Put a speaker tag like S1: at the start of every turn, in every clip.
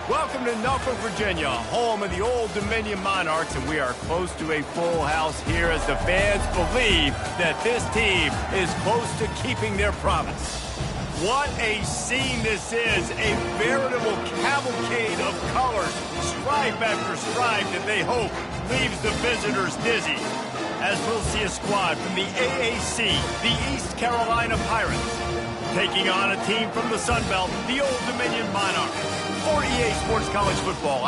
S1: Welcome to Norfolk, Virginia, home of the Old Dominion Monarchs, and we are close to a full house here as the fans believe that this team is close to keeping their promise. What a scene this is, a veritable cavalcade of colors, stripe after stripe that they hope leaves the visitors dizzy. As we'll see a squad from the AAC, the East Carolina Pirates, taking on a team from the Sun Belt, the Old Dominion Monarchs. For EA Sports College Football,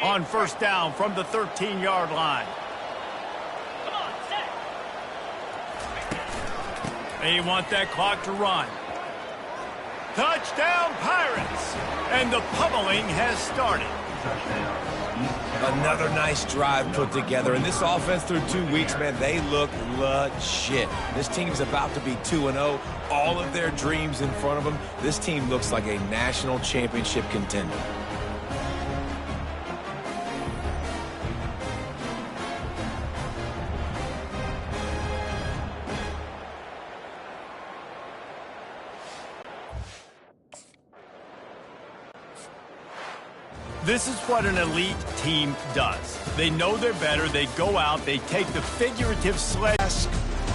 S1: on first down from the 13-yard line. They want that clock to run. Touchdown, Pirates! And the pummeling has started.
S2: Another nice drive put together. And this offense through 2 weeks, man, they look legit. This team's about to be 2-0. All of their dreams in front of them. This team looks like a national championship contender.
S1: This is what an elite team does. They know they're better. They go out. They take the figurative sledge.
S3: Ask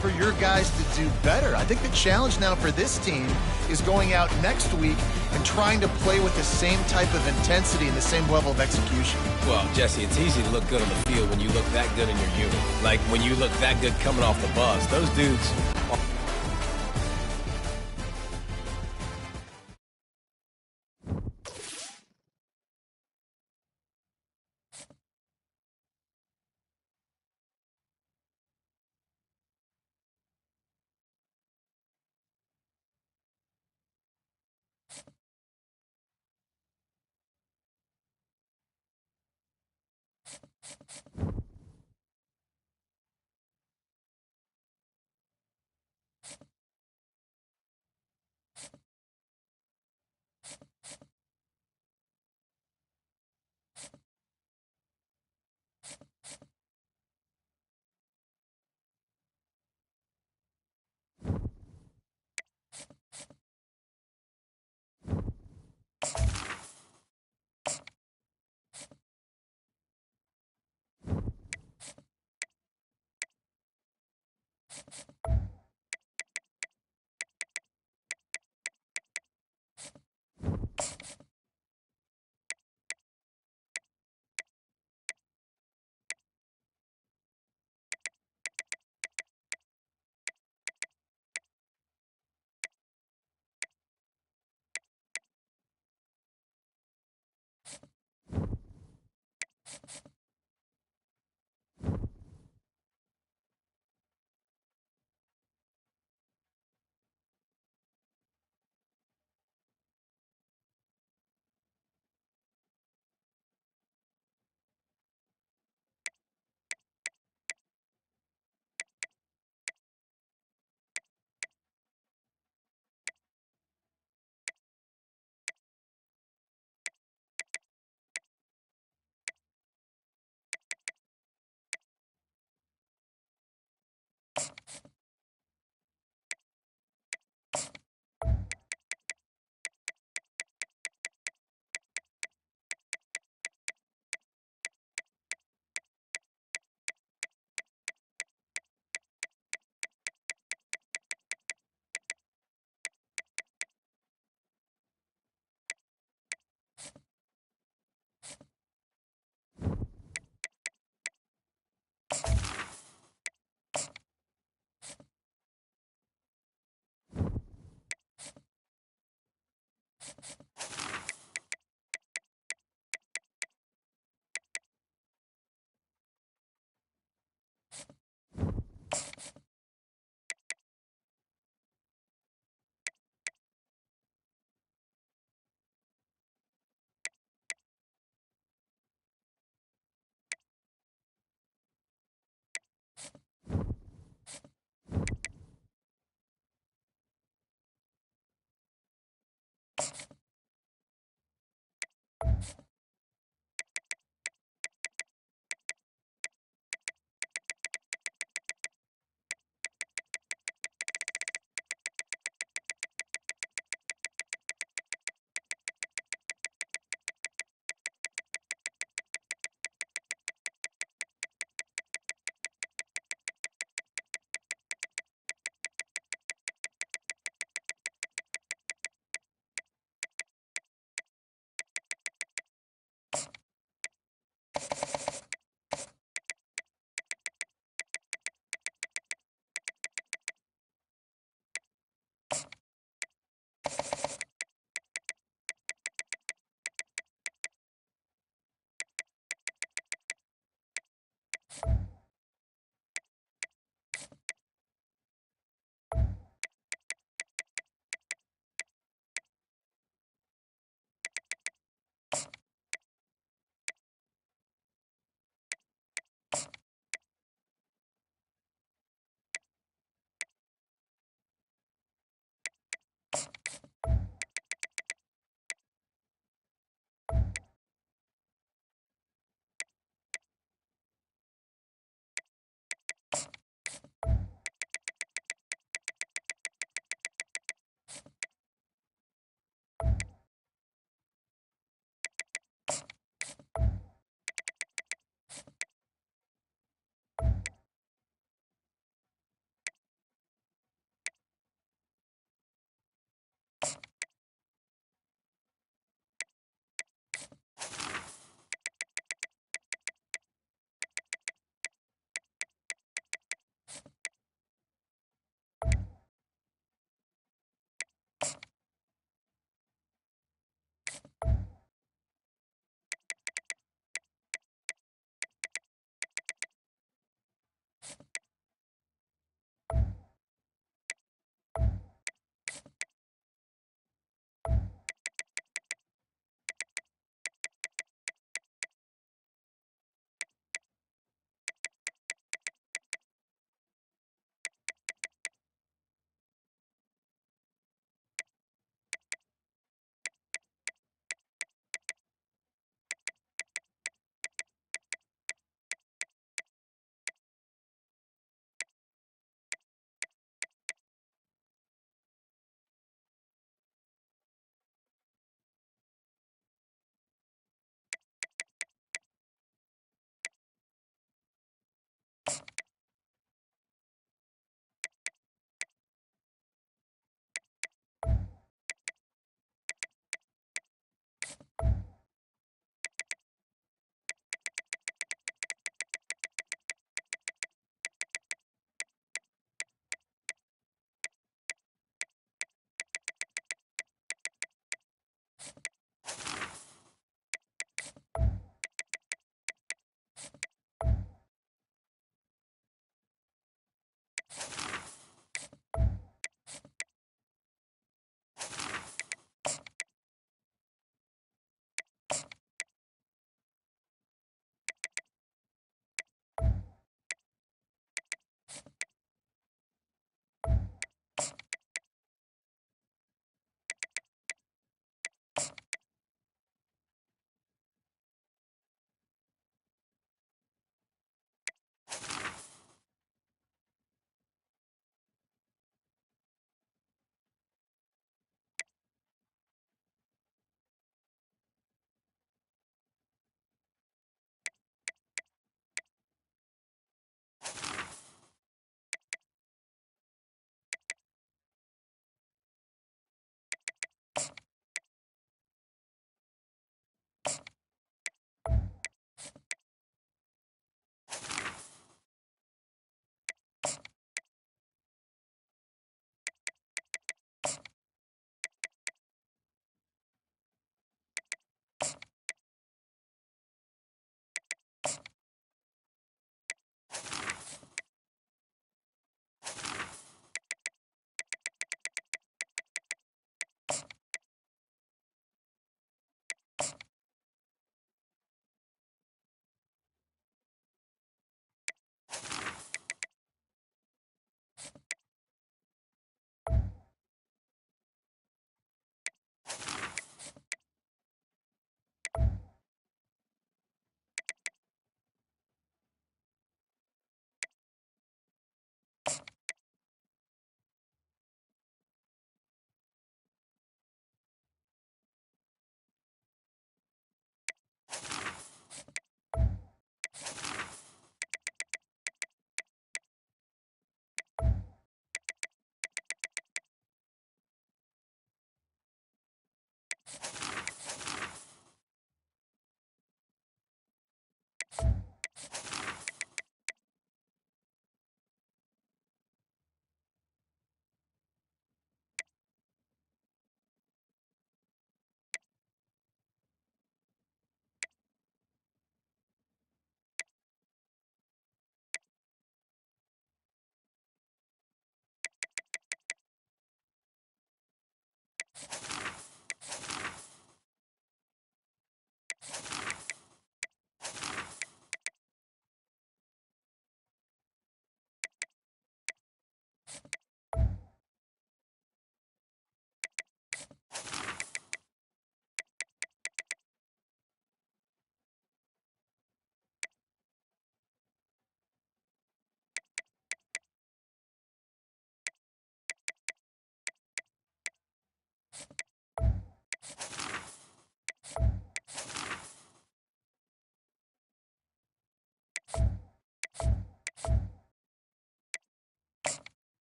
S3: for your guys to do better. I think the challenge now for this team is going out next week and trying to play with the same type of intensity and the same level of execution.
S2: Well, Jesse, it's easy to look good on the field when you look that good in your unit. Like when you look that good coming off the bus. Those dudes...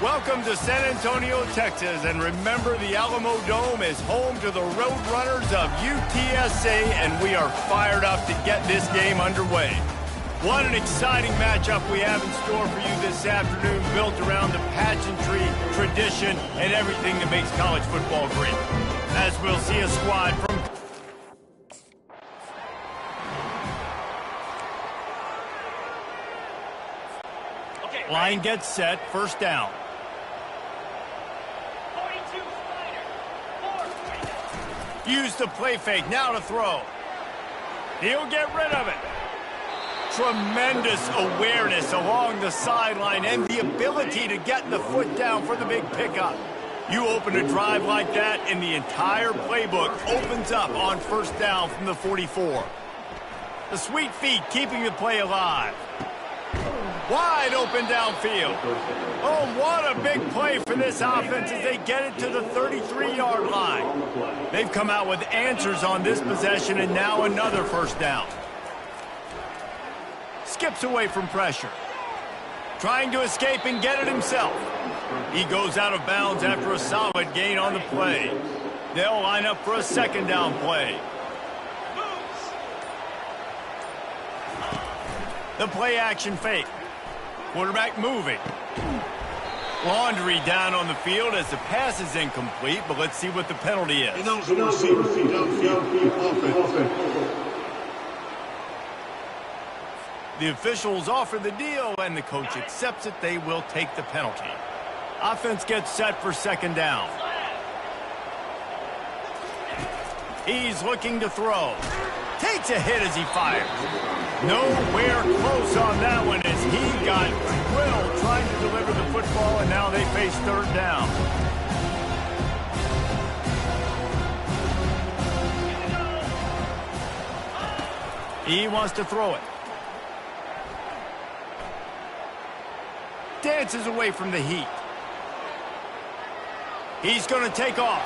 S1: Welcome to San Antonio, Texas, and remember the Alamo Dome is home to the Roadrunners of UTSA, and we are fired up to get this game underway. What an exciting matchup we have in store for you this afternoon, built around the pageantry, tradition, and everything that makes college football great. As we'll see a squad from... Line gets set, first down. Use the play fake, now to throw. He'll get rid of it. Tremendous awareness along the sideline and the ability to get the foot down for the big pickup. You open a drive like that and the entire playbook opens up on first down from the 44. The sweet feet keeping the play alive. Wide open downfield. Oh, what a big play for this offense as they get it to the 33-yard line. They've come out with answers on this possession, and now another first down. Skips away from pressure. Trying to escape and get it himself. He goes out of bounds after a solid gain on the play. They'll line up for a second down play. The play action fake. Quarterback moving. Laundry down on the field as the pass is incomplete, but let's see what the penalty is. The officials offer the deal, and the coach accepts it. They will take the penalty. Offense gets set for second down. He's looking to throw. Takes a hit as he fires. Nowhere close on that one as he got drilled trying to deliver the football, and now they face third down. He wants to throw it. Dances away from the heat. He's going to take off.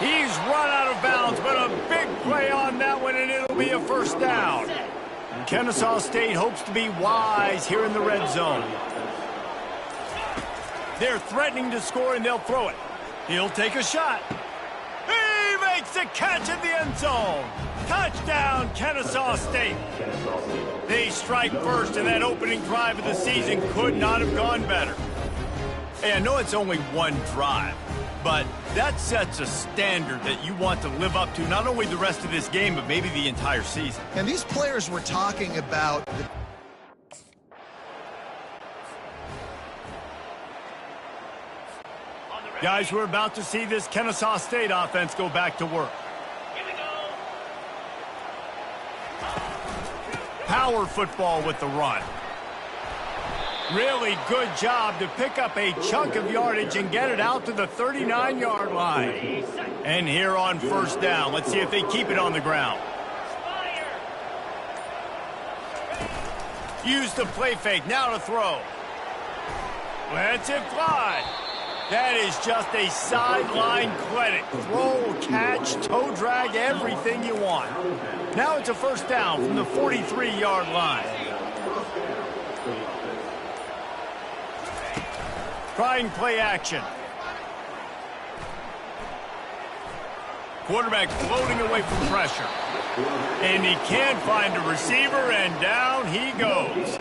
S1: He's run out of bounds, but a big play on that one, and it'll be a first down. Kennesaw State hopes to be wise here in the red zone. They're threatening to score, and they'll throw it. He'll take a shot. He makes the catch in the end zone. Touchdown, Kennesaw State. They strike first, and that opening drive of the season could not have gone better. Hey, I know it's only one drive, but that sets a standard that you want to live up to, not only the rest of this game, but maybe the entire season.
S3: And these players were talking about
S1: Guys, we're about to see this Kennesaw State offense go back to work. Power football with the run. Really good job to pick up a chunk of yardage and get it out to the 39-yard line. And here on first down, let's see if they keep it on the ground. Use the play fake, now to throw. Lets it fly. That is just a sideline clinic. Throw, catch, toe drag, everything you want. Now it's a first down from the 43-yard line. Trying play action. Quarterback floating away from pressure. And he can't find a receiver, and down he goes.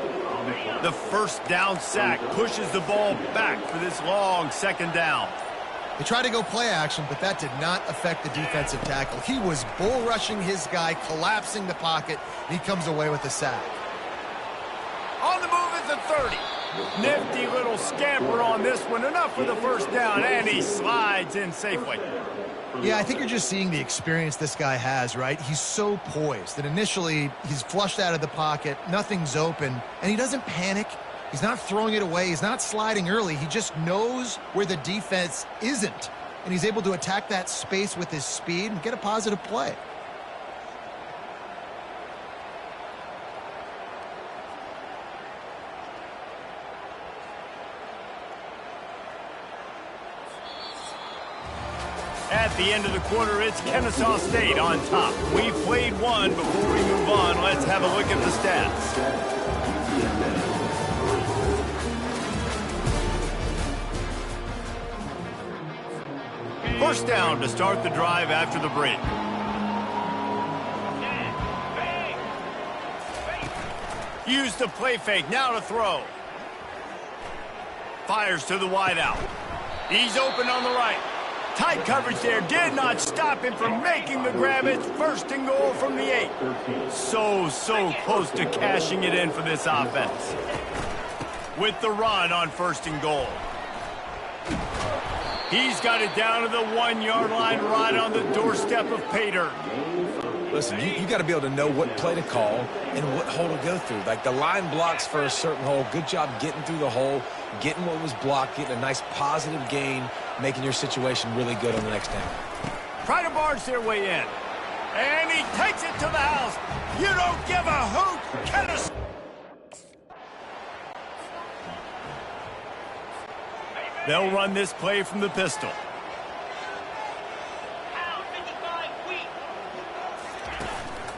S1: The first down sack pushes the ball back for this long second down.
S3: They tried to go play action, but that did not affect the defensive tackle. He was bull rushing his guy, collapsing the pocket, and he comes away with a sack.
S1: On the move is the 30. Nifty little scamper on this one. Enough for the first down, and he slides in safely.
S3: Yeah, I think you're just seeing the experience this guy has, right? He's so poised that initially he's flushed out of the pocket, nothing's open, and he doesn't panic. He's not throwing it away. He's not sliding early. He just knows where the defense isn't, and he's able to attack that space with his speed and get a positive play.
S1: At the end of the quarter, it's Kennesaw State on top. We've played one. Before we move on, let's have a look at the stats. First down to start the drive after the break. Use the play fake, now to throw. Fires to the wideout. He's open on the right. Tight coverage there did not stop him from making the grab. It's first and goal from the 8. So close to cashing it in for this offense. With the run on first and goal. He's got it down to the 1-yard line right on the doorstep of pay dirt.
S2: Listen, you got to be able to know what play to call and what hole to go through. Like the line blocks for a certain hole. Good job getting through the hole, getting what was blocked, getting a nice positive gain, making your situation really good on the next down.
S1: Try to barge their way in. And he takes it to the house. You don't give a hoot, Kennesaw. They'll run this play from the pistol.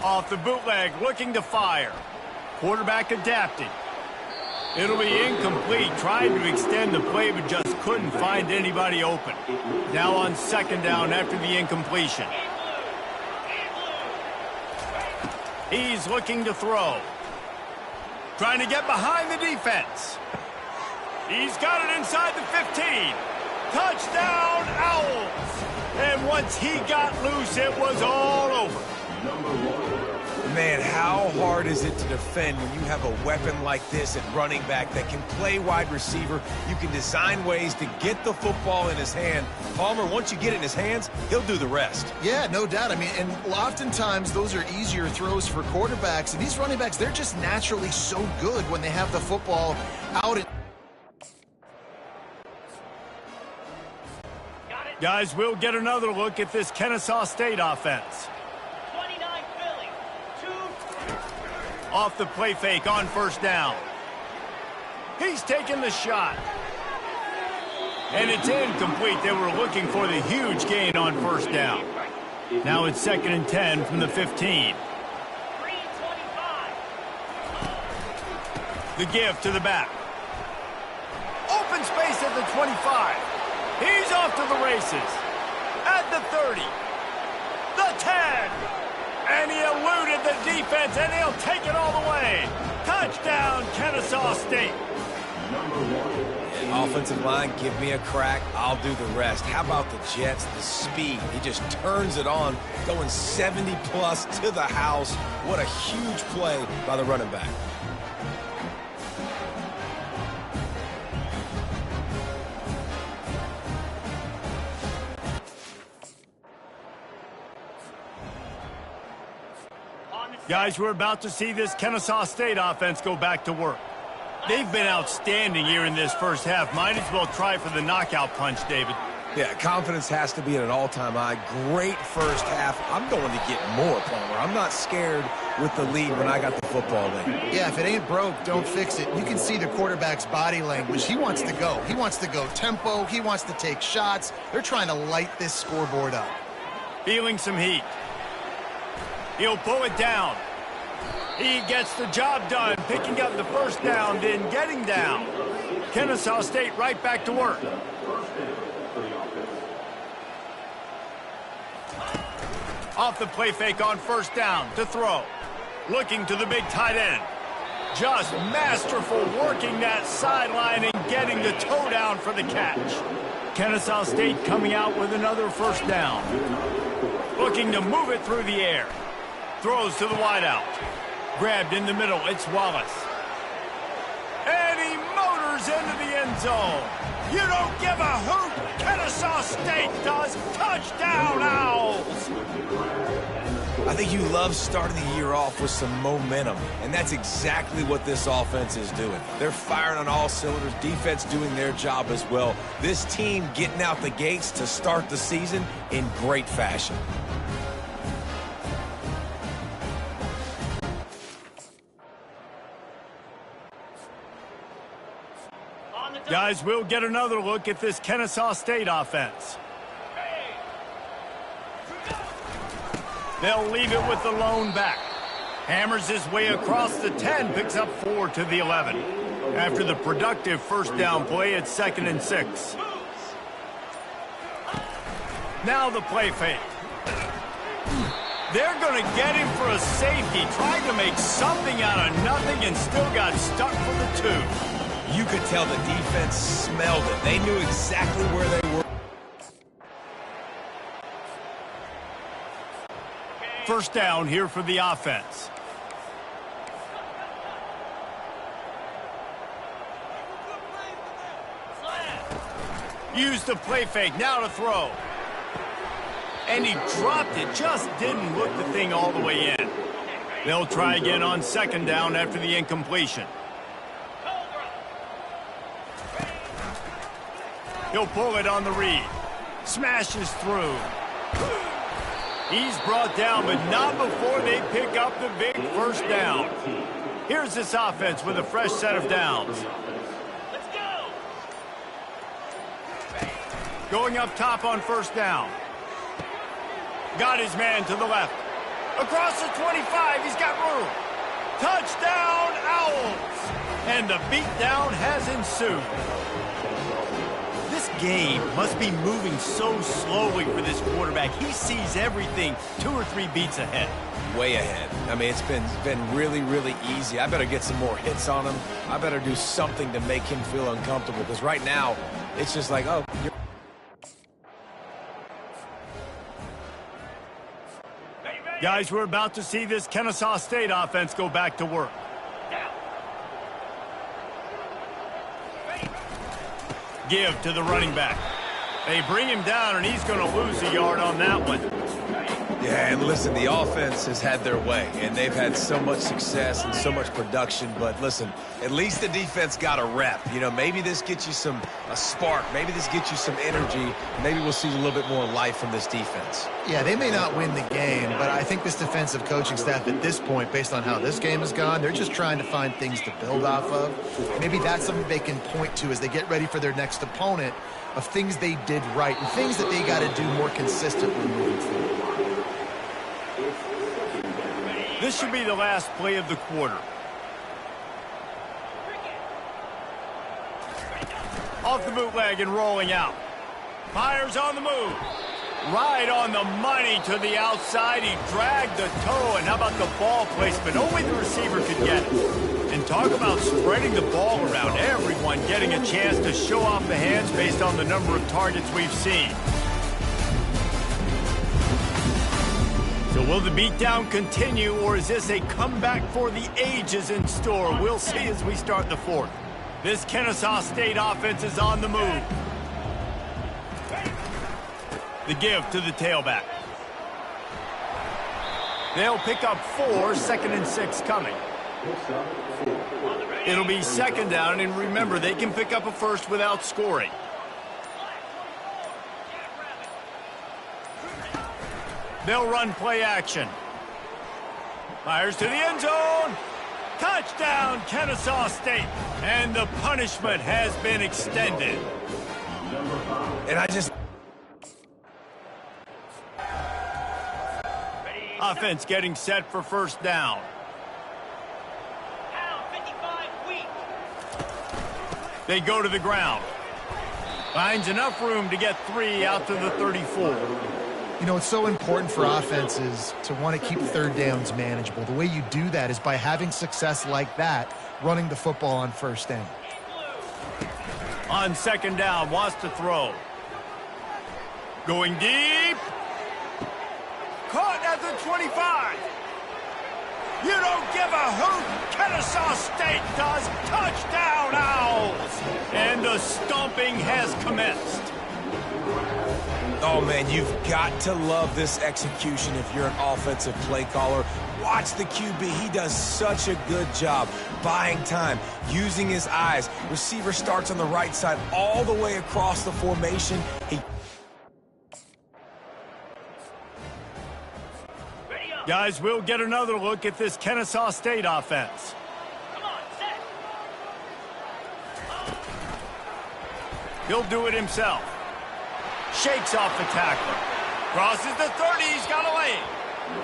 S1: Off the bootleg, looking to fire. Quarterback adapting. It'll be incomplete, trying to extend the play, but just couldn't find anybody open. Now on second down after the incompletion. He's looking to throw. Trying to get behind the defense. He's got it inside the 15. Touchdown, Owls! And once he got loose, it was all over.
S2: Man, how hard is it to defend when you have a weapon like this at running back that can play wide receiver? You can design ways to get the football in his hand. Palmer, once you get it in his hands, he'll do the rest.
S3: Yeah, no doubt. I mean, and oftentimes those are easier throws for quarterbacks. And these running backs, they're just naturally so good when they have the football out.
S1: Guys, we'll get another look at this Kennesaw State offense. Off the play fake on first down. He's taking the shot. And it's incomplete. They were looking for the huge gain on first down. Now it's 2nd and 10 from the 15. The give to the back. Open space at the 25. He's off to the races. At the 30. The 10. And he eluded the defense, and he'll take it all the way. Touchdown, Kennesaw State.
S2: Offensive line, give me a crack. I'll do the rest. How about the Jets, the speed? He just turns it on, going 70-plus to the house. What a huge play by the running back.
S1: Guys, we're about to see this Kennesaw State offense go back to work. They've been outstanding here in this first half. Might as well try for the knockout punch, David.
S2: Yeah, confidence has to be at an all-time high. Great first half. I'm going to get more, Palmer. I'm not scared with the lead when I got the football there.
S3: Yeah, if it ain't broke, don't fix it. You can see the quarterback's body language. He wants to go. He wants to go tempo. He wants to take shots. They're trying to light this scoreboard up.
S1: Feeling some heat. He'll pull it down. He gets the job done, picking up the first down, then getting down. Kennesaw State right back to work. Off the play fake on first down to throw. Looking to the big tight end. Just masterful working that sideline and getting the toe down for the catch. Kennesaw State coming out with another first down. Looking to move it through the air. Throws to the wideout. Grabbed in the middle, it's Wallace. And he motors into the end zone. You don't give a hoot. Kennesaw State does. Touchdown, Owls.
S2: I think you love starting the year off with some momentum, and that's exactly what this offense is doing. They're firing on all cylinders, defense doing their job as well. This team getting out the gates to start the season in great fashion.
S1: Guys, we'll get another look at this Kennesaw State offense. They'll leave it with the lone back. Hammers his way across the 10, picks up 4 to the 11. After the productive first down play, it's 2nd and 6. Now the play fake. They're going to get him for a safety. Tried to make something out of nothing and still got stuck for the 2.
S2: You could tell the defense smelled it. They knew exactly where they were.
S1: First down here for the offense. Use the play fake, now to throw. And he dropped it, just didn't look the thing all the way in. They'll try again on second down after the incompletion. He'll pull it on the read. Smashes through. He's brought down, but not before they pick up the big first down. Here's this offense with a fresh set of downs. Let's go. Going up top on first down. Got his man to the left. Across the 25, he's got room. Touchdown, Owls! And the beatdown has ensued. This game must be moving so slowly for this quarterback. He sees everything 2 or 3 beats ahead.
S2: Way ahead. I mean, it's been really, really easy. I better get some more hits on him. I better do something to make him feel uncomfortable, because right now, it's just like, oh, you're...
S1: Guys, we're about to see this Kennesaw State offense go back to work. Give to the running back. They bring him down, and he's going to lose a yard on that one.
S2: Yeah, and listen, the offense has had their way, and they've had so much success and so much production. But listen, at least the defense got a rep. You know, maybe this gets you a spark. Maybe this gets you some energy. Maybe we'll see a little bit more life from this defense.
S3: Yeah, they may not win the game, but I think this defensive coaching staff at this point, based on how this game has gone, they're just trying to find things to build off of. Maybe that's something they can point to as they get ready for their next opponent, of things they did right and things that they got to do more consistently moving forward.
S1: This should be the last play of the quarter. Off the bootleg and rolling out. Myers on the move. Right on the money to the outside. He dragged the toe, and how about the ball placement? Only the receiver could get it. And talk about spreading the ball around. Everyone getting a chance to show off the hands based on the number of targets we've seen. So will the beatdown continue, or is this a comeback for the ages in store? We'll see as we start the fourth. This Kennesaw State offense is on the move. The give to the tailback. They'll pick up 4, 2nd and 6 coming. It'll be 2nd down, and remember, they can pick up a first without scoring. They'll run play action. Myers to the end zone. Touchdown, Kennesaw State. And the punishment has been extended.
S2: And I just...
S1: Offense getting set for first down. They go to the ground. Finds enough room to get 3 out to the 34.
S3: You know, it's so important for offenses to want to keep third downs manageable. The way you do that is by having success like that, running the football on first down.
S1: On 2nd down, wants to throw. Going deep. Caught at the 25. You don't give a hoot. Kennesaw State does. Touchdown, Owls. And the stomping has commenced.
S2: Oh, man, you've got to love this execution if you're an offensive play caller. Watch the QB. He does such a good job buying time, using his eyes. Receiver starts on the right side all the way across the formation.
S1: Guys, we'll get another look at this Kennesaw State offense. Come on, set. He'll do it himself. Shakes off the tackler. Crosses the 30, he's got a lane.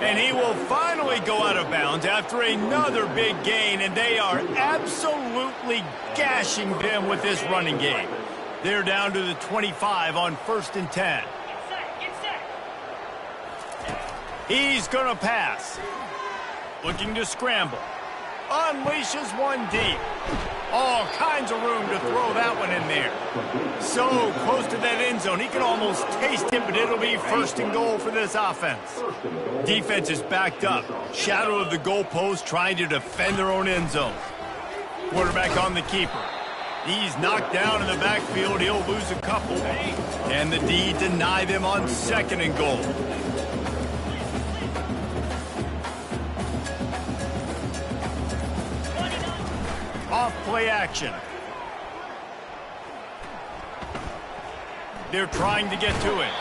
S1: And he will finally go out of bounds after another big gain, and they are absolutely gashing them with this running game. They're down to the 25 on 1st and 10. He's going to pass. Looking to scramble. Unleashes one deep. All kinds of room to throw that one in there. So close to that end zone, he can almost taste it, but it'll be 1st and goal for this offense. Defense is backed up. Shadow of the goalpost trying to defend their own end zone. Quarterback on the keeper. He's knocked down in the backfield. He'll lose a couple. And the D deny them on 2nd and goal. Off play action. They're trying to get to it.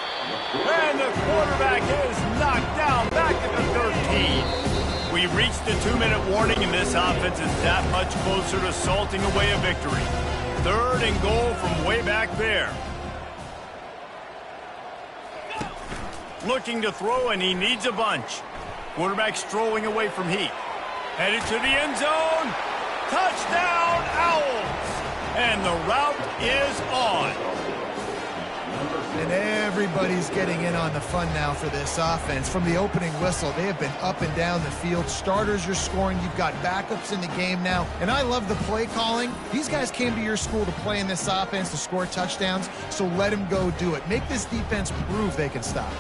S1: And the quarterback is knocked down back at the 13. We reached the 2-minute warning, and this offense is that much closer to salting away a victory. 3rd and goal from way back there. looking to throw, and he needs a bunch. Quarterback strolling away from Heath. Headed to the end zone. Touchdown, Owls! And the route is on.
S3: And everybody's getting in on the fun now for this offense. From the opening whistle, they have been up and down the field. Starters are scoring. You've got backups in the game now. And I love the play calling. These guys came to your school to play in this offense to score touchdowns, so let them go do it. Make this defense prove they can stop.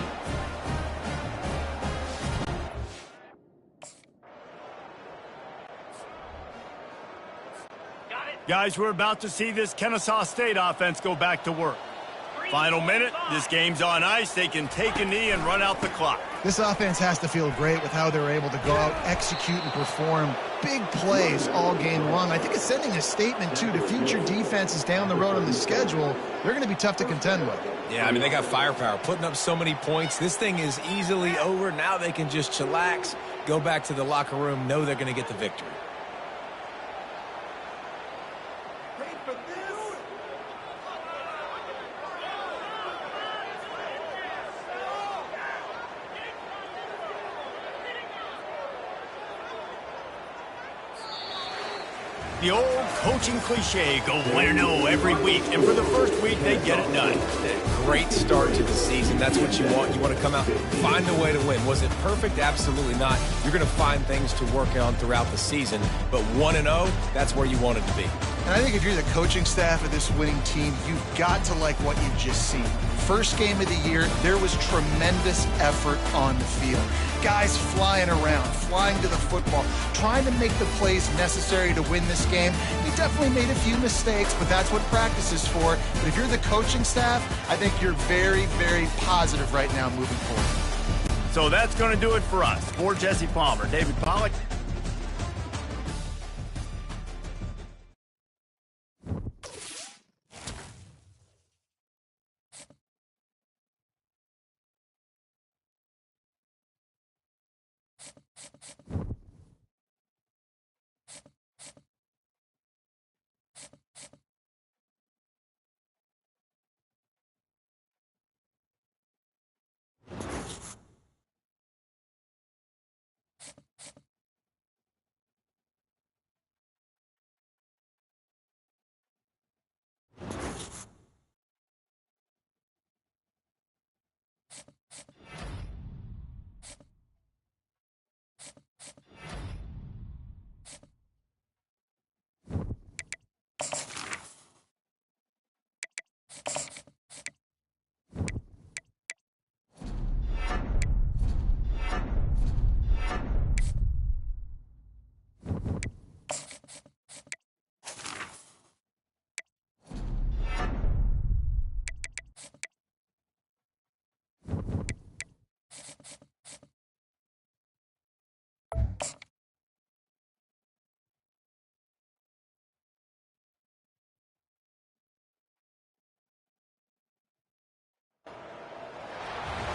S1: Guys, we're about to see this Kennesaw State offense go back to work. Final minute, this game's on ice. They can take a knee and run out the clock.
S3: This offense has to feel great with how they're able to go out, execute, and perform big plays all game long. I think it's sending a statement, too, to future defenses down the road on the schedule. They're going to be tough to contend with.
S2: Yeah, I mean, they got firepower, putting up so many points. This thing is easily over. Now they can just chillax, go back to the locker room, know they're going to get the victory.
S1: The old coaching cliche, go win or no every week. And for the first week, they get it done.
S2: Great start to the season. That's what you want. You want to come out and find a way to win. Was it perfect? Absolutely not. You're going to find things to work on throughout the season. But 1-0, that's where you want it to be.
S3: And I think if you're the coaching staff of this winning team, you've got to like what you've just seen. First game of the year, there was tremendous effort on the field. Guys flying around, flying to the football, trying to make the plays necessary to win this game. He definitely made a few mistakes, but that's what practice is for. But if you're the coaching staff, I think you're very, very positive right now moving forward.
S1: So that's going to do it for us. For Jesse Palmer, David Pollack.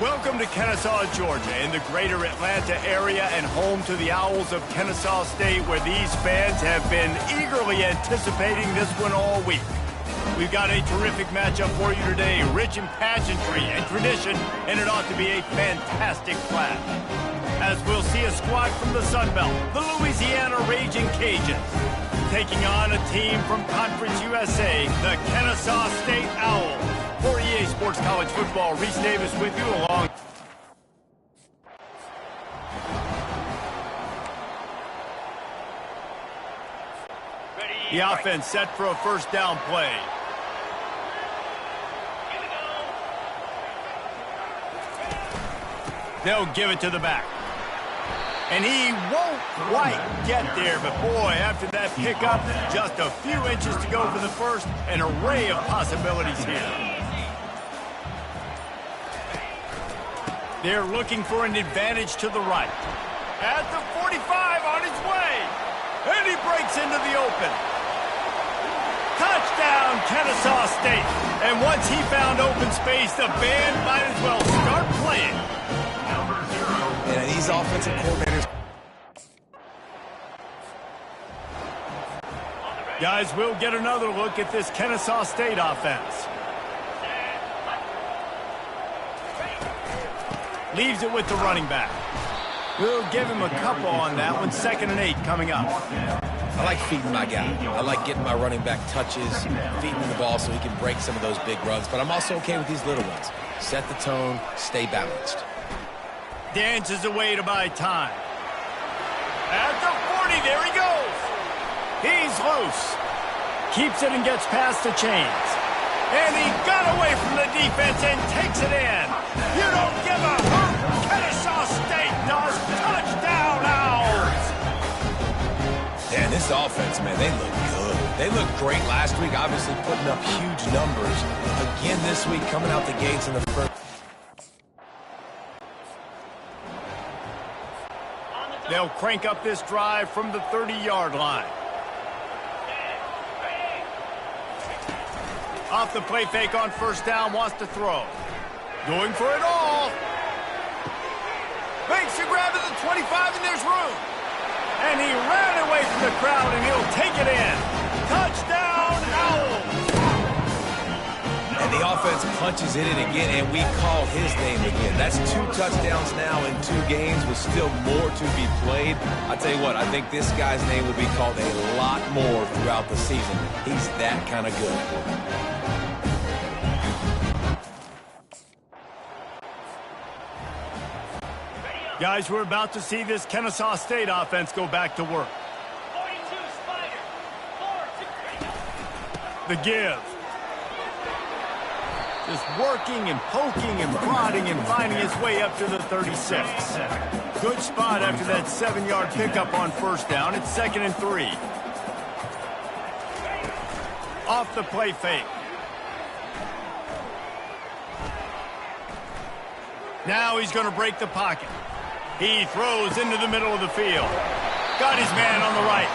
S1: Welcome to Kennesaw, Georgia, in the greater Atlanta area and home to the Owls of Kennesaw State, where these fans have been eagerly anticipating this one all week. We've got a terrific matchup for you today, rich in pageantry and tradition, and it ought to be a fantastic clash. As we'll see a squad from the Sun Belt, the Louisiana Raging Cajuns, taking on a team from Conference USA, the Kennesaw State Owls. For EA Sports College Football, Reese Davis with you along. The offense set for a first down play. They'll give it to the back. And he won't quite get there, but boy, after that pickup, just a few inches to go for the first, an array of possibilities here. They're looking for an advantage to the right. At the 45 on his way. And he breaks into the open. Touchdown, Kennesaw State. And once he found open space, the band might as well start playing.
S2: And these offensive coordinators.
S1: Guys, we'll get another look at this Kennesaw State offense. Leaves it with the running back. We'll give him a couple on that one. 2nd and 8 coming up.
S2: I like feeding my guy. I like getting my running back touches, feeding him the ball so he can break some of those big runs. But I'm also okay with these little ones. Set the tone, stay balanced.
S1: Dances away to buy time. At the 40, there he goes. He's loose. Keeps it and gets past the chains. And he got away from the defense and takes it in. You don't give a hoot. Kennesaw State does. Touchdown, Owls.
S2: And this offense, man, they look good. They looked great last week, obviously putting up huge numbers. Again this week, coming out the gates in the first.
S1: They'll crank up this drive from the 30-yard line. Off the play fake on 1st down, wants to throw. Going for it all. Makes a grab at the 25, and there's room. And he ran away from the crowd, and he'll take it in. Touchdown, Owls.
S2: And the offense punches in it again, and we call his name again. That's 2 touchdowns now in 2 games with still more to be played. I tell you what, I think this guy's name will be called a lot more throughout the season. He's that kind of good.
S1: Guys, we're about to see this Kennesaw State offense go back to work.
S4: 42 Spider. 4-2.
S1: The give. Just working and poking and prodding and finding his way up to the 36. Good spot after that 7-yard pickup on 1st down. It's 2nd and 3. Off the play fake. Now he's going to break the pocket. He throws into the middle of the field. Got his man on the right.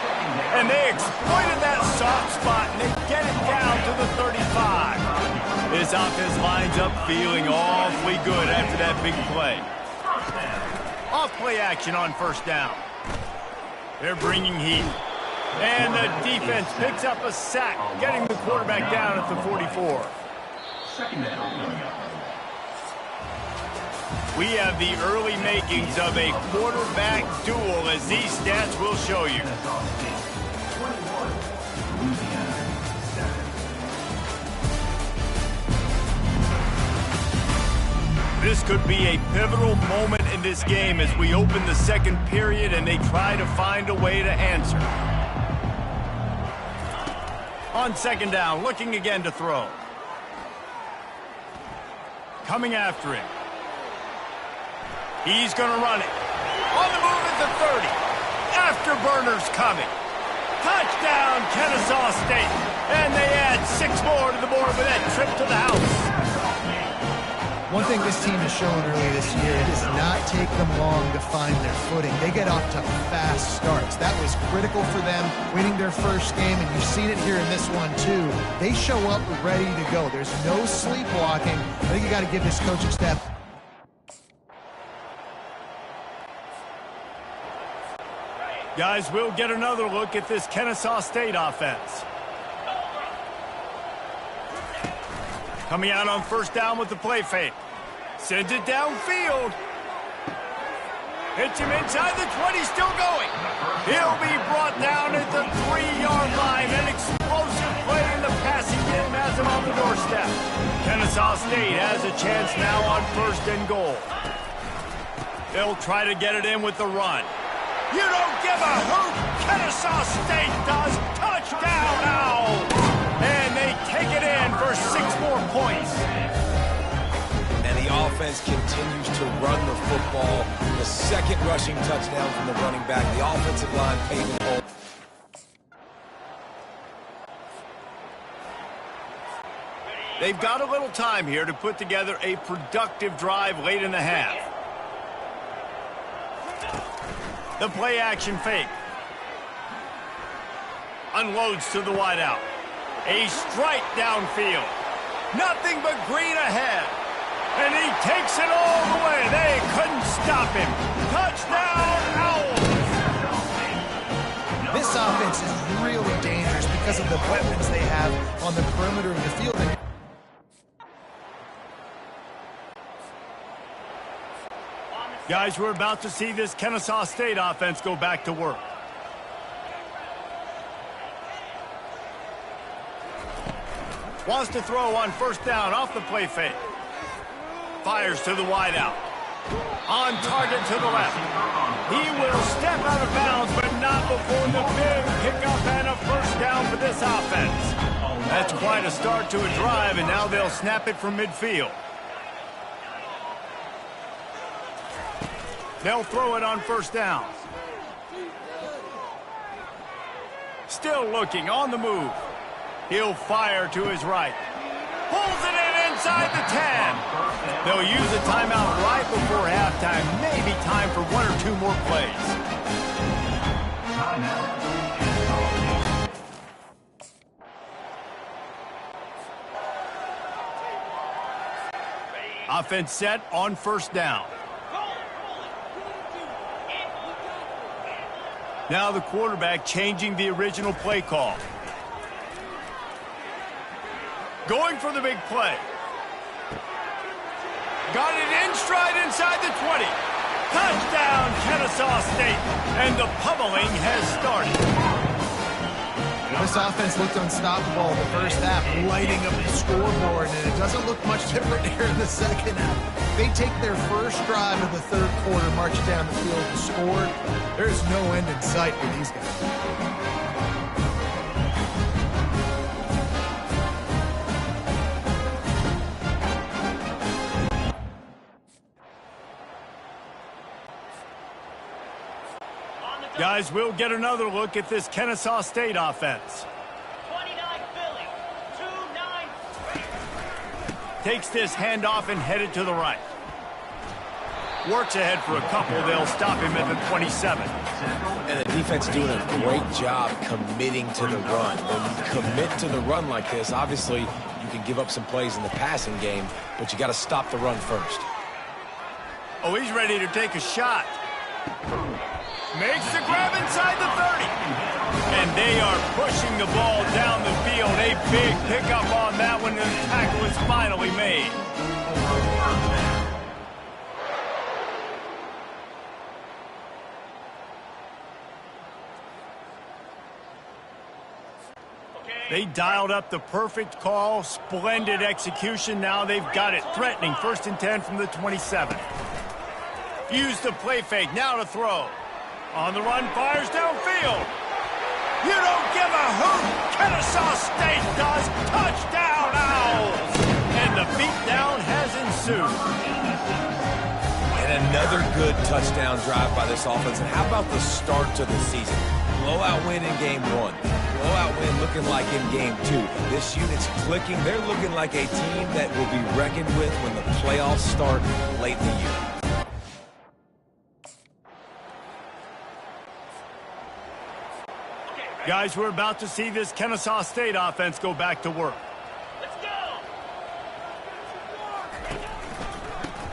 S1: And they exploited that soft spot, and they get it down to the 35. This offense lines up feeling awfully good after that big play. Off play action on 1st down. They're bringing heat. And the defense picks up a sack, getting the quarterback down at the 44. We have the early makings of a quarterback duel, as these stats will show you. This could be a pivotal moment in this game as we open the 2nd period and they try to find a way to answer. On 2nd down, looking again to throw. Coming after him. He's going to run it. On the move at the 30. Afterburners coming. Touchdown, Kennesaw State. And they add 6 more to the board with that trip to the house.
S3: One thing this team has shown early this year, it does not take them long to find their footing. They get off to fast starts. That was critical for them, winning their first game, and you've seen it here in this one too. They show up ready to go. There's no sleepwalking. I think you got to give this coaching staff.
S1: Guys, we'll get another look at this Kennesaw State offense. Coming out on 1st down with the play fake. Sends it downfield. Hits him inside the 20, still going. He'll be brought down at the 3-yard line. An explosive play in the passing game has him on the doorstep. Kennesaw State has a chance now on 1st and goal. They'll try to get it in with the run. You don't give a hoot. Kennesaw State does. Touchdown, Owls. And they take it in for 6 more points.
S2: And the offense continues to run the football. The 2nd rushing touchdown from the running back. The offensive line paving the hole.
S1: They've got a little time here to put together a productive drive late in the half. The play action fake. Unloads to the wideout. A strike downfield. Nothing but green ahead. And he takes it all the way. They couldn't stop him. Touchdown, Owls.
S3: This offense is really dangerous because of the weapons they have on the perimeter of the field.
S1: Guys, we're about to see this Kennesaw State offense go back to work. Wants to throw on first down off the play fake. Fires to the wideout. On target to the left. He will step out of bounds, but not before the big pickup and a first down for this offense. That's quite a start to a drive, and now they'll snap it from midfield. They'll throw it on first down. Still looking on the move. He'll fire to his right. Pulls it in inside the 10. They'll use a timeout right before halftime. Maybe time for one or two more plays. Offense set on first down. Now the quarterback changing the original play call. Going for the big play. Got it in stride inside the 20. Touchdown, Kennesaw State. And the pummeling has started.
S3: This offense looked unstoppable in the first half, lighting up the scoreboard, and it doesn't look much different here in the second half. They take their first drive of the third quarter, march down the field and score. There's no end in sight for these guys.
S1: Guys, we'll get another look at this Kennesaw State offense.
S4: 29 Philly, 2-9.
S1: Takes this handoff and headed to the right. Works ahead for a couple. They'll stop him at the 27.
S2: And the defense doing a great job committing to the run. When you commit to the run like this, obviously you can give up some plays in the passing game, but you got to stop the run first.
S1: Oh, he's ready to take a shot. Makes the grab inside the 30. And they are pushing the ball down the field. A big pickup on that one, and the tackle is finally made. They dialed up the perfect call. Splendid execution. Now they've got it. Threatening 1st and 10 from the 27. Use the play fake. Now to throw. On the run, fires downfield. You don't give a hoot. Kennesaw State does. Touchdown, Owls. And the beatdown has ensued.
S2: And another good touchdown drive by this offense. And how about the start to the season? Blowout win in game 1. Blowout win looking like in game 2. This unit's clicking. They're looking like a team that will be reckoned with when the playoffs start late in the year.
S1: Guys, we're about to see this Kennesaw State offense go back to work.
S4: Let's go!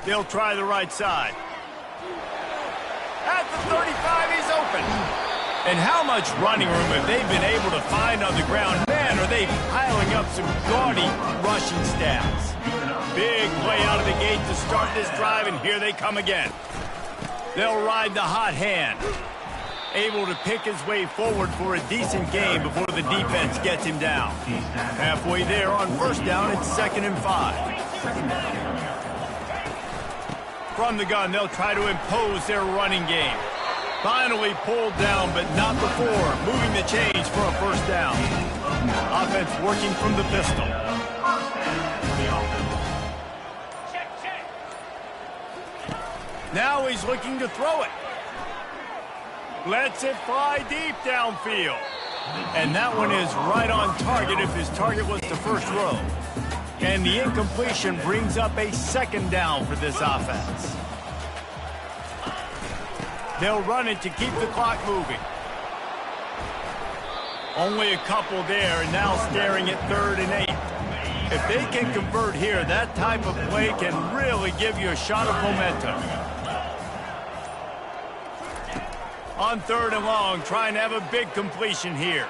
S1: They'll try the right side. At the 35, he's open. And how much running room have they been able to find on the ground? Man, are they piling up some gaudy rushing stats. Big play out of the gate to start this drive, and here they come again. They'll ride the hot hand. Able to pick his way forward for a decent game before the defense gets him down. Halfway there on first down, it's 2nd and 5. From the gun, they'll try to impose their running game. Finally pulled down, but not before moving the chains for a first down. Offense working from the pistol.
S4: Check, check.
S1: Now he's looking to throw it. Lets it fly deep downfield. And that one is right on target if his target was the first row. And the incompletion brings up a 2nd down for this offense. They'll run it to keep the clock moving. Only a couple there, and now staring at 3rd and 8. If they can convert here, that type of play can really give you a shot of momentum. On 3rd and long, trying to have a big completion here.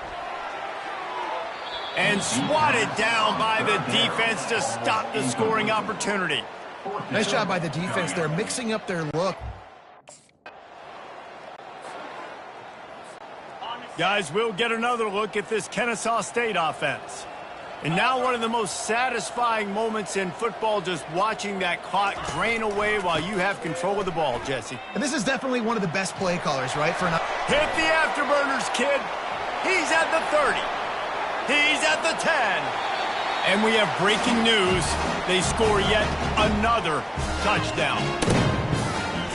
S1: And swatted down by the defense to stop the scoring opportunity.
S3: Nice job by the defense. They're mixing up their look.
S1: Guys, we'll get another look at this Kennesaw State offense. And now one of the most satisfying moments in football, just watching that clock drain away while you have control of the ball, Jesse.
S3: And this is definitely one of the best play callers, right?
S1: Hit the afterburners, kid. He's at the 30. He's at the 10. And we have breaking news. They score yet another touchdown.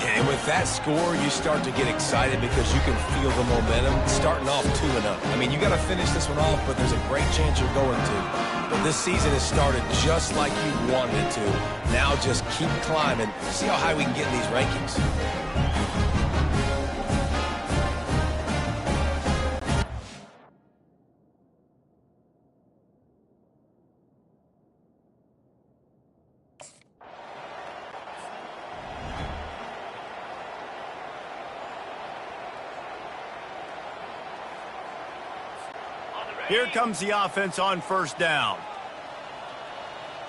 S2: And with that score, you start to get excited because you can feel the momentum starting off 2-0. I mean, you got to finish this one off, but there's a great chance you're going to. But this season has started just like you wanted it to. Now just keep climbing. See how high we can get in these rankings.
S1: Here comes the offense on first down.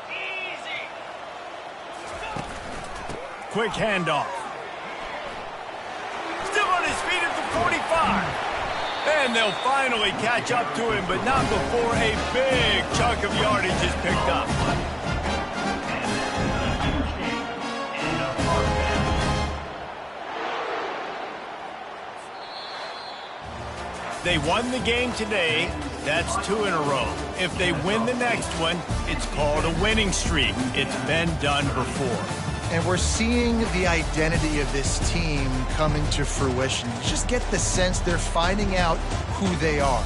S4: Easy.
S1: Quick handoff. Still on his feet at the 45. And they'll finally catch up to him, but not before a big chunk of yardage is picked up. They won the game today. That's 2 in a row. If they win the next one, it's called a winning streak. It's been done before.
S3: And we're seeing the identity of this team coming to fruition. You just get the sense they're finding out who they are,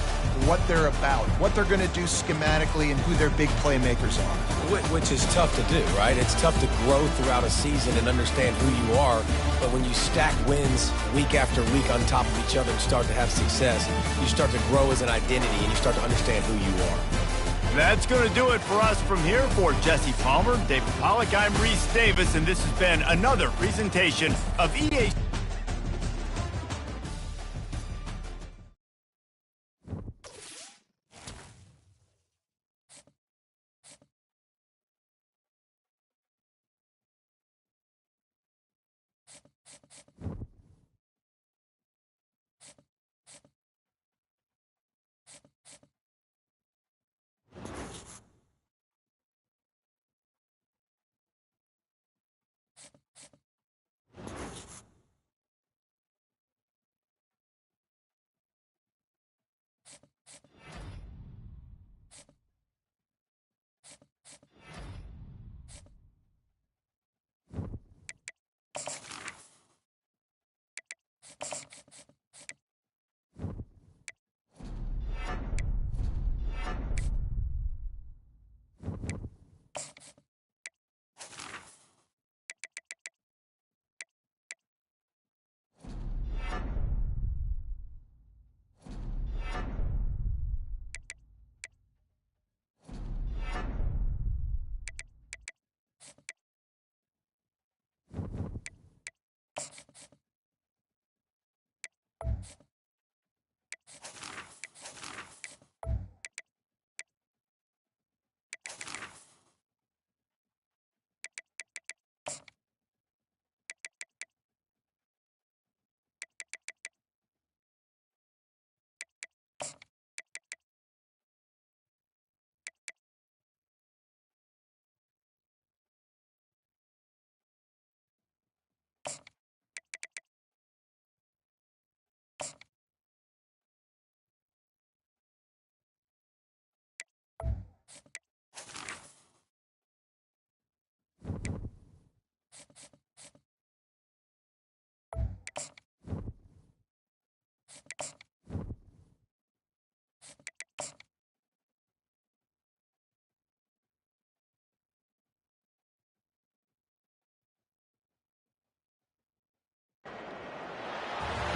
S3: what they're about, what they're going to do schematically, and who their big playmakers are.
S2: Which is tough to do, right? It's tough to grow throughout a season and understand who you are. But when you stack wins week after week on top of each other and start to have success, you start to grow as an identity and you start to understand who you are.
S1: That's going to do it for us from here. For Jesse Palmer, David Pollack, I'm Reese Davis, and this has been another presentation of EA.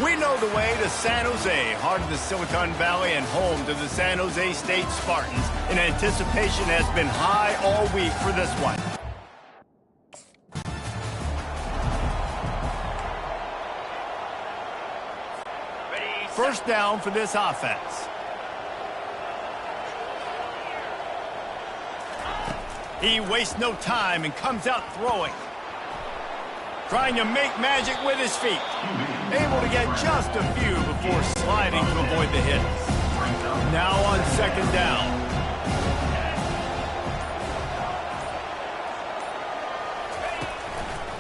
S1: We know the way to San Jose, heart of the Silicon Valley and home to the San Jose State Spartans. And anticipation has been high all week for this one. First down for this offense. He wastes no time and comes out throwing. Trying to make magic with his feet. able to get just a few before sliding to avoid the hit. Now on second down.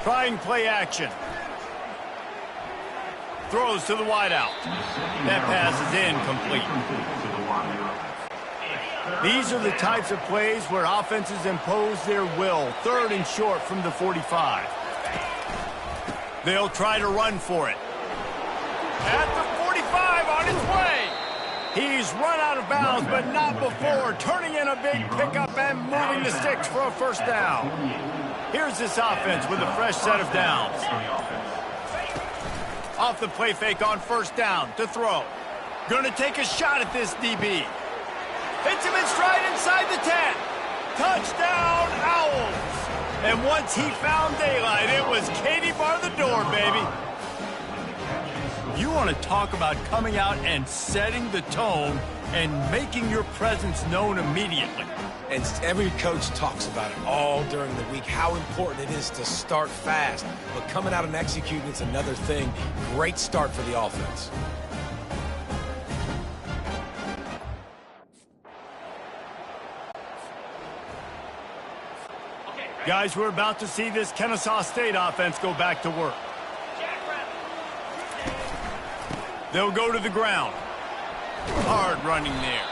S1: Trying play action. Throws to the wideout. That pass is incomplete. These are the types of plays where offenses impose their will. Third and short from the 45. They'll try to run for it. At the 45, on his way. He's run out of bounds, but not before turning in a big pickup and moving the sticks for a first down. Here's this offense with a fresh set of downs. Off the play fake on first down to throw. Gonna take a shot at this DB. Hits him in stride inside the 10. Touchdown, Owls. And once he found daylight, it was Katie bar the door, baby. You want to talk about coming out and setting the tone and making your presence known immediately.
S2: And every coach talks about it all during the week, how important it is to start fast. But coming out and executing is another thing. Great start for the offense.
S1: Guys, we're about to see this Kennesaw State offense go back to work. They'll go to the ground. Hard running there.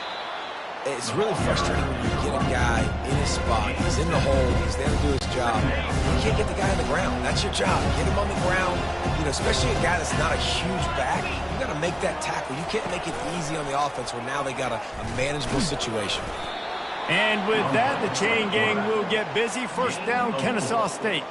S2: It's really frustrating when you get a guy in his spot. He's in the hole. He's there to do his job. You can't get the guy on the ground. That's your job. Get him on the ground. You know, especially a guy that's not a huge back. You got to make that tackle. You can't make it easy on the offense where now they got a manageable situation.
S1: And with that, the chain gang will get busy. First down, Kennesaw State.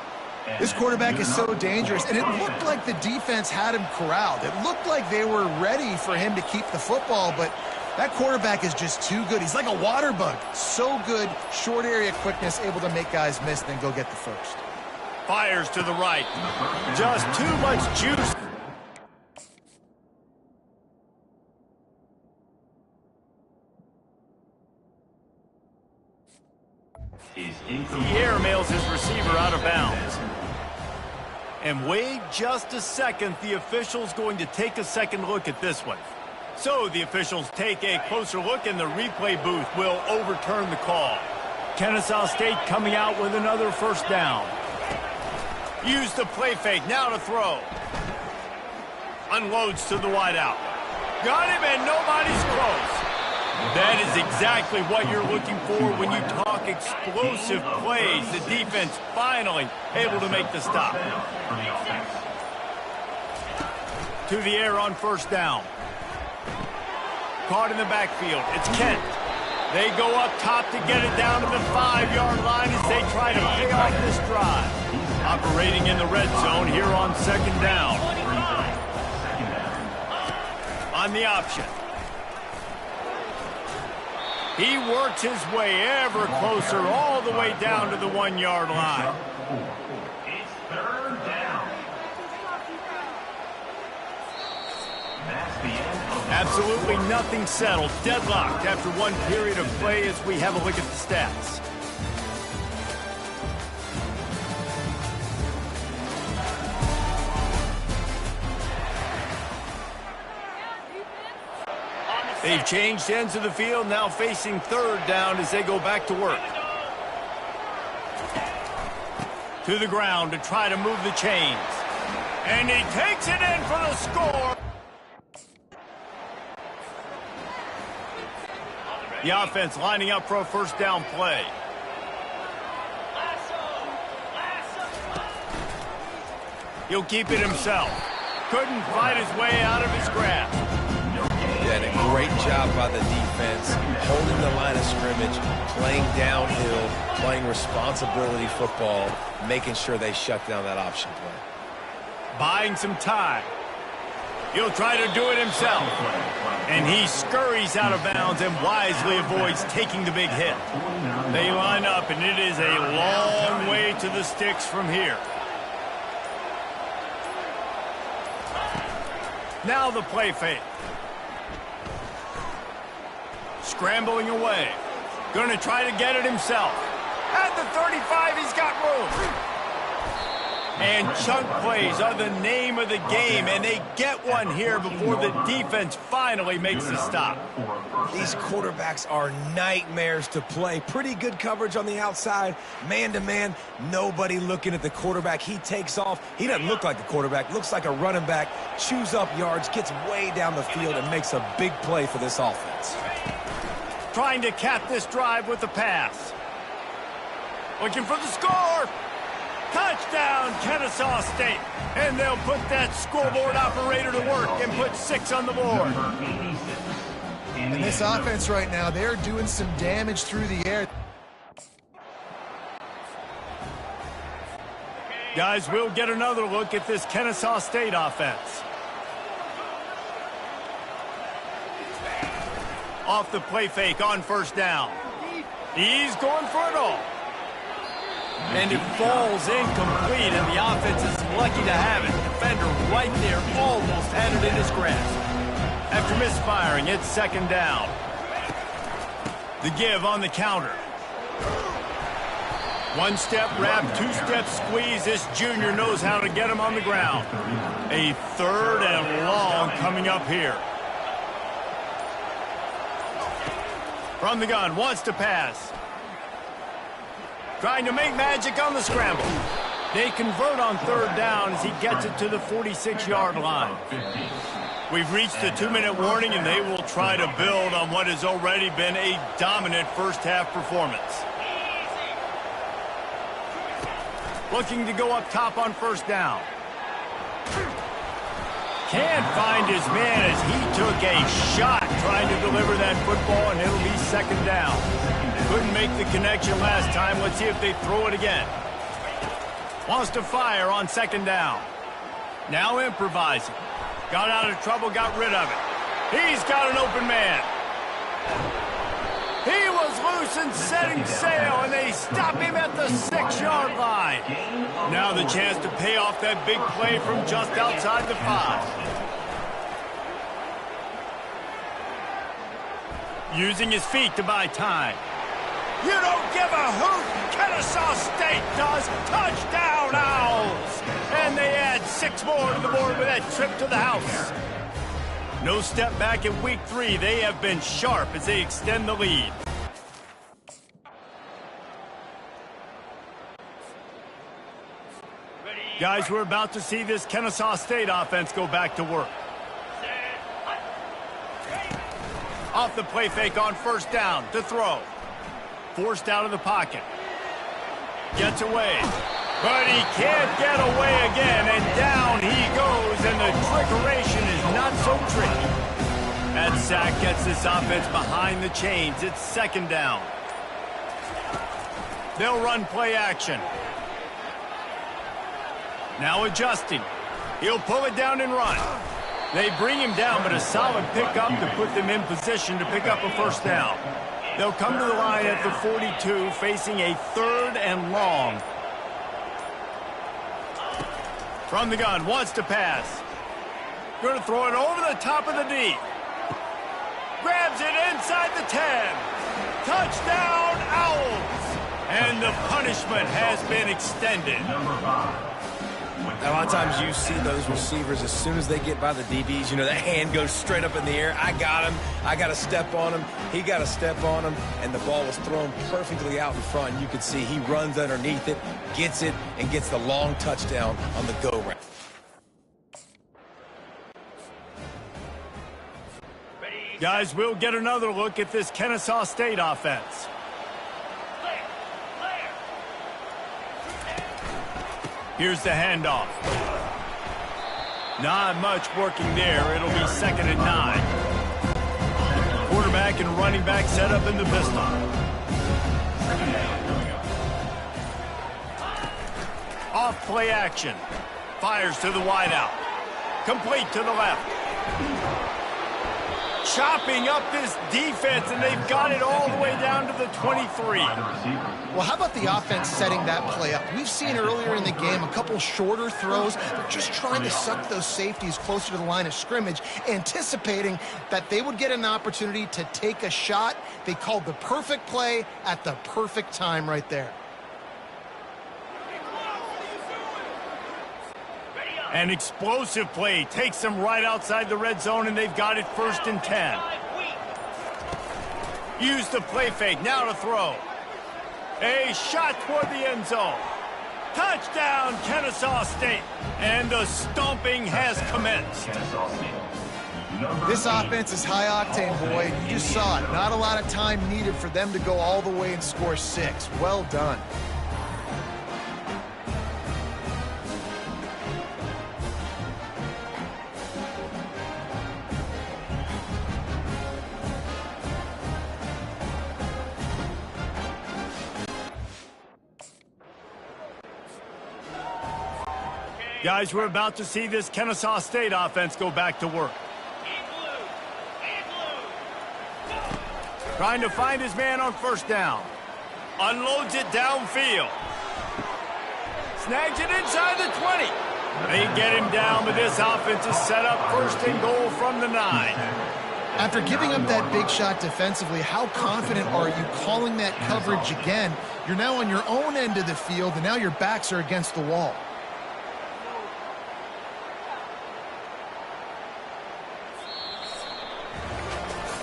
S3: This quarterback is so dangerous, and it looked like the defense had him corralled. It looked like they were ready for him to keep the football, but that quarterback is just too good. He's like a water bug. So good, short area quickness, able to make guys miss, then go get the first.
S1: Fires to the right. Just too much juice. The air mails his receiver out of bounds. And wait just a second. The official's going to take a second look at this one. So the officials take a closer look, and the replay booth will overturn the call. Kennesaw State coming out with another first down. Use the play fake, now to throw. Unloads to the wideout. Got him, and nobody's close. That is exactly what you're looking for when you talk explosive plays. The defense finally able to make the stop. To the air on first down. Caught in the backfield. It's Kent. They go up top to get it down to the 5-yard line as they try to pay off this drive. Operating in the red zone here on second down. On the option. He works his way ever closer all the way down to the 1-yard line.
S5: It's third down. That's the end of
S1: Absolutely nothing settled. Deadlocked after one period of play as we have a look at the stats. They've changed ends of the field, now facing third down as they go back to work. To the ground to try to move the chains. And he takes it in for the score. The offense lining up for a first down play. He'll keep it himself. Couldn't fight his way out of his grasp.
S2: Yeah, and a great job by the defense, holding the line of scrimmage, playing downhill, playing responsibility football, making sure they shut down that option play.
S1: Buying some time. He'll try to do it himself. And he scurries out of bounds and wisely avoids taking the big hit. They line up, and it is a long way to the sticks from here. Now the play fake. Scrambling away. Going to try to get it himself. At the 35, he's got room. And chunk plays are the name of the game, and they get one here before the defense finally makes the stop.
S2: These quarterbacks are nightmares to play. Pretty good coverage on the outside. Man-to-man, nobody looking at the quarterback. He takes off. He doesn't look like the quarterback. Looks like a running back. Chews up yards, gets way down the field, and makes a big play for this offense.
S1: Trying to cap this drive with the pass. Looking for the score. Touchdown, Kennesaw State. And they'll put that scoreboard operator to work and put 6 on the board.
S3: And this offense right now, they're doing some damage through the air.
S1: Guys, we'll get another look at this Kennesaw State offense. Off the play fake on first down. He's going for it all. And it falls incomplete, and the offense is lucky to have it. Defender right there almost had it in his grasp. After misfiring, it's second down. The give on the counter. One-step wrap, two-step squeeze. This junior knows how to get him on the ground. A third and long coming up here. From the gun, wants to pass. Trying to make magic on the scramble. They convert on third down as he gets it to the 46-yard line. We've reached the 2-minute warning, and they will try to build on what has already been a dominant first-half performance. Looking to go up top on first down. Can't find his man as he took a shot trying to deliver that football, and it'll be second down. Couldn't make the connection last time. Let's see if they throw it again. Wants to fire on second down. Now improvising. Got out of trouble, got rid of it. He's got an open man. He was loose and setting sail, and they stop him at the 6-yard line. Now the chance to pay off that big play from just outside the 5. Using his feet to buy time. You don't give a hoot. Kennesaw State does. Touchdown, Owls. And they add 6 more to the board with that trip to the house. No step back in week 3. They have been sharp as they extend the lead. Guys, we're about to see this Kennesaw State offense go back to work. Off the play fake on first down to throw. Forced out of the pocket. Gets away. But he can't get away again, and down he goes, and the trickeration is not so tricky. That sack gets this offense behind the chains. It's second down. They'll run play action. Now adjusting. He'll pull it down and run. They bring him down, but a solid pickup to put them in position to pick up a first down. They'll come to the line at the 42, facing a third and long. From the gun, wants to pass. Going to throw it over the top of the D. Grabs it inside the 10. Touchdown, Owls. And the punishment has been extended.
S2: A lot of times you see those receivers, as soon as they get by the DBs, you know, that hand goes straight up in the air. I got him. I got to step on him. He got to step on him. And the ball was thrown perfectly out in front. You can see he runs underneath it, gets it, and gets the long touchdown on the go route.
S1: Guys, we'll get another look at this Kennesaw State offense. Here's the handoff. Not much working there. It'll be second and 9. Quarterback and running back set up in the pistol. Off play action. Fires to the wideout. Complete to the left. Chopping up this defense, and they've got it all the way down to the 23.
S3: Well, how about the offense setting that play up? We've seen earlier in the game a couple shorter throws. They're just trying to suck those safeties closer to the line of scrimmage, anticipating that they would get an opportunity to take a shot. They called the perfect play at the perfect time right there.
S1: An explosive play takes them right outside the red zone, and they've got it 1st and 10. Use the play fake, now to throw. A shot toward the end zone. Touchdown, Kennesaw State. And the stomping has commenced.
S3: This offense is high octane, boy. You just saw it. Not a lot of time needed for them to go all the way and score 6. Well done.
S1: Guys, we're about to see this Kennesaw State offense go back to work. Trying to find his man on 1st down. Unloads it downfield. Snags it inside the 20. They get him down, but this offense is set up 1st and goal from the 9.
S3: After giving up that big shot defensively, how confident are you calling that coverage again? You're now on your own end of the field, and now your backs are against the wall.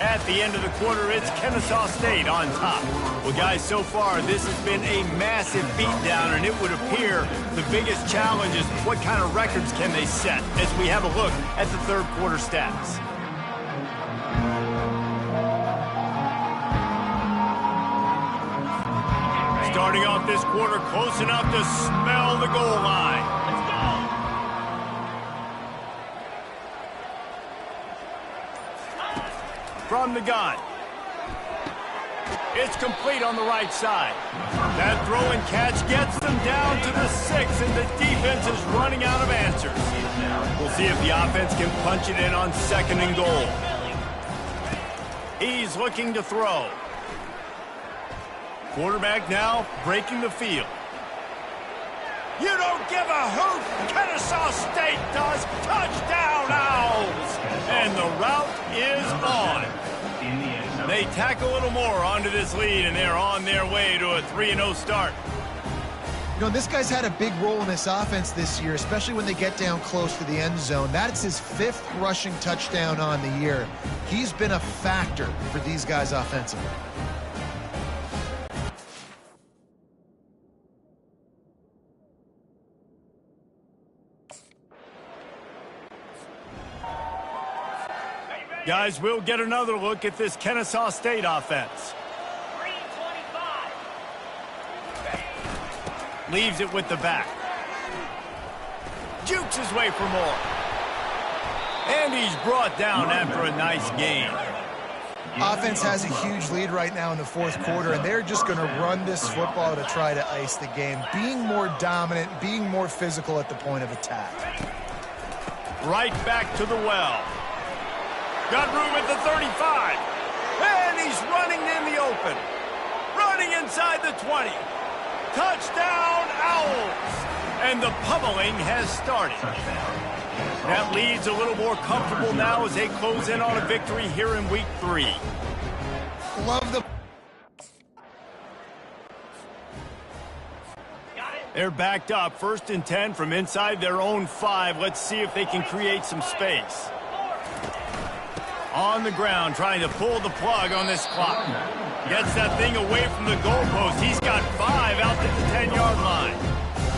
S1: At the end of the quarter, it's Kennesaw State on top. Well, guys, so far, this has been a massive beatdown, and it would appear the biggest challenge is what kind of records can they set as we have a look at the 3rd quarter stats. Starting off this quarter close enough to smell the goal line. From the gun. It's complete on the right side. That throw and catch gets them down to the 6, and the defense is running out of answers. We'll see if the offense can punch it in on 2nd and goal. He's looking to throw. Quarterback now breaking the field. You don't give a hoot. Kennesaw State does. Touchdown, Owls. And the route is on. They tack a little more onto this lead, and they're on their way to a 3-0 start.
S3: You know, this guy's had a big role in this offense this year, especially when they get down close to the end zone. That's his 5th rushing touchdown on the year. He's been a factor for these guys offensively.
S1: Guys, we'll get another look at this Kennesaw State offense.
S4: 325.
S1: Leaves it with the back. Jukes his way for more. And he's brought down after a nice gain.
S3: Offense has a huge lead right now in the 4th quarter, and they're just going to run this football to try to ice the game, being more dominant, being more physical at the point of attack.
S1: Right back to the well. Got room at the 35. And he's running in the open. Running inside the 20. Touchdown, Owls. And the pummeling has started. That lead's a little more comfortable now as they close in on a victory here in week 3.
S3: Love the...
S1: They're backed up, 1st and 10 from inside their own 5. Let's see if they can create some space. On the ground, trying to pull the plug on this clock. Gets that thing away from the goalpost. He's got 5 out to the 10-yard line.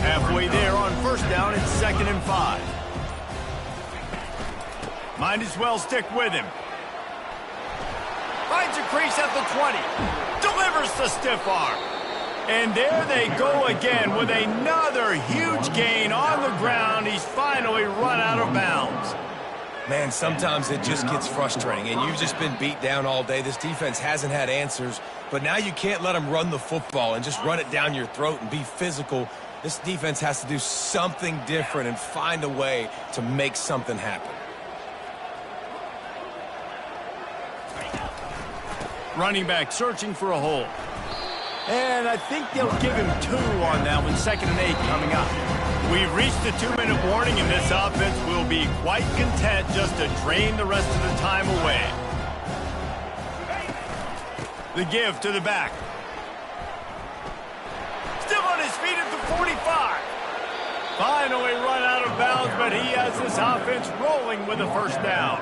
S1: Halfway there on 1st down, it's 2nd and 5. Might as well stick with him. Finds a crease at the 20. Delivers the stiff arm. And there they go again with another huge gain on the ground. He's finally run out of bounds.
S2: Man, sometimes it just gets frustrating, and you've just been beat down all day. This defense hasn't had answers, but now you can't let them run the football and just run it down your throat and be physical. This defense has to do something different and find a way to make something happen.
S1: Running back searching for a hole. And I think they'll give him 2 on that one. 2nd and 8 coming up. We've reached the 2-minute warning, and this offense will be quite content just to drain the rest of the time away. The give to the back. Still on his feet at the 45. Finally run out of bounds, but but he has this offense rolling with a first down.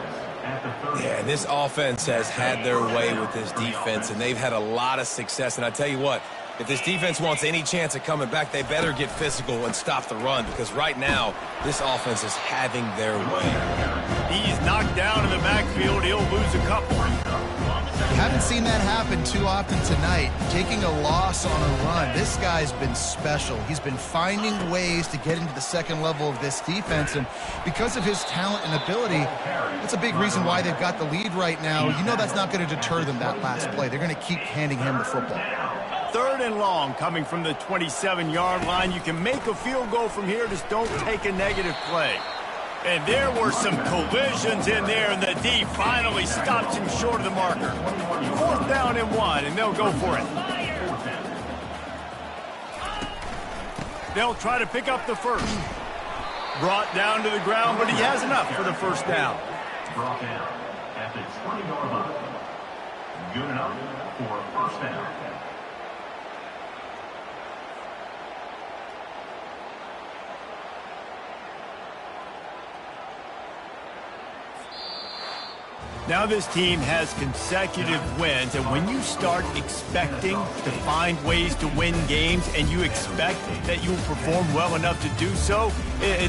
S2: Yeah, and this offense has had their way with this defense, and they've had a lot of success. And I tell you what, if this defense wants any chance of coming back, they better get physical and stop the run, because right now, this offense is having their way.
S1: He's knocked down in the backfield. He'll lose a couple.
S3: You haven't seen that happen too often tonight, taking a loss on a run. This guy's been special. He's been finding ways to get into the second level of this defense, and because of his talent and ability, that's a big reason why they've got the lead right now. You know that's not going to deter them, that last play. They're going to keep handing him the football.
S1: 3rd and long coming from the 27-yard line. You can make a field goal from here, just don't take a negative play. And there were some collisions in there, and the D finally stops him short of the marker. 4th down and 1, and they'll go for it. They'll try to pick up the first. Brought down to the ground, but he has enough for the first down.
S5: Brought down at the 20-yard line. Good enough for a first down.
S1: Now this team has consecutive wins, and when you start expecting to find ways to win games and you expect that you'll perform well enough to do so,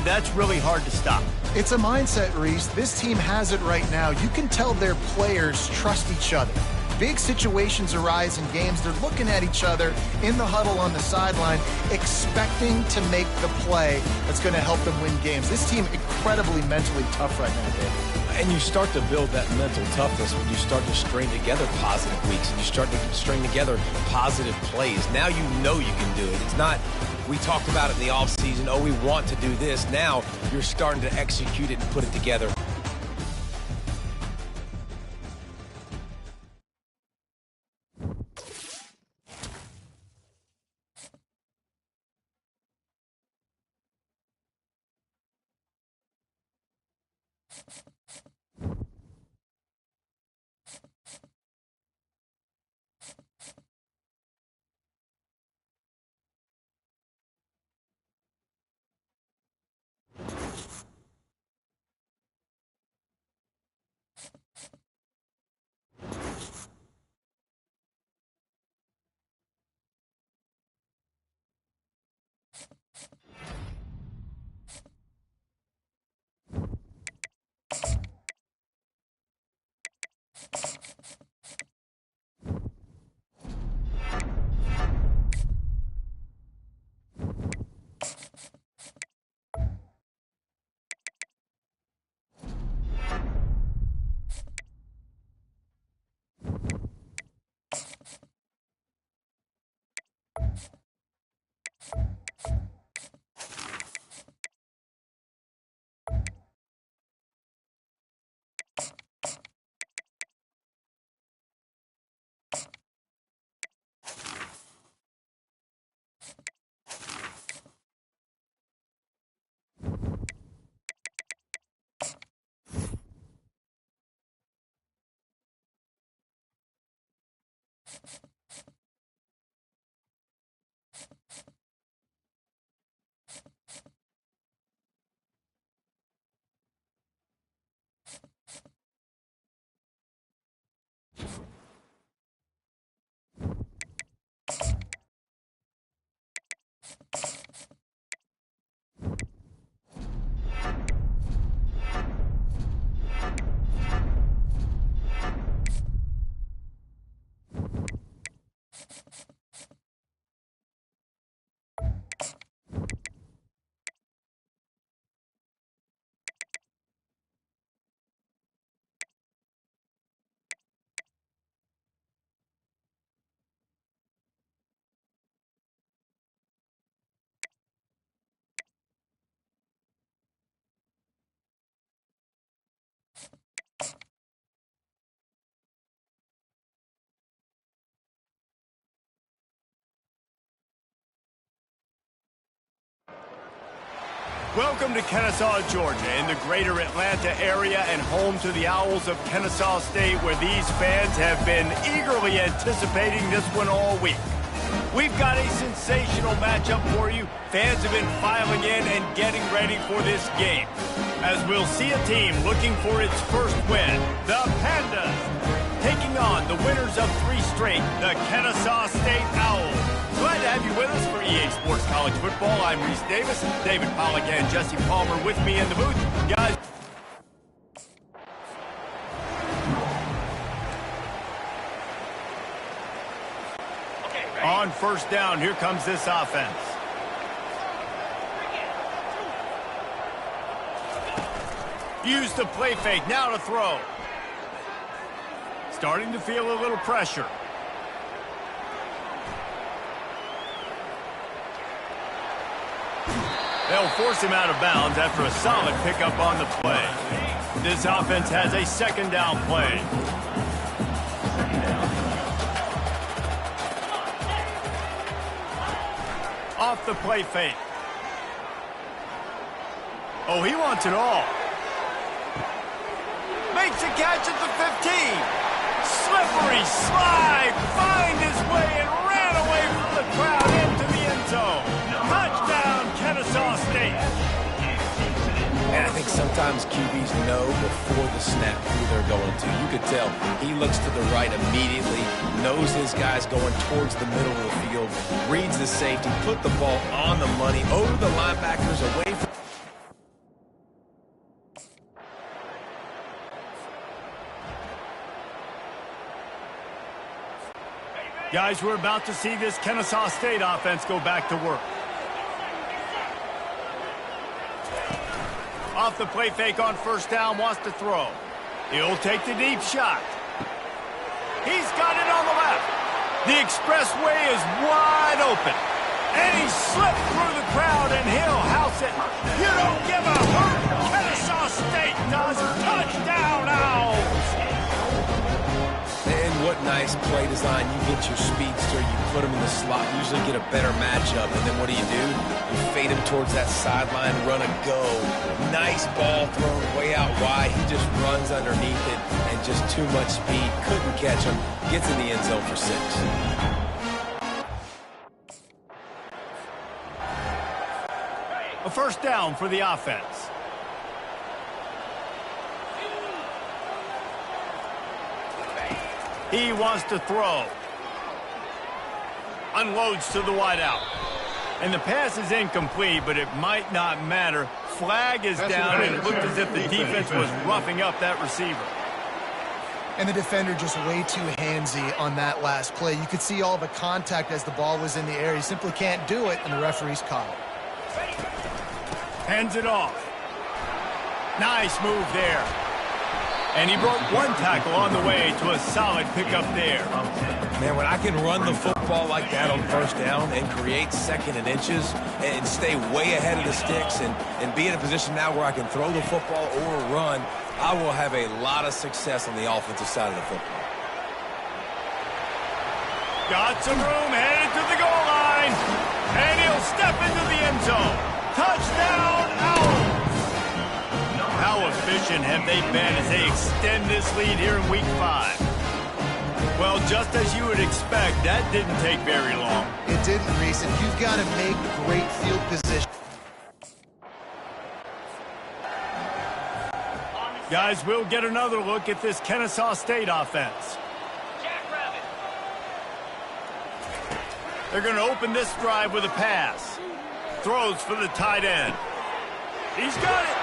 S1: that's really hard to stop.
S3: It's a mindset, Reese. This team has it right now. You can tell their players trust each other. Big situations arise in games. They're looking at each other in the huddle on the sideline, expecting to make the play that's going to help them win games. This team incredibly mentally tough right now, Dave.
S2: And you start to build that mental toughness when you start to string together positive weeks and you start to string together positive plays. Now you know you can do it. It's not, we talked about it in the offseason, oh, we want to do this. Now you're starting to execute it and put it together.
S1: Welcome to Kennesaw, Georgia, in the greater Atlanta area and home to the Owls of Kennesaw State, where these fans have been eagerly anticipating this one all week. We've got a sensational matchup for you. Fans have been filing in and getting ready for this game, as we'll see a team looking for its first win. The Pandas taking on the winners of 3 straight, the Kennesaw State Owls. Glad to have you with us for EA Sports College Football. I'm Reese Davis, David Pollack and Jesse Palmer with me in the booth. Guys, on first down, here comes this offense. Use the play fake, now to throw. Starting to feel a little pressure. They'll force him out of bounds after a solid pickup on the play. This offense has a second down play. Off the play fake. Oh, he wants it all. Makes a catch at the 15. Slippery slide. Find his way and ran away from the crowd into the end zone. Touchdown, Kennesaw State.
S2: And I think sometimes QBs know before the snap who they're going to. You could tell he looks to the right immediately, knows his guy's going towards the middle of the field, reads the safety, put the ball on the money, over the linebackers, away from...
S1: Guys, we're about to see this Kennesaw State offense go back to work. Off the play fake on first down, wants to throw. He'll take the deep shot. He's got it on the left. The expressway is wide open. And he slipped through the crowd, and he'll house it. You don't give a hoot. Kennesaw State does. Touchdown, Owls.
S2: And what nice play design. You get your speedster, you put him in the slot, usually get a better matchup, and then what do? You fade him towards that sideline, run a go. Nice ball thrown way out wide. He just runs underneath it, and just too much speed. Couldn't catch him. Gets in the end zone for 6.
S1: A first down for the offense. He wants to throw. Unloads to the wideout. And the pass is incomplete, but it might not matter. Flag is down, and it looked as if the defense was roughing up that receiver.
S3: And the defender just way too handsy on that last play. You could see all the contact as the ball was in the air. He simply can't do it, and the referee's caught it.
S1: Hands it off. Nice move there. And he broke one tackle on the way to a solid pickup there.
S2: Man, when I can run the football like that on first down and create second and inches and stay way ahead of the sticks and be in a position now where I can throw the football or run, I will have a lot of success on the offensive side of the football.
S1: Got some room, headed to the goal line. And he'll step into the end zone. Touchdown, Owls. How efficient have they been as they extend this lead here in Week 5? Well, just as you would expect, that didn't take very long.
S3: It didn't, Reese, and you've got to make great field position.
S1: Guys, we'll get another look at this Kennesaw State offense.
S4: Jackrabbit.
S1: They're going to open this drive with a pass. Throws for the tight end. He's got it.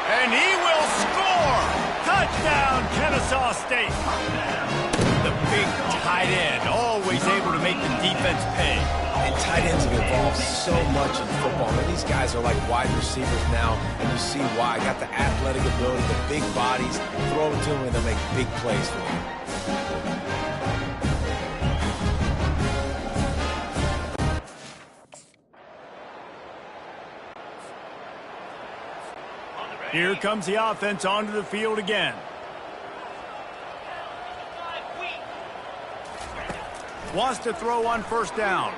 S1: And he will score! Touchdown, Kennesaw State! The big tight end, always able to make the defense pay.
S2: And tight ends have evolved so much in football. And these guys are like wide receivers now, and you see why. Got the athletic ability, the big bodies. Throw it to them, and they'll make big plays for them.
S1: Here comes the offense onto the field again. Wants to throw on first down.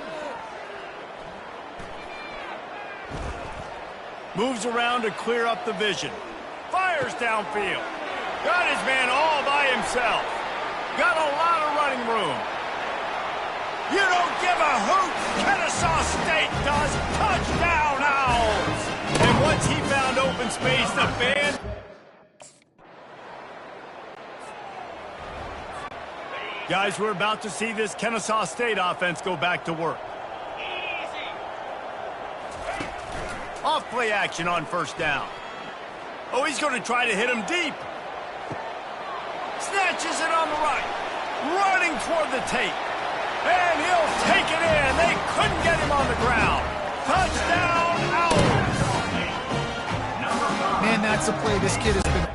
S1: Moves around to clear up the vision. Fires downfield. Got his man all by himself. Got a lot of running room. You don't give a hoot. State does. Touchdown, Owls! And once he found open space, the fan... Guys, we're about to see this Kennesaw State offense go back to work.
S4: Easy.
S1: Off play action on first down. Oh, he's going to try to hit him deep. Snatches it on the right. Running toward the tape. And he'll take it in. They couldn't get him on the ground. Touchdown, Owls!
S3: Man, that's a play this kid has been...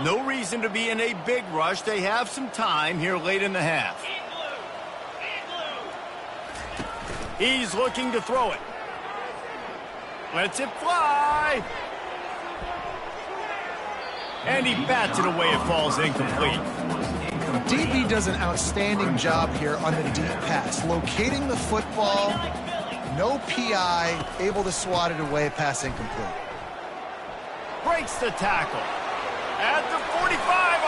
S1: No reason to be in a big rush. They have some time here late in the half. He's looking to throw it. Lets it fly. And he bats it away. It falls incomplete.
S3: DB does an outstanding job here on the deep pass. Locating the football, no PI, able to swat it away, pass incomplete.
S1: Breaks the tackle. At the 45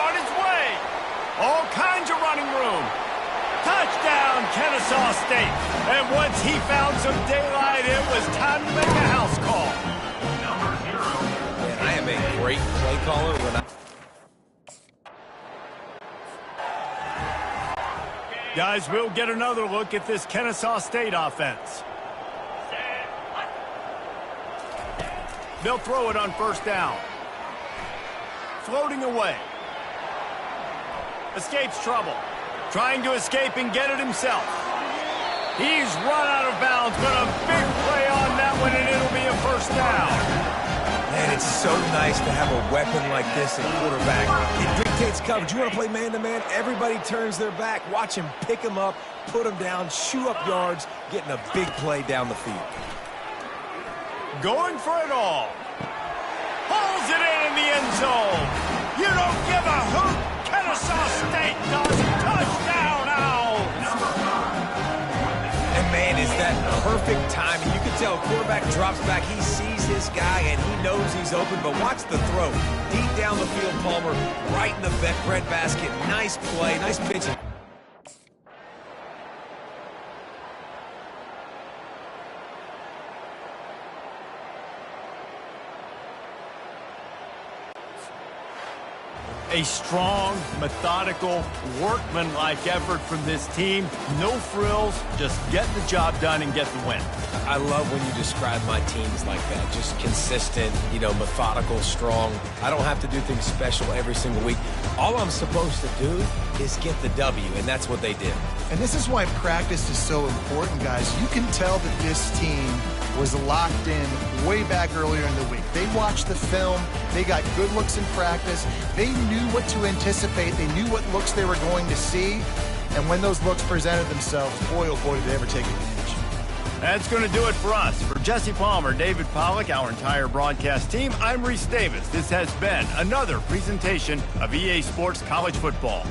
S1: on his way. All kinds of running room. Touchdown, Kennesaw State. And once he found some daylight, it was time to make a house call.
S2: Man, I am a great play caller when
S1: Guys, we'll get another look at this Kennesaw State offense. They'll throw it on first down. Floating away. Escapes trouble. Trying to escape and get it himself. He's run out of bounds, but a big play on that one, and it'll be a first down.
S2: Man, it's so nice to have a weapon like this at quarterback. It dictates coverage. You want to play man-to-man? Everybody turns their back. Watch him pick him up, put him down, shoot up yards, getting a big play down the field.
S1: Going for it all. Pulls it in the end zone. You don't give a hoot. Kennesaw State does. Touchdown, Owls.
S2: And man, is that perfect timing. You can tell quarterback drops back. He sees his guy, and he knows he's open. But watch the throw. Deep down the field, Palmer, right in the breadbasket. Nice play, nice pitch.
S1: A strong, methodical, workman-like effort from this team. No frills, just get the job done and get the win.
S2: I love when you describe my teams like that. Just consistent, methodical, strong. I don't have to do things special every single week. All I'm supposed to do is get the W, and that's what they did.
S3: And this is why practice is so important, guys. You can tell that this team was locked in way back earlier in the week. They watched the film. They got good looks in practice. They knew what to anticipate. They knew what looks they were going to see. And when those looks presented themselves, boy, oh boy, did they ever take advantage.
S1: That's going to do it for us. For Jesse Palmer, David Pollack, our entire broadcast team, I'm Reese Davis. This has been another presentation of EA Sports College Football.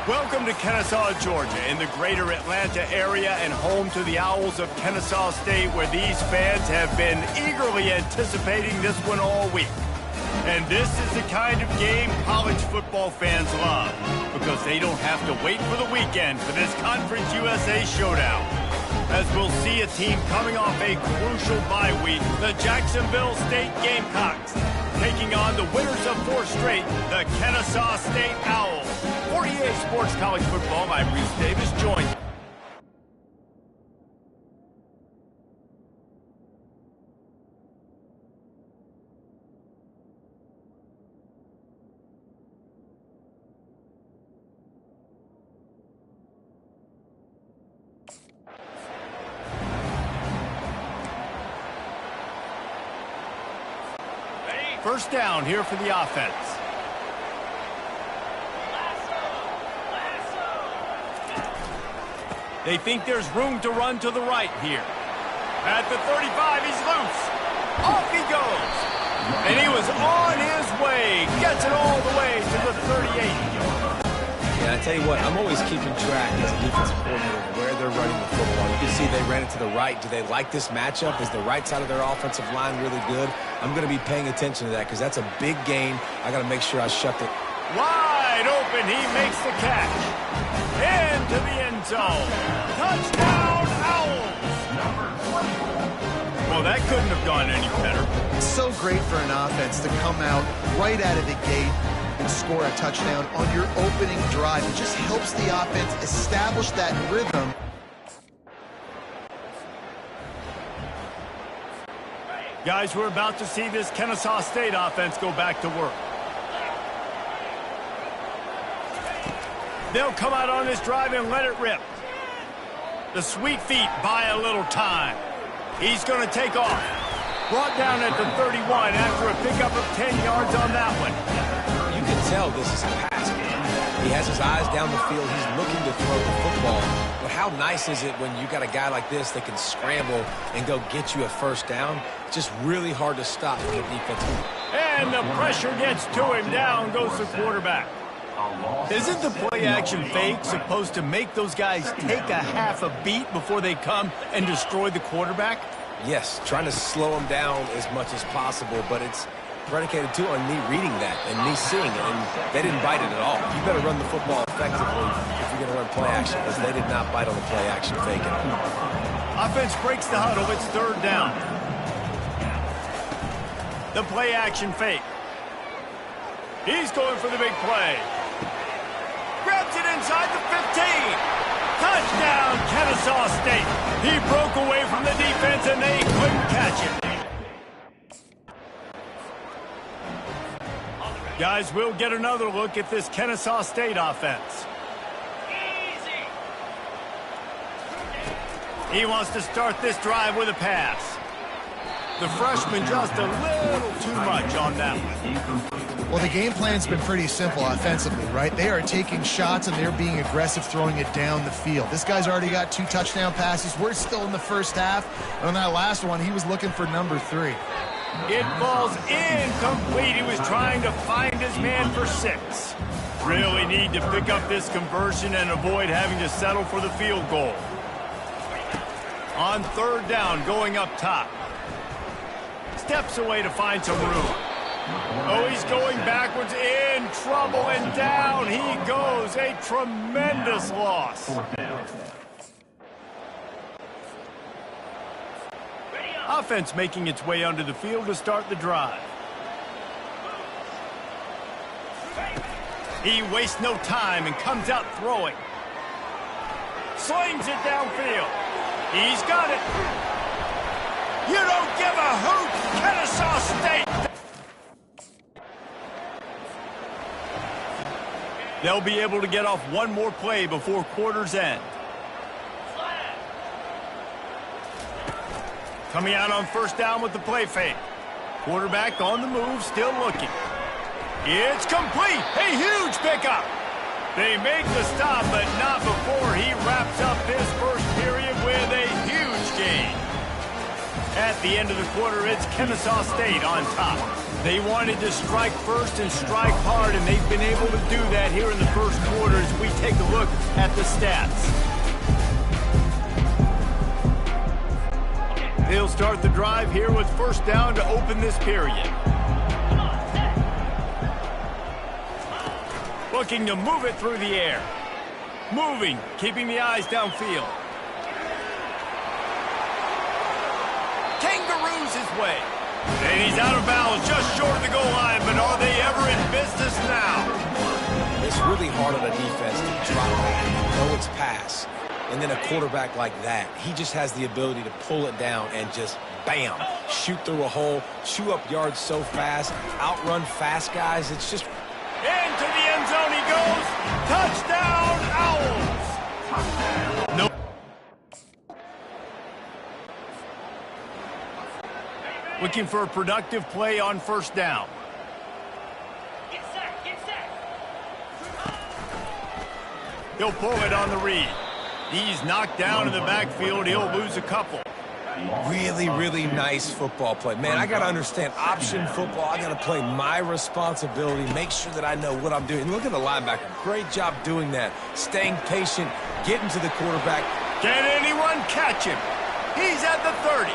S1: Welcome to Kennesaw, Georgia, in the greater Atlanta area and home to the Owls of Kennesaw State, where these fans have been eagerly anticipating this one all week. And this is the kind of game college football fans love, because they don't have to wait for the weekend for this Conference USA showdown. As we'll see a team coming off a crucial bye week, the Jacksonville State Gamecocks, taking on the winners of 4 straight, the Kennesaw State Owls. For EA Sports College Football, I'm Reese Davis, joined. First down here for the offense. They think there's room to run to the right here. At the 35, he's loose. Off he goes. And he was on his way. Gets it all the way to the 38.
S2: Yeah, I tell you what, I'm always keeping track as a defensive coordinator where they're running the football. You can see they ran it to the right. Do they like this matchup? Is the right side of their offensive line really good? I'm going to be paying attention to that because that's a big gain. I got to make sure I shut it.
S1: Wide open, he makes the catch. Into the end zone. Touchdown, Owls. Well, that couldn't have gone any better.
S3: It's so great for an offense to come out right out of the gate and score a touchdown on your opening drive. It just helps the offense establish that rhythm.
S1: Guys, we're about to see this Kennesaw State offense go back to work. They'll come out on this drive and let it rip. The Sweet Feet buy a little time. He's going to take off. Brought down at the 31 after a pickup of 10 yards on that one.
S2: You can tell this is a pass game. He has his eyes down the field. He's looking to throw the football. But how nice is it when you got a guy like this that can scramble and go get you a first down? It's just really hard to stop from the defense.
S1: And the pressure gets to him. Down goes the quarterback. Isn't the play-action fake supposed to make those guys take a half a beat before they come and destroy the quarterback?
S2: Yes, trying to slow him down as much as possible, but it's predicated, too, on me reading that and me seeing it, and they didn't bite it at all. You better run the football effectively if you're going to run play-action, because they did not bite on the play-action fake.
S1: Offense breaks the huddle. It's third down. The play-action fake. He's going for the big play. Grabs it inside the 15. Touchdown, Kennesaw State. He broke away from the defense, and they couldn't catch him. Guys, we'll get another look at this Kennesaw State offense. He wants to start this drive with a pass. The freshman just a little too much on that one.
S3: Well, the game plan's been pretty simple offensively, right? They are taking shots and they're being aggressive, throwing it down the field. This guy's already got 2 touchdown passes. We're still in the first half. And on that last one, he was looking for number 3.
S1: It falls incomplete. He was trying to find his man for 6. Really need to pick up this conversion and avoid having to settle for the field goal. On third down, going up top. Steps away to find some room. Oh, he's going backwards, in trouble, and down he goes. A tremendous loss. Offense making its way onto the field to start the drive. He wastes no time and comes out throwing. Slings it downfield. He's got it. You don't give a hoot, Kennesaw State. They'll be able to get off one more play before quarter's end. Coming out on first down with the play fake. Quarterback on the move, still looking. It's complete. A huge pickup. They make the stop, but not before he wraps up this first period with a huge gain. At the end of the quarter, it's Kennesaw State on top. They wanted to strike first and strike hard, and they've been able to do that here in the first quarter as we take a look at the stats. They'll start the drive here with first down to open this period. Looking to move it through the air. Moving, keeping the eyes downfield. Kangaroos his way. And he's out of bounds just short of the goal line, but are they ever in business now?
S2: It's really hard on a defense to drop back and know it's pass. And then a quarterback like that, he just has the ability to pull it down and just, bam, shoot through a hole, chew up yards so fast, outrun fast guys. It's just...
S1: Into the end zone he goes. Touchdown, Owls. No. Looking for a productive play on first down.
S4: Get set, get set.
S1: He'll pull it on the read. He's knocked down in the backfield. He'll lose a couple.
S2: Really, really nice football play. Man, I got to understand option football. I got to play my responsibility, make sure that I know what I'm doing. And look at the linebacker. Great job doing that. Staying patient, getting to the quarterback.
S1: Can anyone catch him? He's at the 30,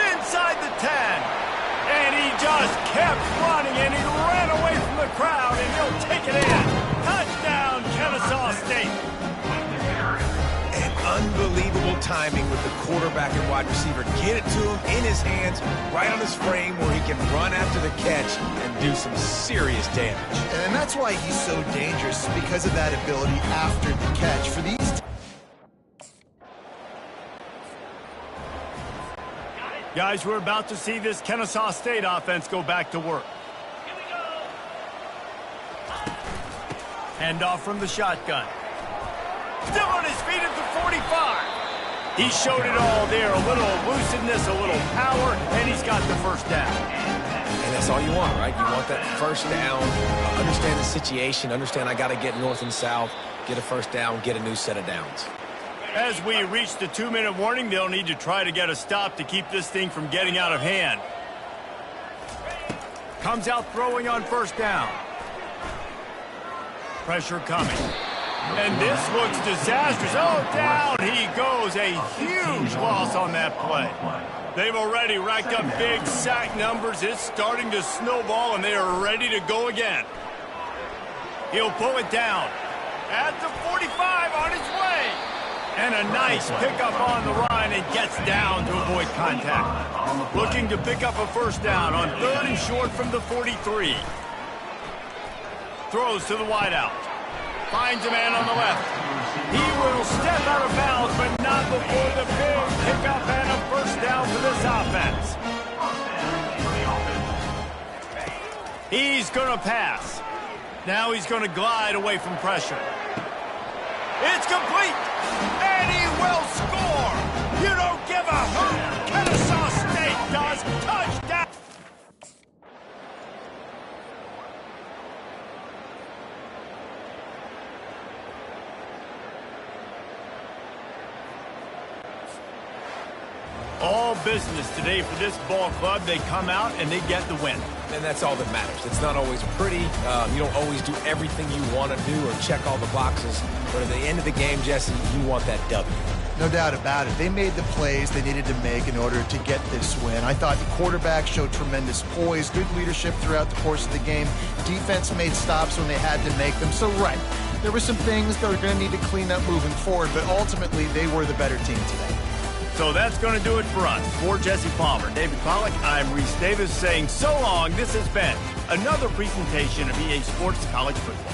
S1: inside the 10. And he just kept running, and he ran away from the crowd, and he'll take it in. Touchdown, Kennesaw State.
S2: Unbelievable timing with the quarterback and wide receiver. Get it to him in his hands, right on his frame where he can run after the catch and do some serious damage.
S3: And that's why he's so dangerous, because of that ability after the catch. For these
S1: guys, we're about to see this Kennesaw State offense go back to work.
S4: Here we go.
S1: Handoff from the shotgun. Still on his feet at the 45. He showed it all there. A little elusiveness, a little power, and he's got the first down.
S2: And that's all you want, right? You want that first down, understand the situation, understand I got to get north and south, get a first down, get a new set of downs.
S1: As we reach the 2-minute warning, they'll need to try to get a stop to keep this thing from getting out of hand. Comes out throwing on first down. Pressure coming. And this looks disastrous. Oh, down he goes. A huge loss on that play. They've already racked up big sack numbers. It's starting to snowball, and they are ready to go again. He'll pull it down. At the 45 on his way. And a nice pickup on the run and gets down to avoid contact. Looking to pick up a first down on 3rd and short from the 43. Throws to the wideout. Finds a man on the left. He will step out of bounds, but not before the big pickup and a first down for this offense. He's going to pass. Now he's going to glide away from pressure. It's complete, and he will score. You don't give a hoot. Kennesaw State does. Touchdown. All business today for this ball club. They come out and they get the win.
S2: And that's all that matters. It's not always pretty. You don't always do everything you want to do or check all the boxes. But at the end of the game, Jesse, you want that W.
S3: No doubt about it. They made the plays they needed to make in order to get this win. I thought the quarterback showed tremendous poise, good leadership throughout the course of the game. Defense made stops when they had to make them. So, right, there were some things that are going to need to clean up moving forward, but ultimately they were the better team today.
S1: So that's going to do it for us. For Jesse Palmer, David Pollack, I'm Reese Davis saying so long. This has been another presentation of EA Sports College Football.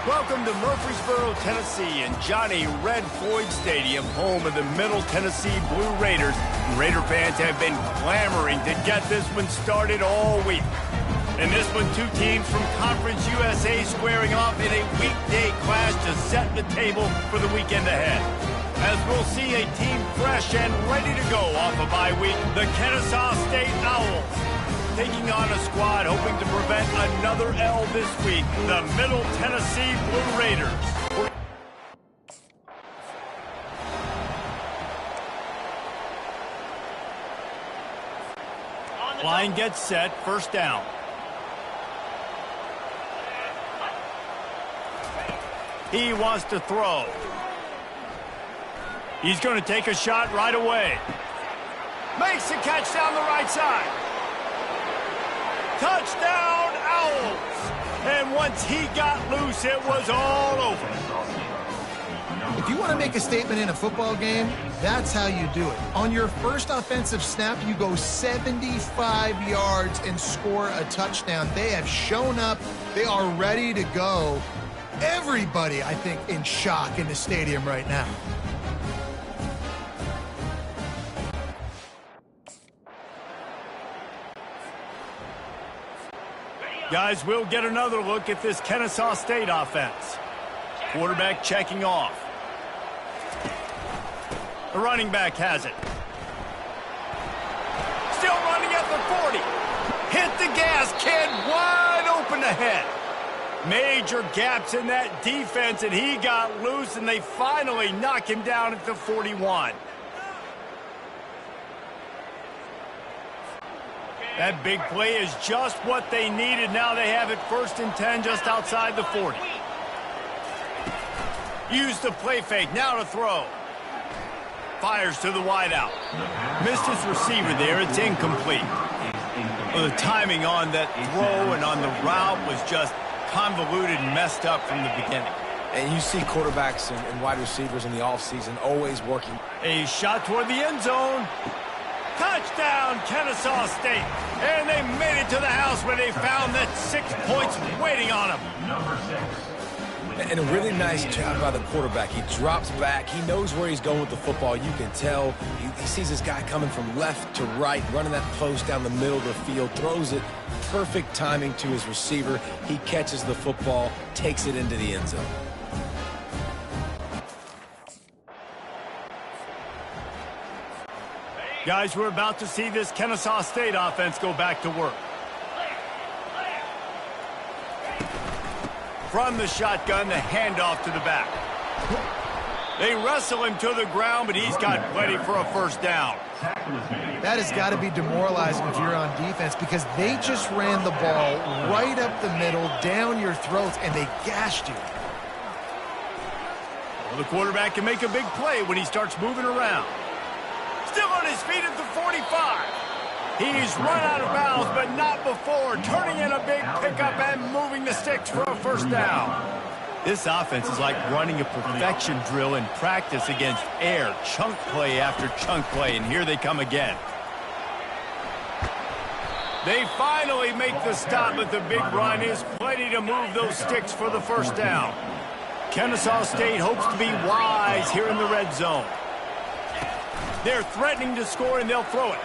S1: Welcome to Murfreesboro, Tennessee, and Johnny Red Floyd Stadium, home of the Middle Tennessee Blue Raiders. Raider fans have been clamoring to get this one started all week. In this one, two teams from Conference USA squaring off in a weekday clash to set the table for the weekend ahead. As we'll see a team fresh and ready to go off a bye week, the Kennesaw State Owls. Taking on a squad hoping to prevent another L this week, the Middle Tennessee Blue Raiders. Line gets set, first down. He wants to throw. He's going to take a shot right away. Makes the catch down the right side. Touchdown, Owls! And once he got loose, it was all over.
S3: If you want to make a statement in a football game, that's how you do it. On your first offensive snap, you go 75 yards and score a touchdown. They have shown up. They are ready to go. Everybody, I think, in shock in the stadium right now.
S1: Guys, we'll get another look at this Kennesaw State offense. Quarterback checking off. The running back has it. Still running at the 40. Hit the gas, kid, wide open ahead. Major gaps in that defense, and he got loose, and they finally knock him down at the 41. That big play is just what they needed. Now they have it 1st and 10 just outside the 40. Use the play fake, now to throw. Fires to the wideout. Missed his receiver there, it's incomplete. Well, the timing on that throw and on the route was just convoluted and messed up from the beginning.
S2: And you see quarterbacks and wide receivers in the offseason always working.
S1: A shot toward the end zone. Touchdown, Kennesaw State. And they made it to the house where they found that 6 points waiting on them.
S5: Number 6.
S2: And a really nice job by the quarterback. He drops back. He knows where he's going with the football. You can tell. He sees this guy coming from left to right, running that post down the middle of the field, throws it. Perfect timing to his receiver. He catches the football, takes it into the end zone.
S1: Guys, we're about to see this Kennesaw State offense go back to work. From the shotgun, the handoff to the back. They wrestle him to the ground, but he's got plenty for a first down.
S3: That has got to be demoralizing if you're on defense because they just ran the ball right up the middle, down your throats, and they gashed you.
S1: Well, the quarterback can make a big play when he starts moving around. Still on his feet at the 45. He's run out of bounds, but not before turning in a big pickup and moving the sticks for a first down. This offense is like running a perfection drill in practice against air, chunk play after chunk play, and here they come again. They finally make the stop, but the big run is plenty to move those sticks for the first down. Kennesaw State hopes to be wise here in the red zone. They're threatening to score, and they'll throw it.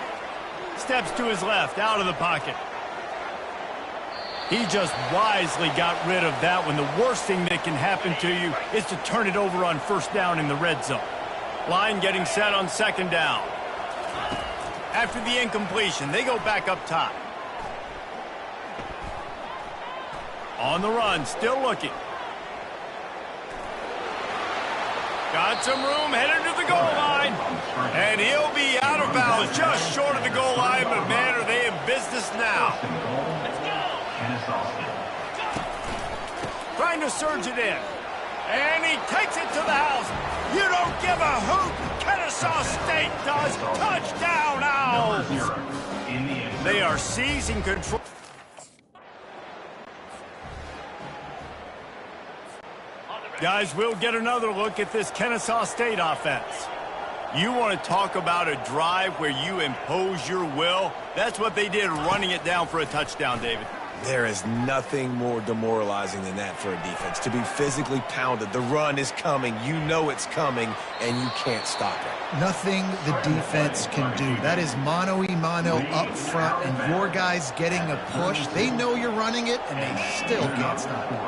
S1: Steps to his left, out of the pocket. He just wisely got rid of that one. The worst thing that can happen to you is to turn it over on first down in the red zone. Line getting set on second down. After the incompletion, they go back up top. On the run, still looking. Got some room, headed to the goal line. And he'll be out of bounds, just short of the goal line, but man, are they in business now. Trying to surge it in. And he takes it to the house. You don't give a hoot. Kennesaw State does. Touchdown, Owls. They are seizing control. Guys, we'll get another look at this Kennesaw State offense. You want to talk about a drive where you impose your will? That's what they did, running it down for a touchdown, David.
S2: There is nothing more demoralizing than that for a defense. To be physically pounded, the run is coming, you know it's coming, and you can't stop it.
S3: Nothing the defense can do. That is mano-a-mano up front, and your guys getting a push. They know you're running it, and they still can't stop it.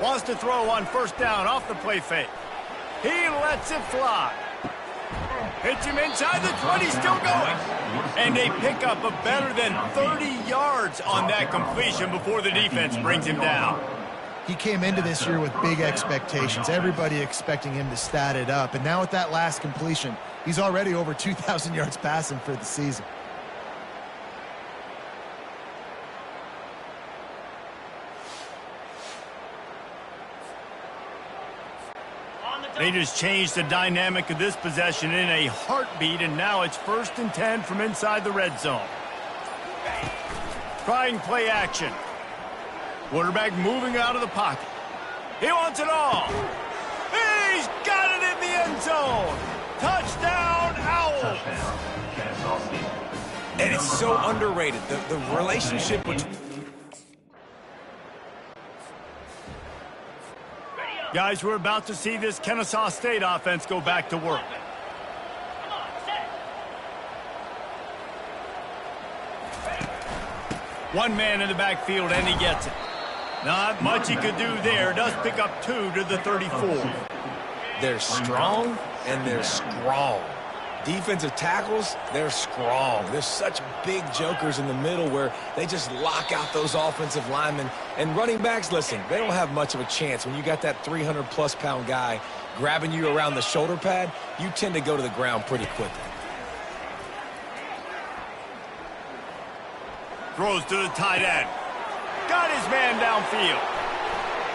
S1: Wants to throw on first down off the play fake. He lets it fly. Hits him inside the 20, still going. And they pick up a better than 30 yards on that completion before the defense brings him down.
S3: He came into this year with big expectations. Everybody expecting him to stat it up. And now with that last completion, he's already over 2,000 yards passing for the season.
S1: They just changed the dynamic of this possession in a heartbeat, and now it's 1st and 10 from inside the red zone. Trying play action. Quarterback moving out of the pocket. He wants it all. He's got it in the end zone. Touchdown, Owls.
S2: And it's so underrated. The relationship between...
S1: Guys, we're about to see this Kennesaw State offense go back to work. One man in the backfield, and he gets it. Not much he could do there. Does pick up 2 to the 34.
S2: They're strong, and they're strong. Defensive tackles, they're strong. There's such big jokers in the middle where they just lock out those offensive linemen. And running backs, listen, they don't have much of a chance. When you got that 300-plus pound guy grabbing you around the shoulder pad, you tend to go to the ground pretty quickly.
S1: Throws to the tight end. Got his man downfield.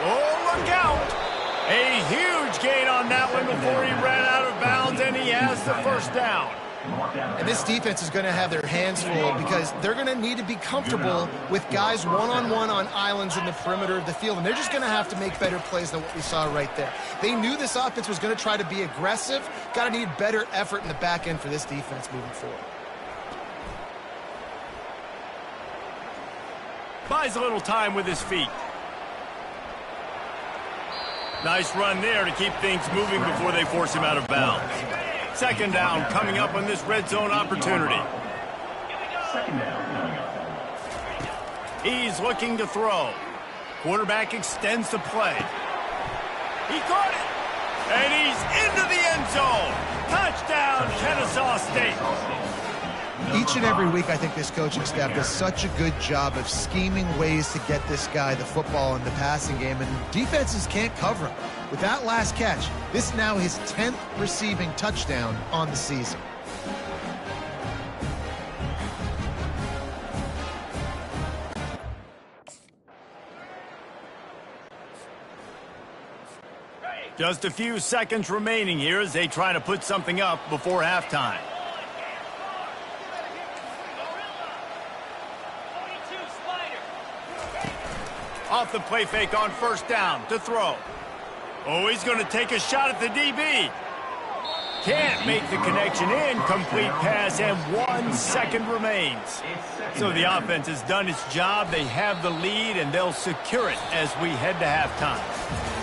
S1: Oh, look out. A huge gain on that one before he ran out of bounds, and he has the first down.
S3: And this defense is going to have their hands full because they're going to need to be comfortable with guys one-on-one on islands in the perimeter of the field, and they're just going to have to make better plays than what we saw right there. They knew this offense was going to try to be aggressive. Got to need better effort in the back end for this defense moving forward.
S1: Buys a little time with his feet. Nice run there to keep things moving before they force him out of bounds. Second down coming up on this red zone opportunity. He's looking to throw. Quarterback extends the play. He caught it. And he's into the end zone. Touchdown, Kennesaw State.
S3: Each and every week, I think this coaching staff does such a good job of scheming ways to get this guy the football in the passing game, and defenses can't cover him. With that last catch, this is now his 10th receiving touchdown on the season.
S1: Just a few seconds remaining here as they try to put something up before halftime. Off the play fake on first down to throw. Oh, he's going to take a shot at the DB. Can't make the connection. Incomplete pass, and 1 second remains. So the offense has done its job. They have the lead, and they'll secure it as we head to halftime.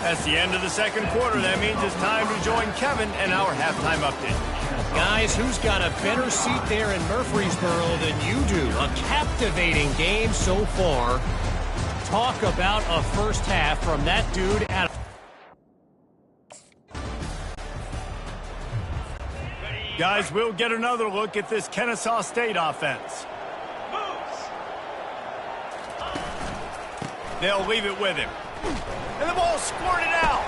S1: That's the end of the second quarter. That means it's time to join Kevin and our halftime update.
S6: Guys, who's got a better seat there in Murfreesboro than you do? A captivating game so far. Talk about a first half from that dude at...
S1: Guys, we'll get another look at this Kennesaw State offense. They'll leave it with him. And the ball squirted out.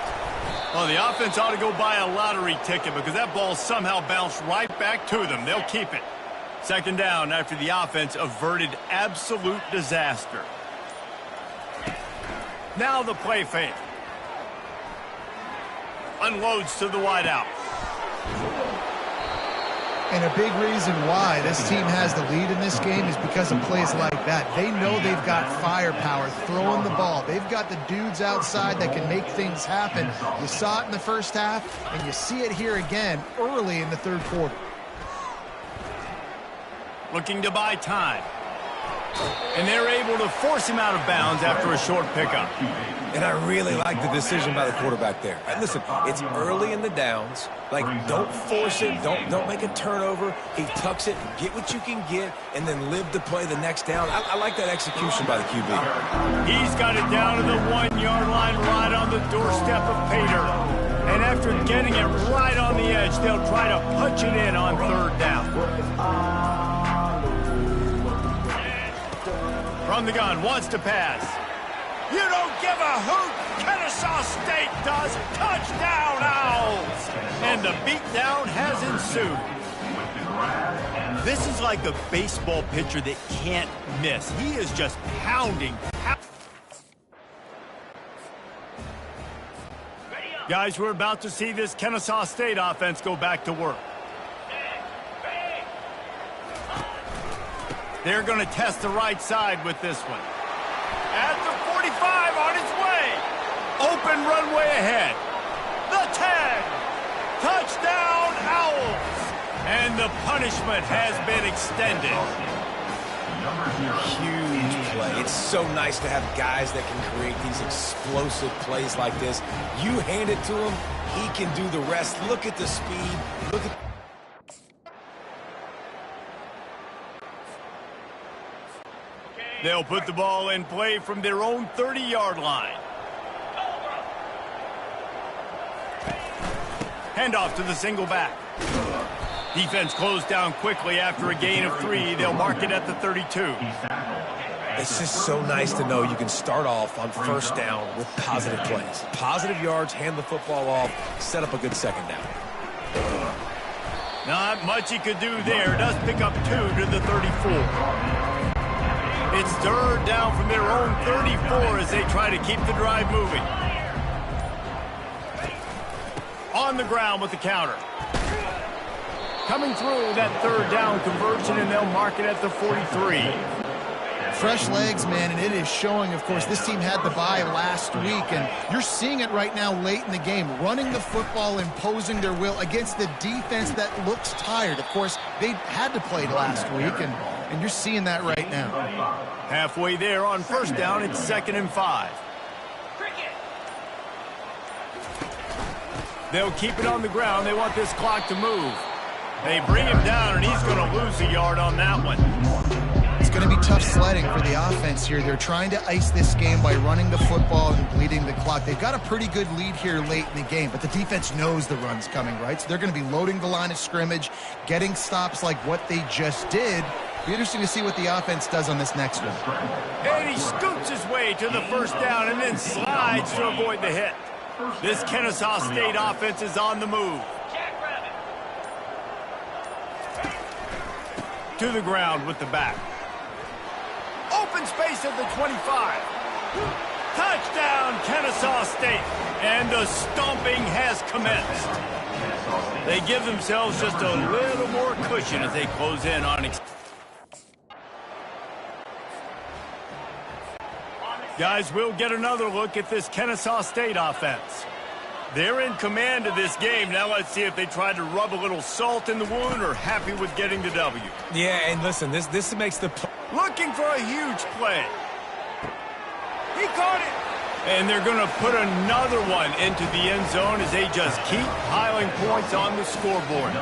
S1: Well, the offense ought to go buy a lottery ticket because that ball somehow bounced right back to them. They'll keep it. Second down after the offense averted absolute disaster. Now the play fake. Unloads to the wideout.
S3: And a big reason why this team has the lead in this game is because of plays like that. They know they've got firepower throwing the ball. They've got the dudes outside that can make things happen. You saw it in the first half, and you see it here again early in the third quarter.
S1: Looking to buy time. And they're able to force him out of bounds after a short pickup.
S2: And I really like the decision by the quarterback there. Listen, it's early in the downs. Like, don't force it. Don't make a turnover. He tucks it, get what you can get, and then live to play the next down. I like that execution by the QB.
S1: He's got it down to the 1 yard line right on the doorstep of Pater. And after getting it right on the edge, they'll try to punch it in on third down. From the gun, wants to pass. You don't give a hoot. Kennesaw State does. Touchdown, Owls. And the beatdown has ensued. This is like a baseball pitcher that can't miss. He is just pounding. Guys, we're about to see this Kennesaw State offense go back to work. They're going to test the right side with this one. At the 45, on its way. Open runway ahead. The 10. Touchdown, Owls. And the punishment has been extended.
S2: Huge play. It's so nice to have guys that can create these explosive plays like this. You hand it to him, he can do the rest. Look at the speed. Look at...
S1: They'll put the ball in play from their own 30-yard line. Handoff to the single back. Defense closed down quickly after a gain of 3. They'll mark it at the 32.
S2: It's just so nice to know you can start off on first down with positive plays. Positive yards, hand the football off, set up a good second down.
S1: Not much he could do there. Does pick up 2 to the 34. It's third down from their own 34 as they try to keep the drive moving. On the ground with the counter. Coming through that third down conversion, and they'll mark it at the 43.
S3: Fresh legs, man, and it is showing, of course, this team had the bye last week, and you're seeing it right now late in the game, running the football, imposing their will against the defense that looks tired. Of course, they had to play last week, and you're seeing that right now.
S1: Halfway there on first down, it's 2nd and 5. They'll keep it on the ground. They want this clock to move. They bring him down, and he's going to lose a yard on that one.
S3: It's going to be tough sledding for the offense here. They're trying to ice this game by running the football and bleeding the clock. They've got a pretty good lead here late in the game, but the defense knows the run's coming, right? So they're going to be loading the line of scrimmage, getting stops like what they just did. Be interesting to see what the offense does on this next one.
S1: And he scoots his way to the first down and then slides to avoid the hit. This Kennesaw State offense is on the move.
S4: Jackrabbit.
S1: To the ground with the back. Open space at the 25. Touchdown, Kennesaw State. And the stomping has commenced. They give themselves just a little more cushion as they close in on... Guys, we'll get another look at this Kennesaw State offense. They're in command of this game. Now let's see if they try to rub a little salt in the wound or happy with getting the W.
S2: Yeah, and listen, this makes the...
S1: Looking for a huge play. He caught it. And they're going to put another one into the end zone as they just keep piling points on the scoreboard.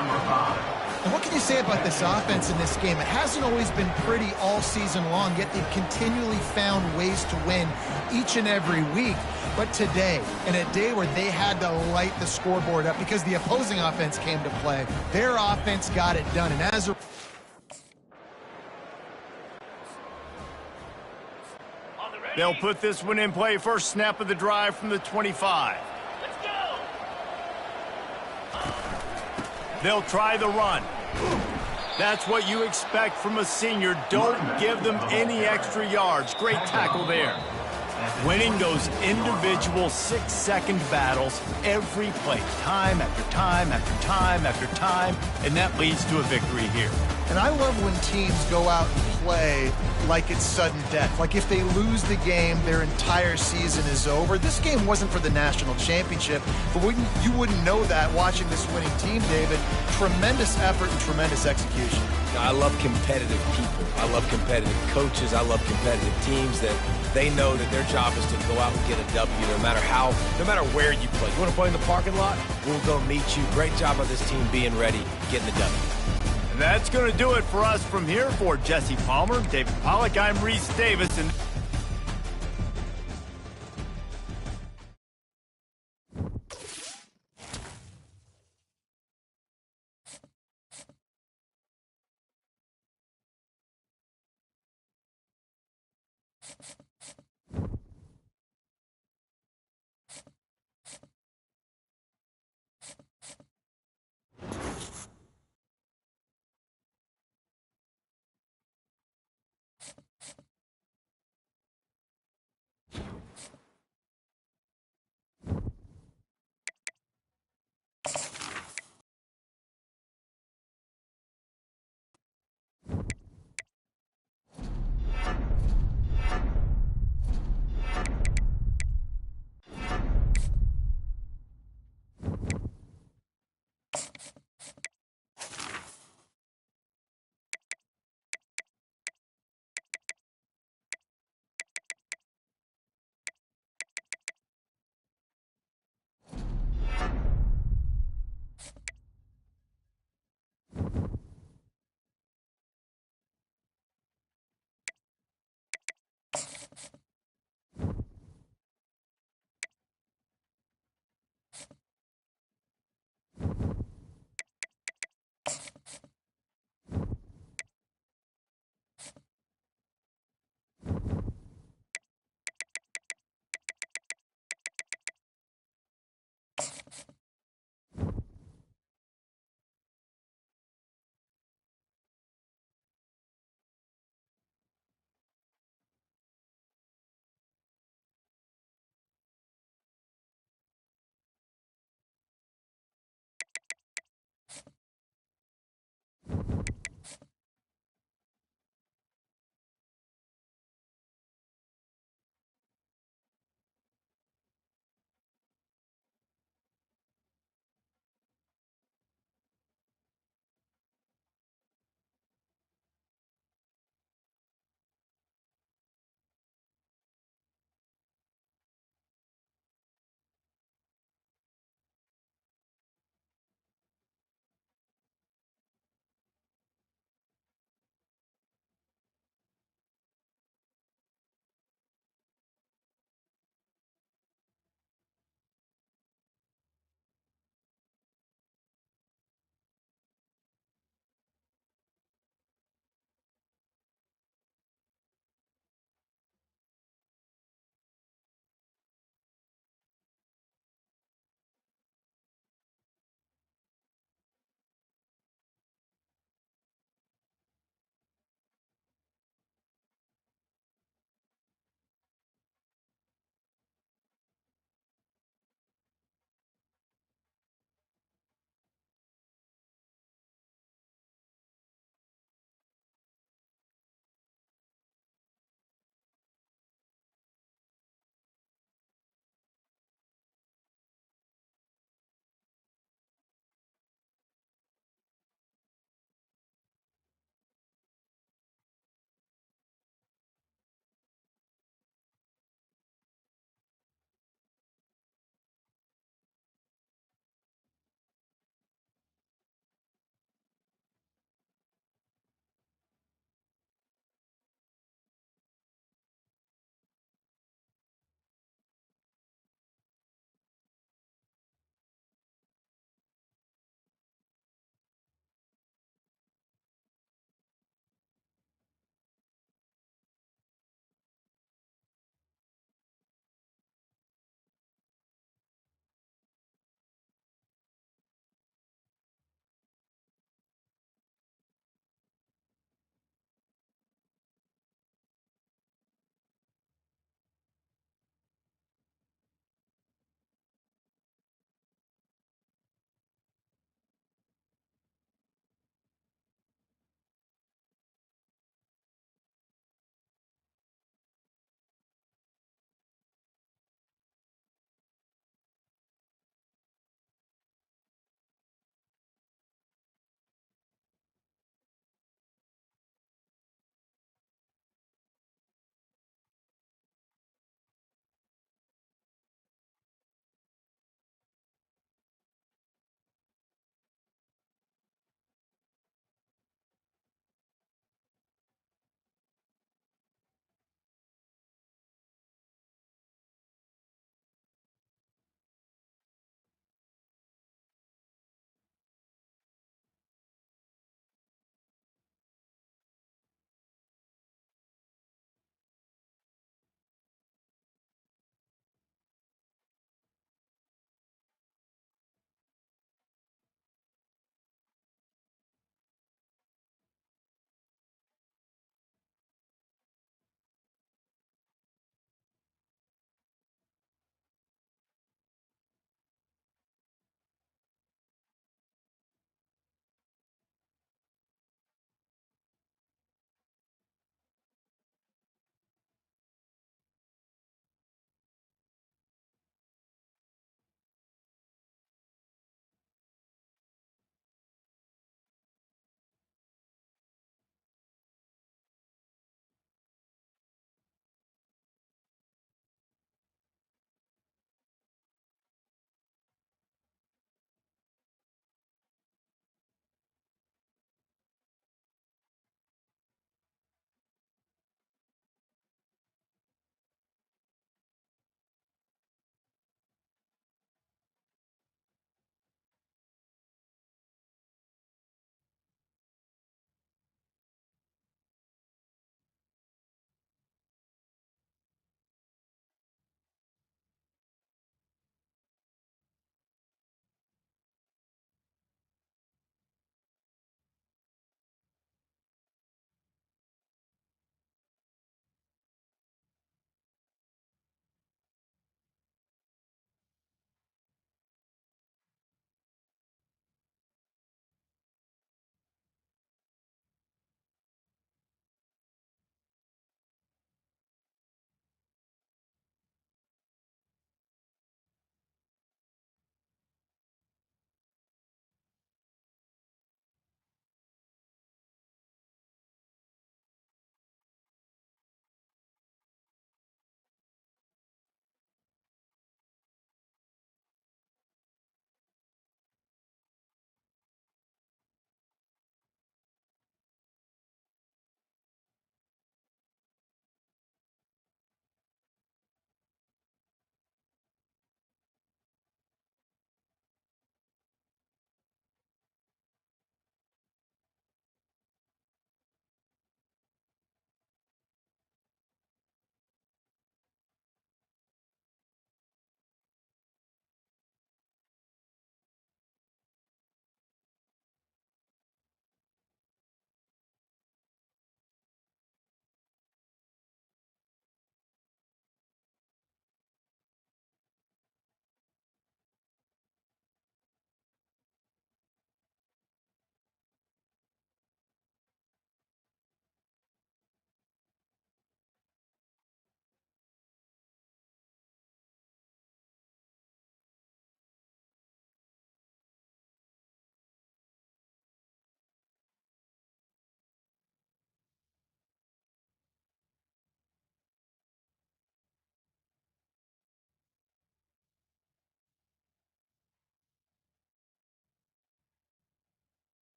S3: And what can you say about this offense in this game? It hasn't always been pretty all season long, yet they've continually found ways to win each and every week. But today, in a day where they had to light the scoreboard up because the opposing offense came to play, their offense got it done. And as a
S1: They'll put this one in play. First snap of the drive from the 25.
S4: Let's go.
S1: They'll try the run. That's what you expect from a senior. Don't give them any extra yards. Great tackle there. Winning those individual 6-second battles every play, time after time after time after time, and that leads to a victory here.
S3: And I love when teams go out and play like it's sudden death. Like if they lose the game, their entire season is over. This game wasn't for the national championship, but you wouldn't know that watching this winning team, David. Tremendous effort and tremendous execution.
S2: I love competitive people. I love competitive coaches. I love competitive teams that they know that their job is to go out and get a W no matter where you play. You want to play in the parking lot? We'll go meet you. Great job of this team being ready, getting the W.
S1: And that's going to do it for us from here. For Jesse Palmer, David Pollack, I'm Reese Davis. And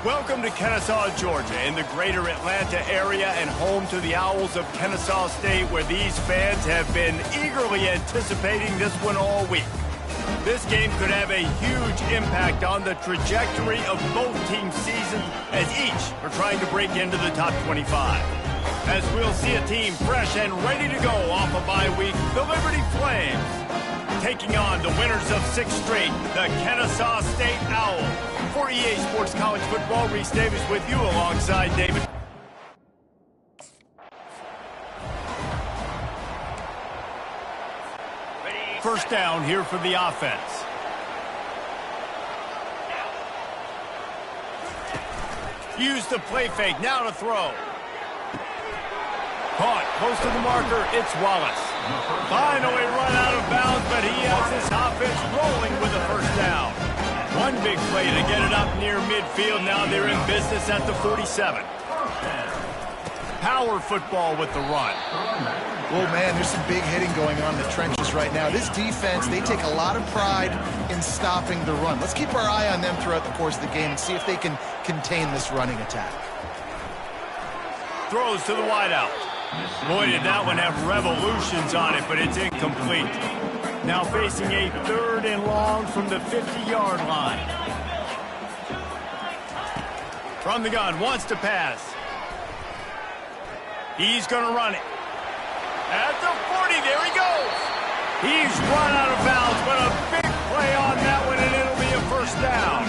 S1: Welcome to Kennesaw, Georgia, in the greater Atlanta area and home to the Owls of Kennesaw State, where these fans have been eagerly anticipating this one all week. This game could have a huge impact on the trajectory of both teams' seasons, as each are trying to break into the top 25. As we'll see a team fresh and ready to go off a bye week, the Liberty Flames, taking on the winners of 6 straight, the Kennesaw State Owls. For EA Sports College Football, Reese Davis with you alongside David. First down here for the offense. Use the play fake, now to throw. Caught, close to the marker, it's Wallace. Finally run out of bounds, but he has his offense rolling with a first down. One big play to get it up near midfield. Now they're in business at the 47. Power football with the run.
S3: Well, man, there's some big hitting going on in the trenches right now. This defense, they take a lot of pride in stopping the run. Let's keep our eye on them throughout the course of the game and see if they can contain this running attack.
S1: Throws to the wideout. Boy, did that one have revolutions on it, but it's incomplete. Now facing a 3rd and long from the 50-yard line. From the gun, wants to pass. He's going to run it. At the 40, there he goes. He's run out of bounds, but a big play on that one, and it'll be a first down.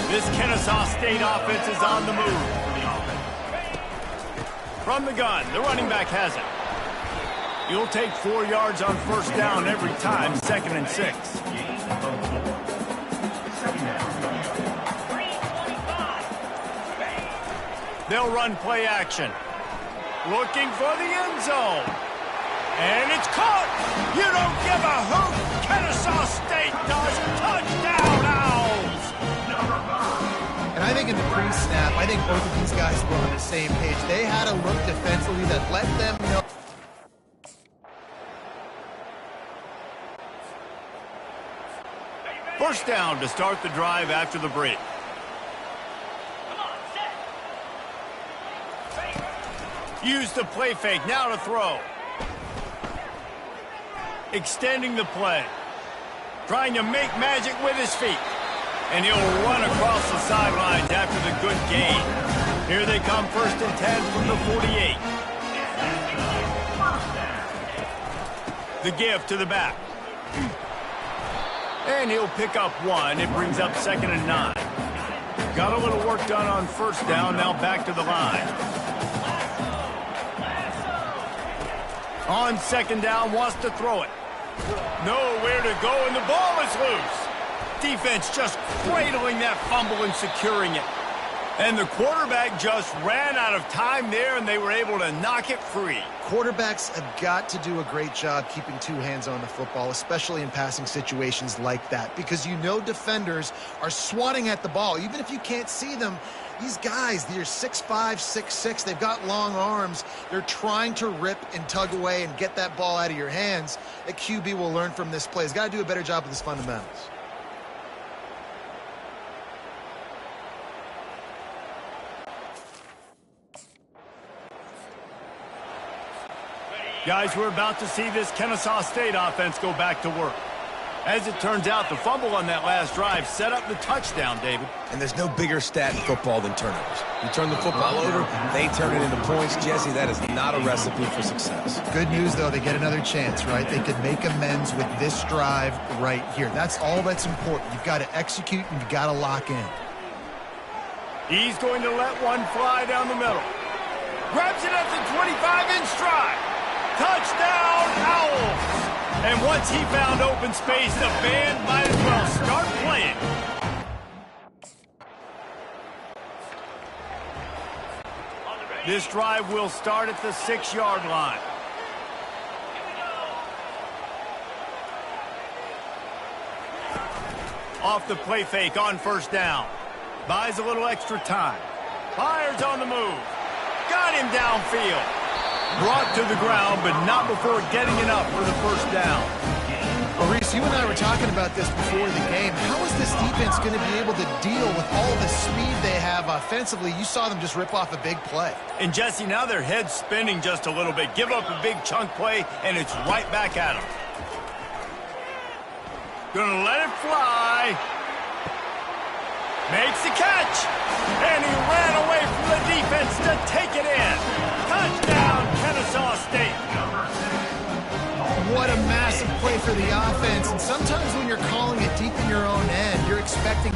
S1: This Kennesaw State offense is on the move. From the gun, the running back has it. You'll take 4 yards on first down every time, 2nd and 6. They'll run play action. Looking for the end zone. And it's caught. You don't give a hoot. Kennesaw State does. Touchdown, Owls.
S3: And I think think in the pre-snap, I think both of these guys were on the same page. They had a look defensively that let them know.
S1: First down to start the drive after the break.
S4: Come on, set.
S1: Use the play fake, now to throw. Extending the play. Trying to make magic with his feet. And he'll run across the sidelines after the good gain. Here they come, 1st and 10 from the 48. The give to the back. And he'll pick up 1. It brings up 2nd and 9. Got a little work done on 1st down, now back to the line. On 2nd down, wants to throw it. Nowhere to go, and the ball is loose. Defense just cradling that fumble and securing it. And the quarterback just ran out of time there, and they were able to knock it free.
S3: Quarterbacks have got to do a great job keeping 2 hands on the football, especially in passing situations like that, because you know defenders are swatting at the ball. Even if you can't see them, these guys, they're 6'5", 6'6", they've got long arms. They're trying to rip and tug away and get that ball out of your hands. A QB will learn from this play. He's got to do a better job with his fundamentals.
S1: Guys, we're about to see this Kennesaw State offense go back to work. As it turns out, the fumble on that last drive set up the touchdown, David.
S2: And there's no bigger stat in football than turnovers. You turn the football over, they turn it into points. Jesse, that is not a recipe for success.
S3: Good news, though, they get another chance, right? They could make amends with this drive right here. That's all that's important. You've got to execute and you've got to lock in.
S1: He's going to let one fly down the middle. Grabs it at the 25 in stride. Touchdown, Owls! And once he found open space, the band might as well start playing. This drive will start at the 6-yard line. Off the play fake on 1st down. Buys a little extra time. Fires on the move. Got him downfield. Brought to the ground, but not before getting enough for the 1st down.
S3: Well, Reese, you and I were talking about this before the game. How is this defense going to be able to deal with all the speed they have offensively? You saw them just rip off a big play.
S1: And, Jesse, now their head's spinning just a little bit. Give up a big chunk play, and it's right back at them. Gonna let it fly. Makes the catch. And he ran away from the defense to take it in. Touchdown, Kennesaw State.
S3: What a massive play for the offense. And sometimes when you're calling it deep in your own end, you're expecting...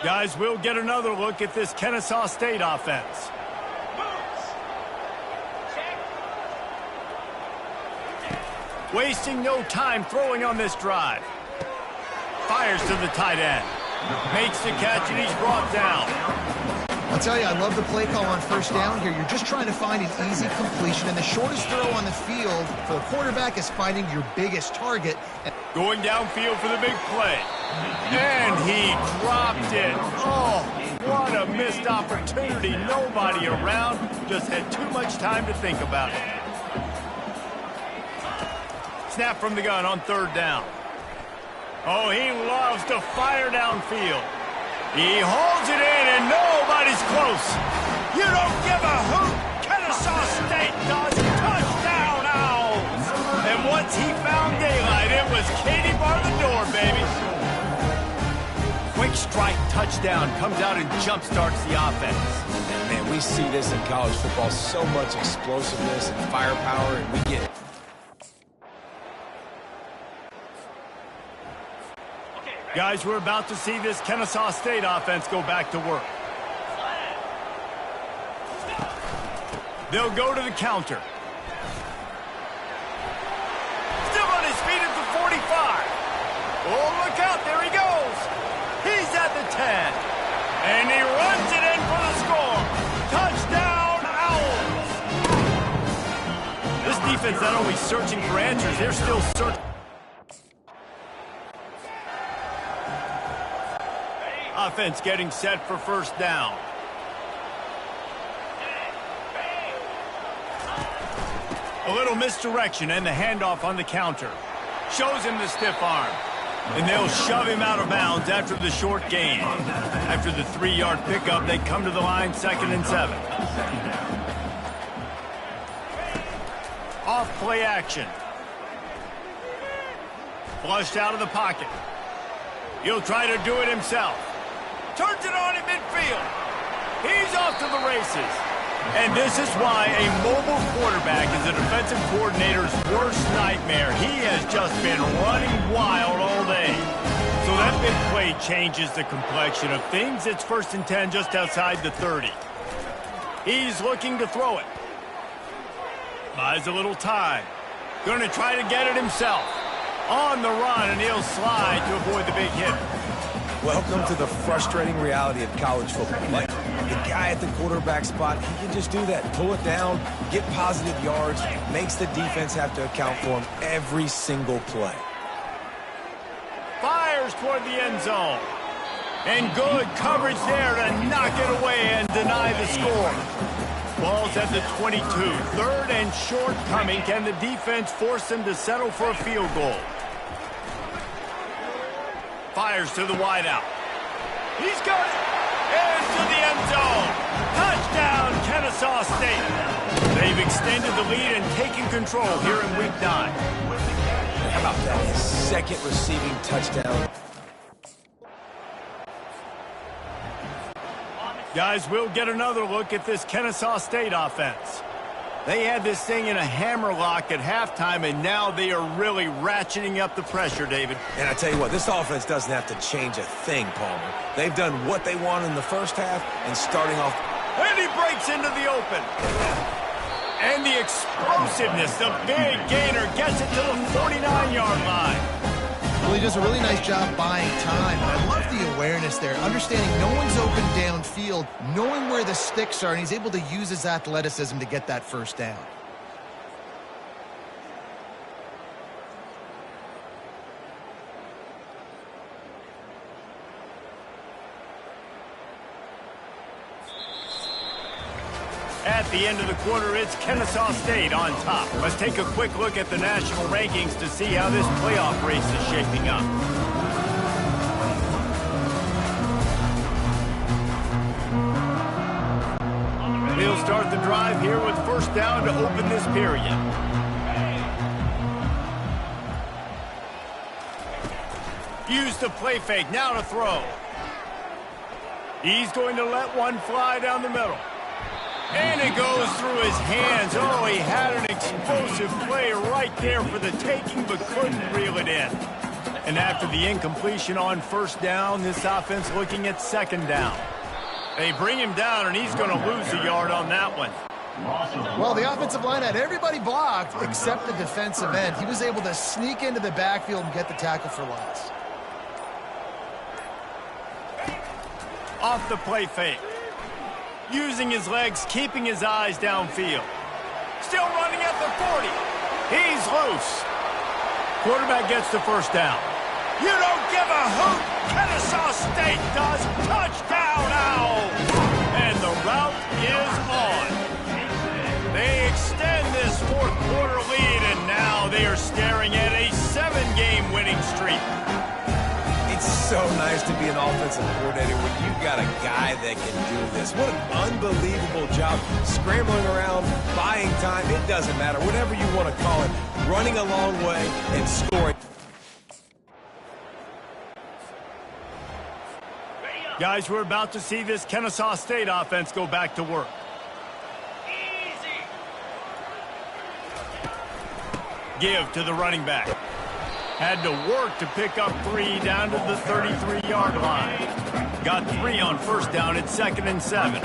S1: Guys, we'll get another look at this Kennesaw State offense. Wasting no time throwing on this drive. Fires to the tight end. Makes the catch, and he's brought down.
S3: I'll tell you, I love the play call on 1st down here. You're just trying to find an easy completion, and the shortest throw on the field for the quarterback is finding your biggest target.
S1: Going downfield for the big play. And he dropped it. Oh, what a missed opportunity. Nobody around. Just had too much time to think about it. Snap from the gun on 3rd down. Oh, he loves to fire downfield. He holds it in, and nobody's close. You don't give a hoot. Kennesaw State does. Touchdown, Owls. And once he found daylight, it was Katie bar the door, baby. Quick strike touchdown comes out and jump-starts the offense.
S2: Man, we see this in college football. So much explosiveness and firepower, and we get it.
S1: Guys, we're about to see this Kennesaw State offense go back to work. They'll go to the counter. Still on his feet at the 45. Oh, look out, there he goes. He's at the 10. And he runs it in for the score. Touchdown, Owls. This defense not only searching for answers, they're still searching. Offense getting set for first down. A little misdirection and the handoff on the counter. Shows him the stiff arm. And they'll shove him out of bounds after the short gain. After the 3-yard pickup, they come to the line 2nd and 7. Off play action. Flushed out of the pocket. He'll try to do it himself. Turns it on in midfield. He's off to the races. And this is why a mobile quarterback is a defensive coordinator's worst nightmare. He has just been running wild all day. So that big play changes the complexion of things. It's 1st and 10 just outside the 30. He's looking to throw it. Buys a little time. Going to try to get it himself. On the run, and he'll slide to avoid the big hit.
S2: Welcome to the frustrating reality of college football. Like, the guy at the quarterback spot, he can just do that. Pull it down, get positive yards, makes the defense have to account for him every single play.
S1: Fires toward the end zone. And good coverage there to knock it away and deny the score. Ball's at the 22. 3rd and short coming. Can the defense force them to settle for a field goal? Fires to the wideout. He's got it. Into the end zone. Touchdown, Kennesaw State. They've extended the lead and taken control here in Week 9.
S2: How about that? His 2nd receiving touchdown.
S1: Guys, we'll get another look at this Kennesaw State offense. They had this thing in a hammerlock at halftime, and now they are really ratcheting up the pressure, David.
S2: And I tell you what, this offense doesn't have to change a thing, Palmer. They've done what they want in the first half and starting off.
S1: And he breaks into the open. And the explosiveness, the big gainer gets it to the 49-yard line.
S3: Well, he does a really nice job buying time. I love the awareness there, understanding no one's open downfield, knowing where the sticks are, and he's able to use his athleticism to get that first down.
S1: At the end of the quarter, it's Kennesaw State on top. Let's take a quick look at the national rankings to see how this playoff race is shaping up. He'll start the drive here with first down to open this period. Use the play fake, now to throw. He's going to let one fly down the middle. And it goes through his hands. Oh, he had an explosive play right there for the taking, but couldn't reel it in. And after the incompletion on first down, this offense looking at 2nd down. They bring him down, and he's going to lose a yard on that one.
S3: Well, the offensive line had everybody blocked except the defensive end. He was able to sneak into the backfield and get the tackle for loss.
S1: Off the play fake. Using his legs, keeping his eyes downfield. Still running at the 40. He's loose. Quarterback gets the first down. You don't give a hoot. Kennesaw State does. Touchdown, Owls. And the route is on. They extend this 4th quarter lead, and now they are staring at a 7-game winning streak.
S2: It's so nice to be an offensive coordinator when you've got a guy that can do this. What an unbelievable job. Scrambling around, buying time, it doesn't matter. Whatever you want to call it, running a long way and scoring.
S1: Guys, we're about to see this Kennesaw State offense go back to work.
S4: Easy.
S1: Give to the running back. Had to work to pick up 3 down to the 33-yard line. Got 3 on first down at 2nd and 7.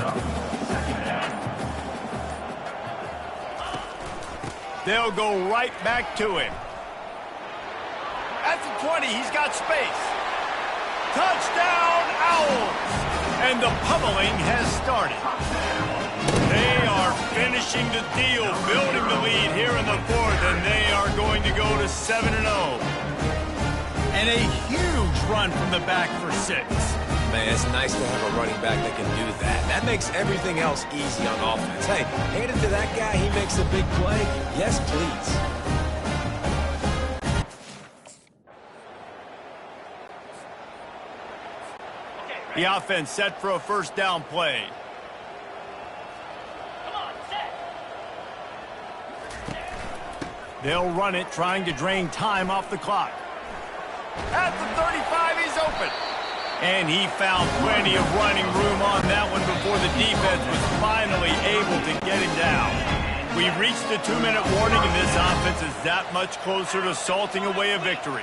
S1: They'll go right back to him. At the 20, he's got space. Touchdown, Owls! And the pummeling has started. They are finishing the deal, building the lead here in the 4th, and they are going to go to 7-0. And a huge run from the back for 6.
S2: man, it's nice to have a running back that can do that. That makes everything else easy on offense. Hey, hand it to that guy, he makes a big play. Yes, please.
S1: The offense set for a first down play.
S4: Come on, set.
S1: They'll run it, trying to drain time off the clock. At the 35, he's open. And he found plenty of running room on that one before the defense was finally able to get him down. We've reached the 2-minute warning, and this offense is that much closer to salting away a victory.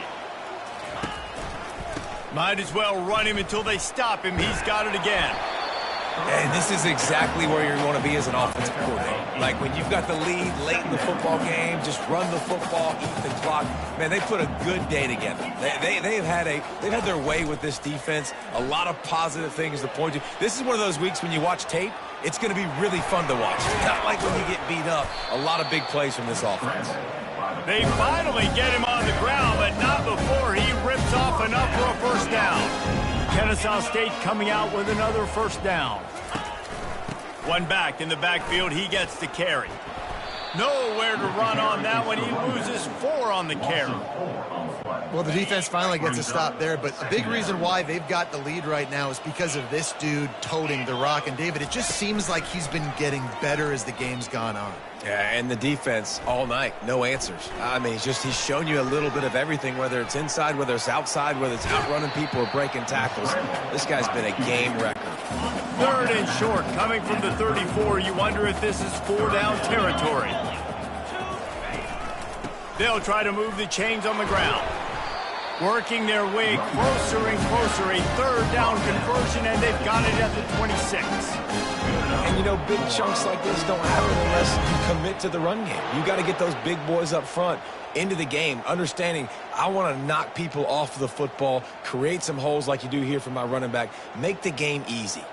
S1: Might as well run him until they stop him. He's got it again.
S2: And this is exactly where you want to be as an offensive coordinator. Like when you've got the lead late in the football game, just run the football, eat the clock. Man, they put a good day together. They've had their way with this defense. A lot of positive things to point to. This is one of those weeks when you watch tape, it's going to be really fun to watch. Not like when you get beat up. A lot of big plays from this offense.
S1: They finally get him on the ground, but not before he rips off enough for a first down. Kennesaw State coming out with another first down. One back in the backfield, he gets the carry. Nowhere to run on that one. He loses 4 on the carry.
S3: Well, the defense finally gets a stop there, but a big reason why they've got the lead right now is because of this dude toting the rock. And, David, it just seems like he's been getting better as the game's gone on.
S2: Yeah, and the defense all night, no answers. I mean, he's shown you a little bit of everything, whether it's inside, whether it's outside, whether it's outrunning people or breaking tackles. This guy's been a game wrecker.
S1: 3rd and short, coming from the 34. You wonder if this is 4-down territory. They'll try to move the chains on the ground. Working their way closer and closer. A 3rd down conversion, and they've got it at the 26.
S2: And, you know, big chunks like this don't happen unless you commit to the run game. You got to get those big boys up front into the game, understanding I want to knock people off the football, create some holes like you do here for my running back, make the game easy.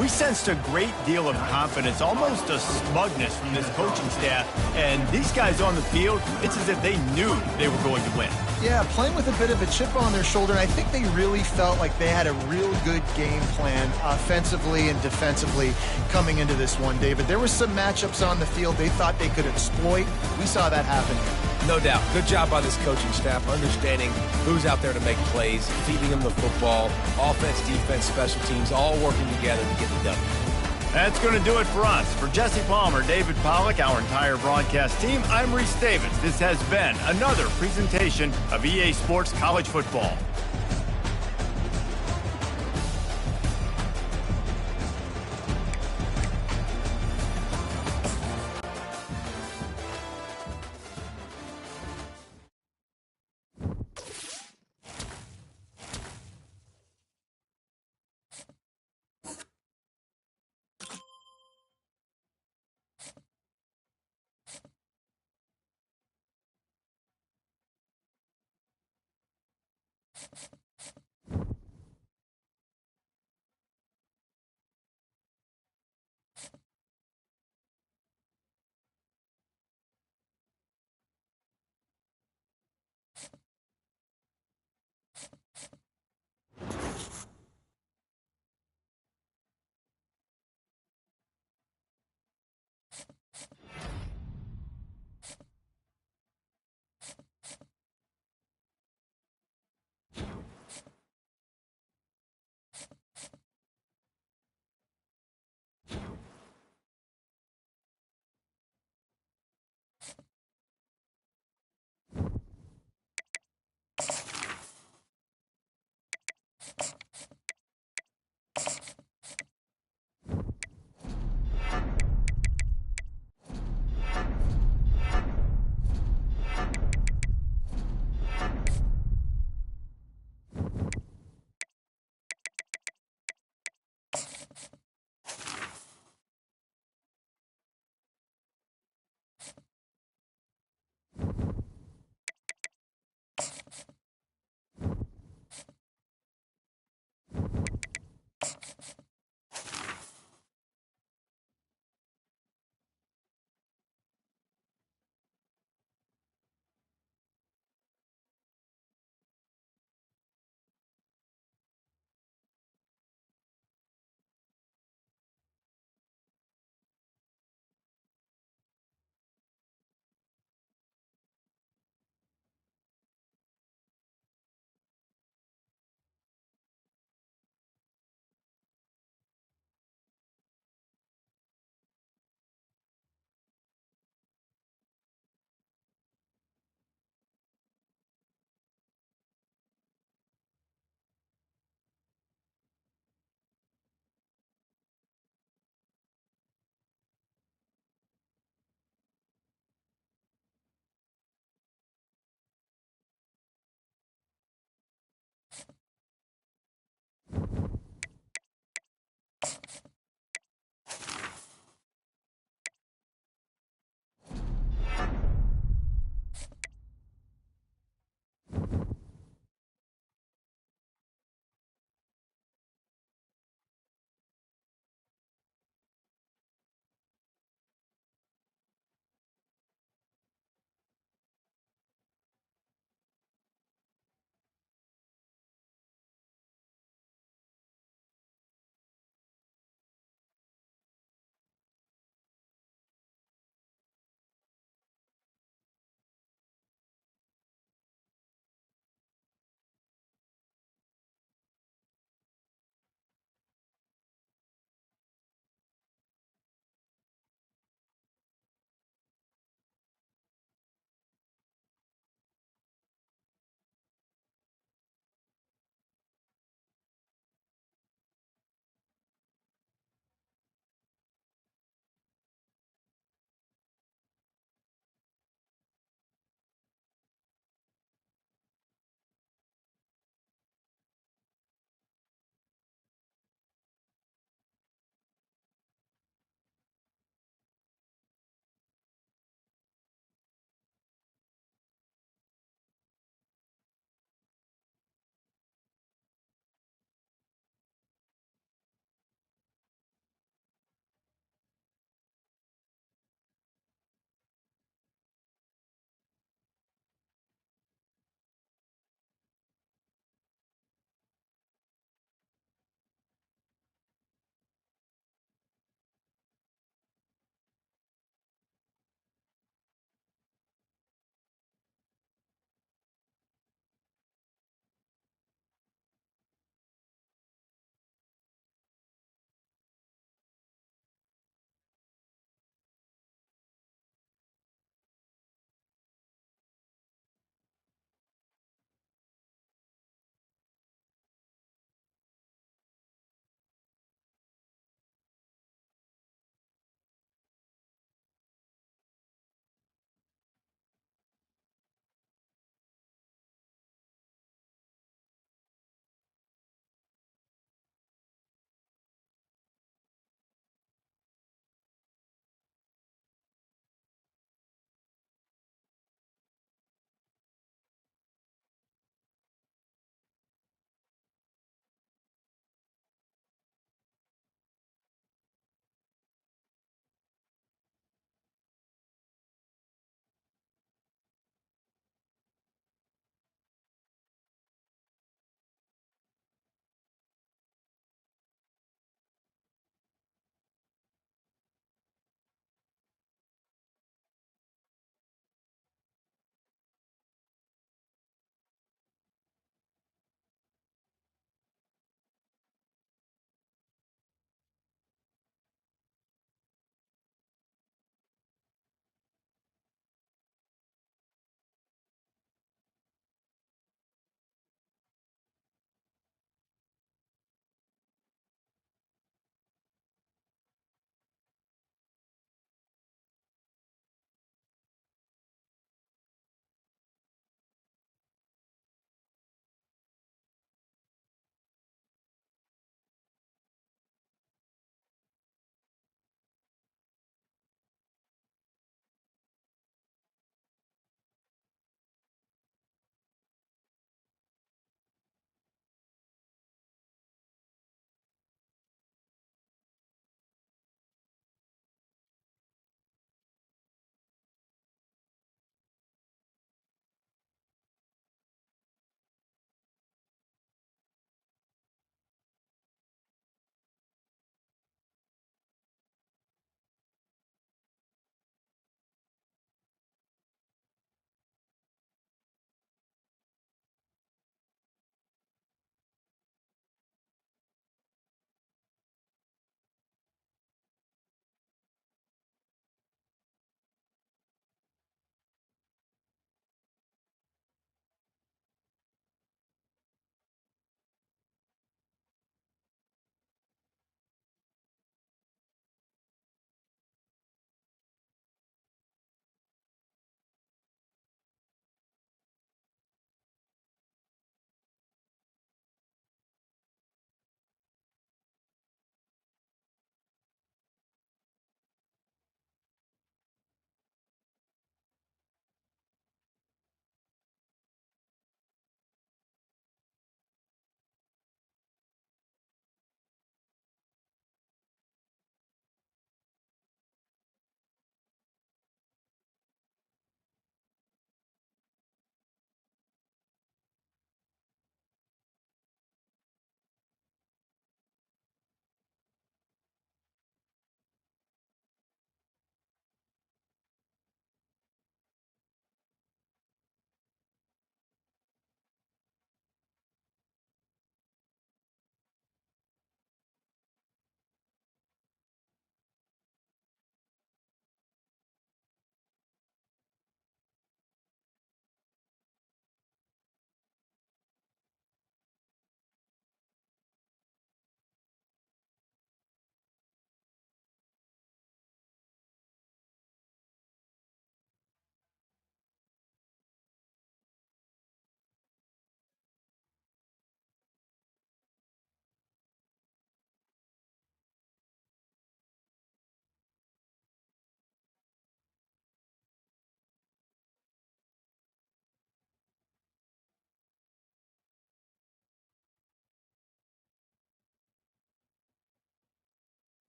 S1: We sensed a great deal of confidence, almost a smugness from this coaching staff. And these guys on the field, it's as if they knew they were going to win.
S3: Yeah, playing with a bit of a chip on their shoulder. And I think they really felt like they had a real good game plan offensively and defensively coming into this one, David. There were some matchups on the field they thought they could exploit. We saw that happen.
S2: No doubt. Good job by this coaching staff, understanding who's out there to make plays, feeding them the football, offense, defense, special teams, all working together to get the W.
S1: That's going to do it for us. For Jesse Palmer, David Pollack, our entire broadcast team, I'm Reese Davis. This has been another presentation of EA Sports College Football.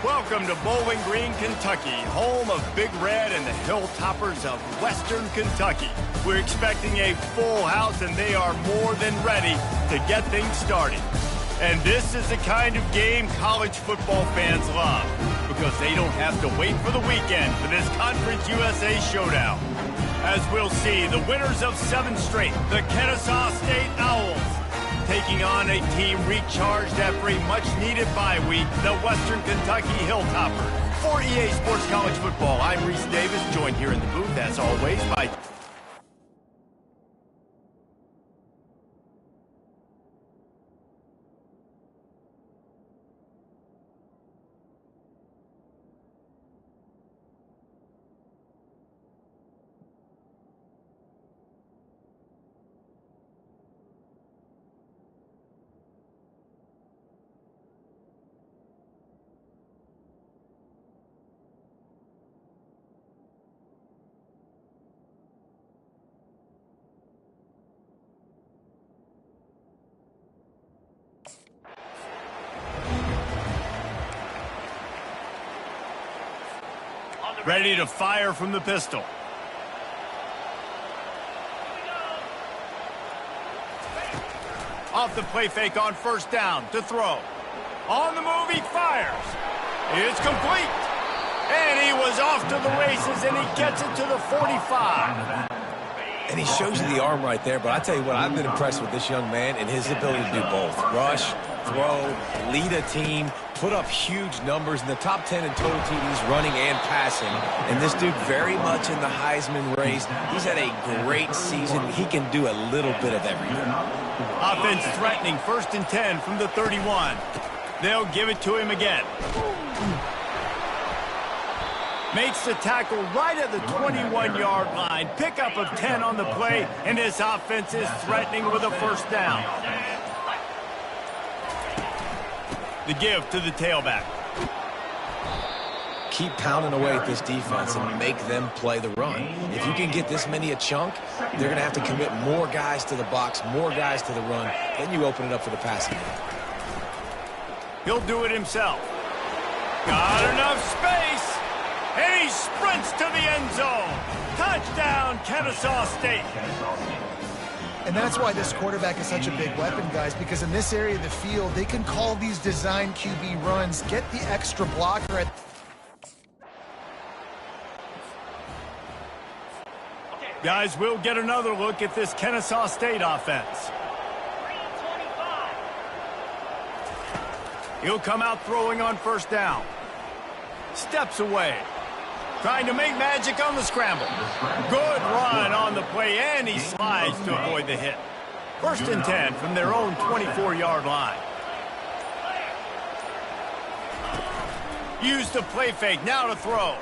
S1: Welcome to Bowling Green, Kentucky, home of Big Red and the Hilltoppers of Western Kentucky. We're expecting a full house, and they are more than ready to get things started. And this is the kind of game college football fans love, because they don't have to wait for the weekend for this Conference USA showdown. As we'll see, the winners of 7 straight, the Kennesaw State Owls, taking on a team recharged after a much-needed bye week, the Western Kentucky Hilltoppers. For EA Sports College Football, I'm Reese Davis, joined here in the booth, as always, by... Ready to fire from the pistol. Off the play fake on first down to throw. On the move, he fires. It's complete. And he was off to the races, and he gets it to the 45.
S2: And he shows you the arm right there, but I tell you what, I've been impressed with this young man and his ability to do both. Rush, throw, lead a team, put up huge numbers in the top 10 in total TDs running and passing. And this dude very much in the Heisman race. He's had a great season. He can do a little bit of everything.
S1: Offense threatening, 1st and 10 from the 31. They'll give it to him again. Makes the tackle right at the 21-yard line. Pickup of 10 on the play, and this offense is threatening with a first down. The give to the tailback.
S2: Keep pounding away at this defense and make them play the run. If you can get this many a chunk, they're going to have to commit more guys to the box, more guys to the run. Then you open it up for the passing game.
S1: He'll do it himself. Got enough space. And he sprints to the end zone. Touchdown, Kennesaw State.
S3: And that's why this quarterback is such a big weapon, guys, because in this area of the field, they can call these design QB runs, get the extra blocker at...
S1: Guys, we'll get another look at this Kennesaw State offense. He'll come out throwing on first down. Steps away. Trying to make magic on the scramble. Good run on the play, and he slides to avoid the hit. 1st and 10 from their own 24-yard line. Use the play fake, now to throw.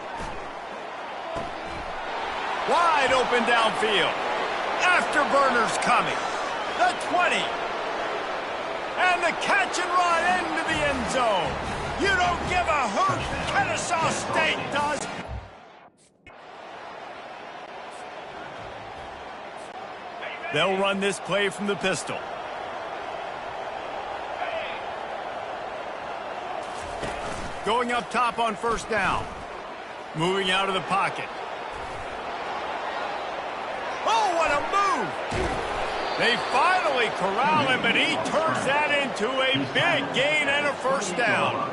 S1: Wide open downfield. Afterburners coming. The 20. And the catch and run into the end zone. You don't give a hoot. Kennesaw State does. They'll run this play from the pistol. Going up top on first down. Moving out of the pocket. Oh, what a move! They finally corral him, but he turns that into a big gain and a first down.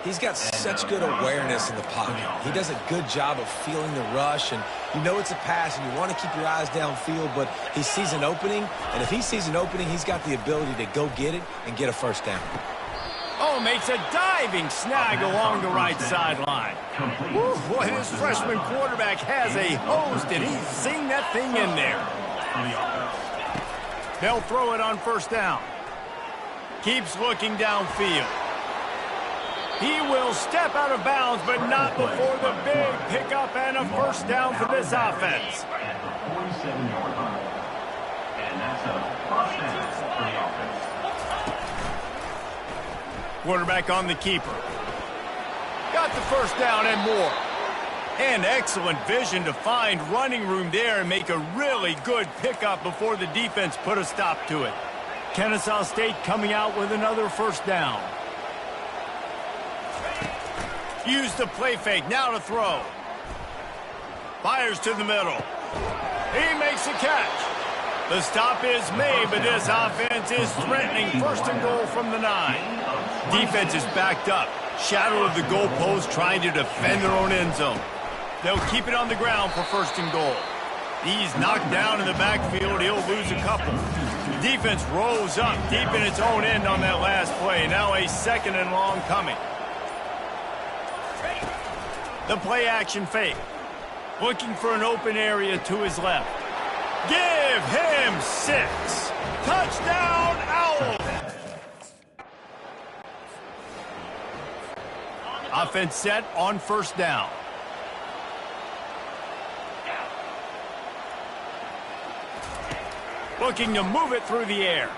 S2: He's got such good awareness in the pocket. He does a good job of feeling the rush, and you know it's a pass, and you want to keep your eyes downfield, but he sees an opening, and if he sees an opening, he's got the ability to go get it and get a first down.
S1: Oh, makes a diving snag along the right sideline. Woo, boy, this freshman quarterback has a hose. Did he sing that thing in there? They'll throw it on first down. Keeps looking downfield. He will step out of bounds, but not before the big pickup and a first down for this offense.
S5: At the 47-yard line. And that's a first down for the offense.
S1: Quarterback on the keeper. Got the first down and more. And excellent vision to find running room there and make a really good pickup before the defense put a stop to it. Kennesaw State coming out with another first down. Use the play fake, now to throw. Fires to the middle. He makes a catch. The stop is made, but this offense is threatening first and goal from the 9. Defense is backed up. Shadow of the goalpost trying to defend their own end zone. They'll keep it on the ground for first and goal. He's knocked down in the backfield. He'll lose a couple. Defense rolls up deep in its own end on that last play. Now a second and long coming. The play action fake. Looking for an open area to his left. Give him 6. Touchdown, Owls. Offense set on first down. Looking to move it through the air.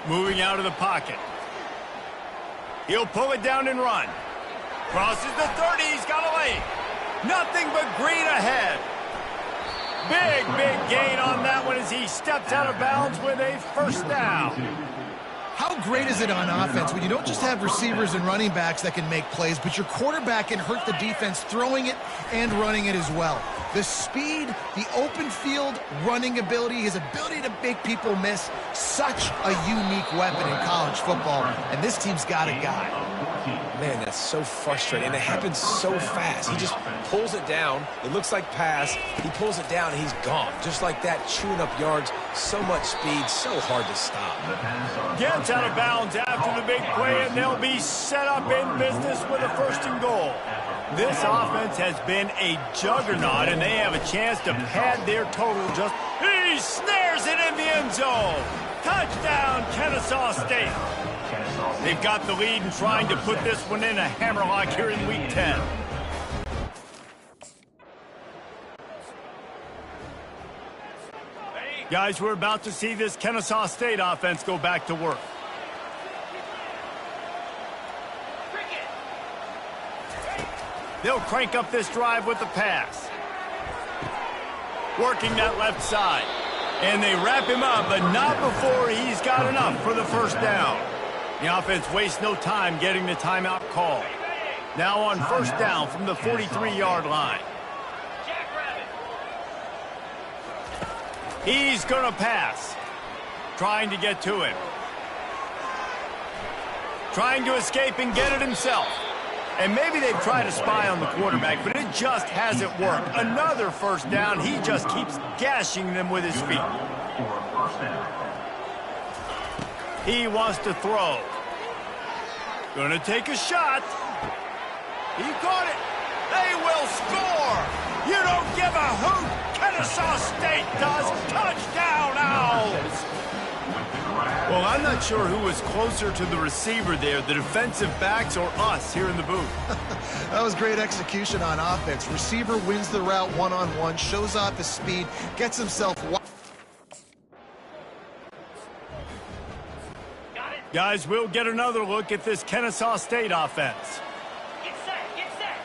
S1: Moving out of the pocket. He'll pull it down and run. Crosses the 30. He's got a lane. Nothing but green ahead. Big gain on that one as he steps out of bounds with a first down.
S3: How great is it on offense when you don't just have receivers and running backs that can make plays, but your quarterback can hurt the defense throwing it and running it as well. The speed, the open field running ability, his ability to make people miss, such a unique weapon in college football, and this team's got a guy.
S2: Man, that's so frustrating, and it happens so fast. He just pulls it down. It looks like pass. He pulls it down, and he's gone. Just like that, chewing up yards. So much speed, so hard to stop.
S1: Gets out of bounds after the big play, and they'll be set up in business with a first and goal. This offense has been a juggernaut, and they have a chance to pad their total. He snares it in the end zone. Touchdown, Kennesaw State. They've got the lead and trying to put this one in a hammerlock here in Week 10. Guys, we're about to see this Kennesaw State offense go back to work. They'll crank up this drive with the pass. Working that left side. And they wrap him up, but not before he's got enough for the first down. The offense wastes no time getting the timeout call. Now on first down from the 43-yard line. He's going to pass. Trying to get to him. Trying to escape and get it himself. And maybe they've tried to spy on the quarterback, but it just hasn't worked. Another first down. He just keeps gashing them with his feet. He wants to throw. Gonna take a shot. He caught it. They will score. You don't give a hoot. Kennesaw State does. Touchdown, Owls. Well, I'm not sure who was closer to the receiver there, the defensive backs or us here in the booth.
S3: That was great execution on offense. Receiver wins the route one-on-one, shows off his speed, gets himself wide.
S1: Guys, we'll get another look at this Kennesaw State offense.
S4: Get set, get set.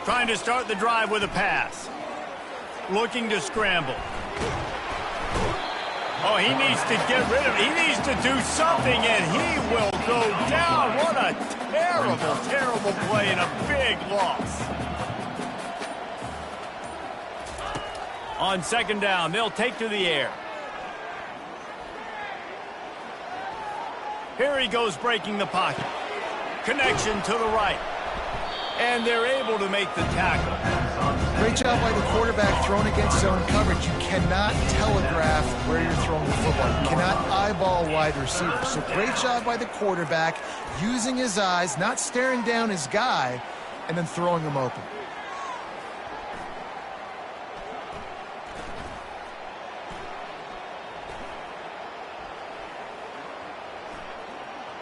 S1: Trying to start the drive with a pass. Looking to scramble. Oh, he needs to get rid of it. He needs to do something, and he will go down. What a terrible, terrible play and a big loss. On second down, they'll take to the air. Here he goes breaking the pocket. Connection to the right. And they're able to make the tackle.
S3: Great job by the quarterback thrown against zone coverage. You cannot telegraph where you're throwing the football. You cannot eyeball wide receiver. So great job by the quarterback using his eyes, not staring down his guy, and then throwing him open.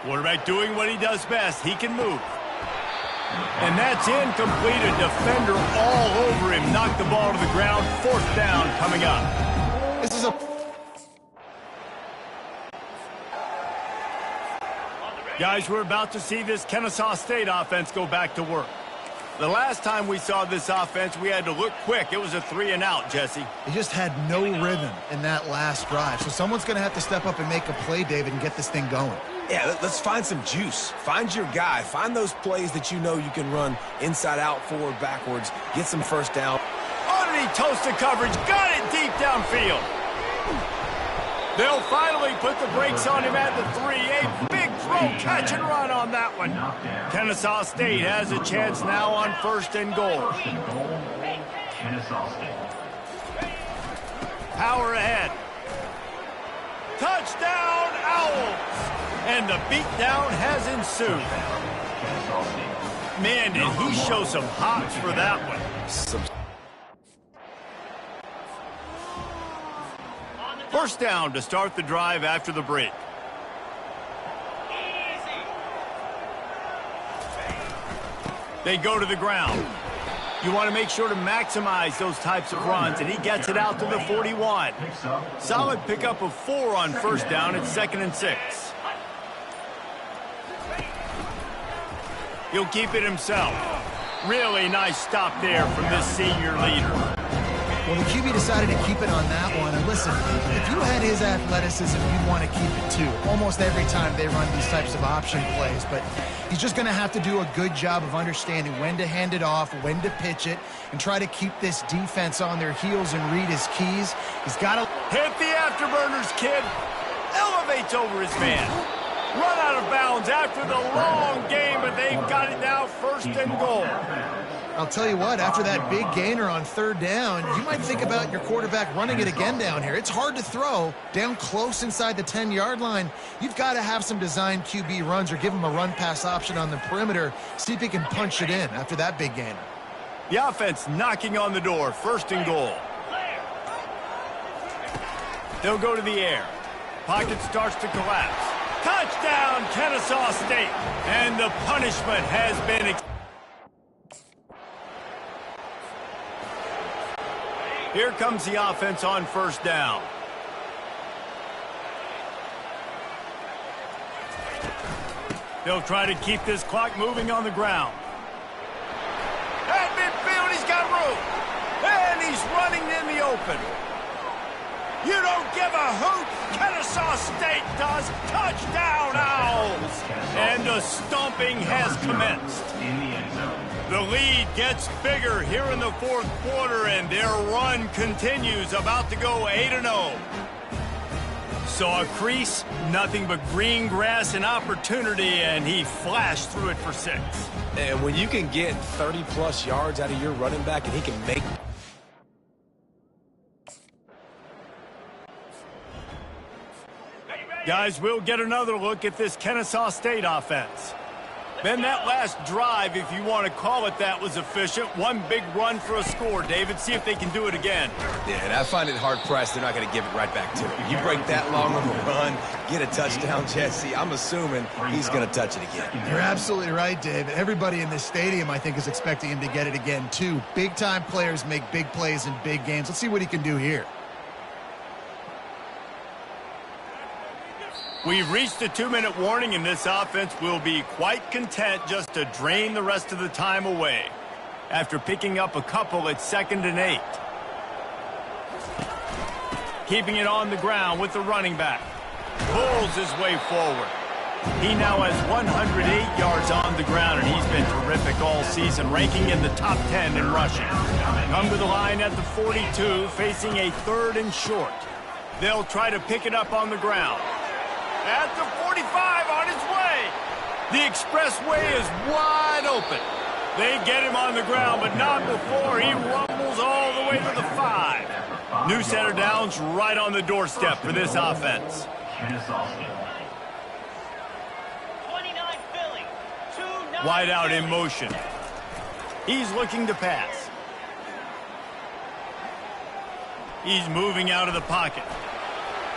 S1: Quarterback doing what he does best. He can move. And that's incomplete. A defender all over him. Knocked the ball to the ground. 4th down coming up.
S3: This is a...
S1: Guys, we're about to see this Kennesaw State offense go back to work. The last time we saw this offense, we had to look quick. It was a 3-and-out, Jesse.
S3: They just had no rhythm in that last drive. So someone's going to have to step up and make a play, David, and get this thing going.
S2: Yeah, let's find some juice. Find your guy. Find those plays that you know you can run inside out, forward, backwards. Get some first down.
S1: Underneath toasted coverage. Got it deep downfield. They'll finally put the brakes on him at the 3. A big throw, catch and run on that one. Kennesaw State has a chance now on 1st and goal.
S5: Kennesaw State.
S1: Power ahead. Touchdown, Owls! And the beatdown has ensued. Man, did he show some hops for that one. 1st down to start the drive after the break. They go to the ground. You want to make sure to maximize those types of runs, and he gets it out to the 41. Solid pickup of 4 on 1st down. It's 2nd and 6. He'll keep it himself. Really nice stop there from this senior leader.
S3: Well, the QB decided to keep it on that one. And listen, if you had his athleticism, you'd want to keep it too. Almost every time they run these types of option plays. But he's just going to have to do a good job of understanding when to hand it off, when to pitch it, and try to keep this defense on their heels and read his keys. He's got to
S1: hit the afterburners, kid. Elevates over his man. Run out of bounds after the long game, but they've got it now 1st and goal.
S3: I'll tell you what, after that big gainer on 3rd down, you might think about your quarterback running it again down here. It's hard to throw down close inside the 10-yard line. You've got to have some designed QB runs or give him a run-pass option on the perimeter. See if he can punch it in after that big gainer.
S1: The offense knocking on the door. 1st and goal. They'll go to the air. Pocket starts to collapse. Touchdown, Kennesaw State. And the punishment has been... Here comes the offense on 1st down. They'll try to keep this clock moving on the ground. At midfield, he's got room. And he's running in the open. You don't give a hoot. Kennesaw State does. Touchdown, Owls. And the stomping has commenced. The lead gets bigger here in the 4th quarter, and their run continues, about to go 8-0. Saw a crease, nothing but green grass and opportunity, and he flashed through it for 6.
S2: And when you can get 30-plus yards out of your running back and he can make...
S1: Guys, we'll get another look at this Kennesaw State offense. Then that last drive, if you want to call it that, was efficient. One big run for a score. David, see if they can do it again.
S2: Yeah, and I find it hard-pressed they're not going to give it right back to him. You break that long of a run, get a touchdown, Jesse, I'm assuming he's going to touch it again.
S3: You're absolutely right, Dave. Everybody in this stadium, I think, is expecting him to get it again, too. Big-time players make big plays in big games. Let's see what he can do here.
S1: We've reached the 2-minute warning, and this offense will be quite content just to drain the rest of the time away. After picking up a couple, it's 2nd and 8. Keeping it on the ground with the running back. Pulls his way forward. He now has 108 yards on the ground, and he's been terrific all season, ranking in the top 10 in rushing. Come to the line at the 42, facing a 3rd and short. They'll try to pick it up on the ground. At the 45, on his way. The expressway is wide open. They get him on the ground, but not before he rumbles all the way to the 5. New set of downs right on the doorstep for this offense.
S4: 29 Philly. 2-9
S1: Wide out in
S4: Philly.
S1: motion. He's looking to pass. He's moving out of the pocket.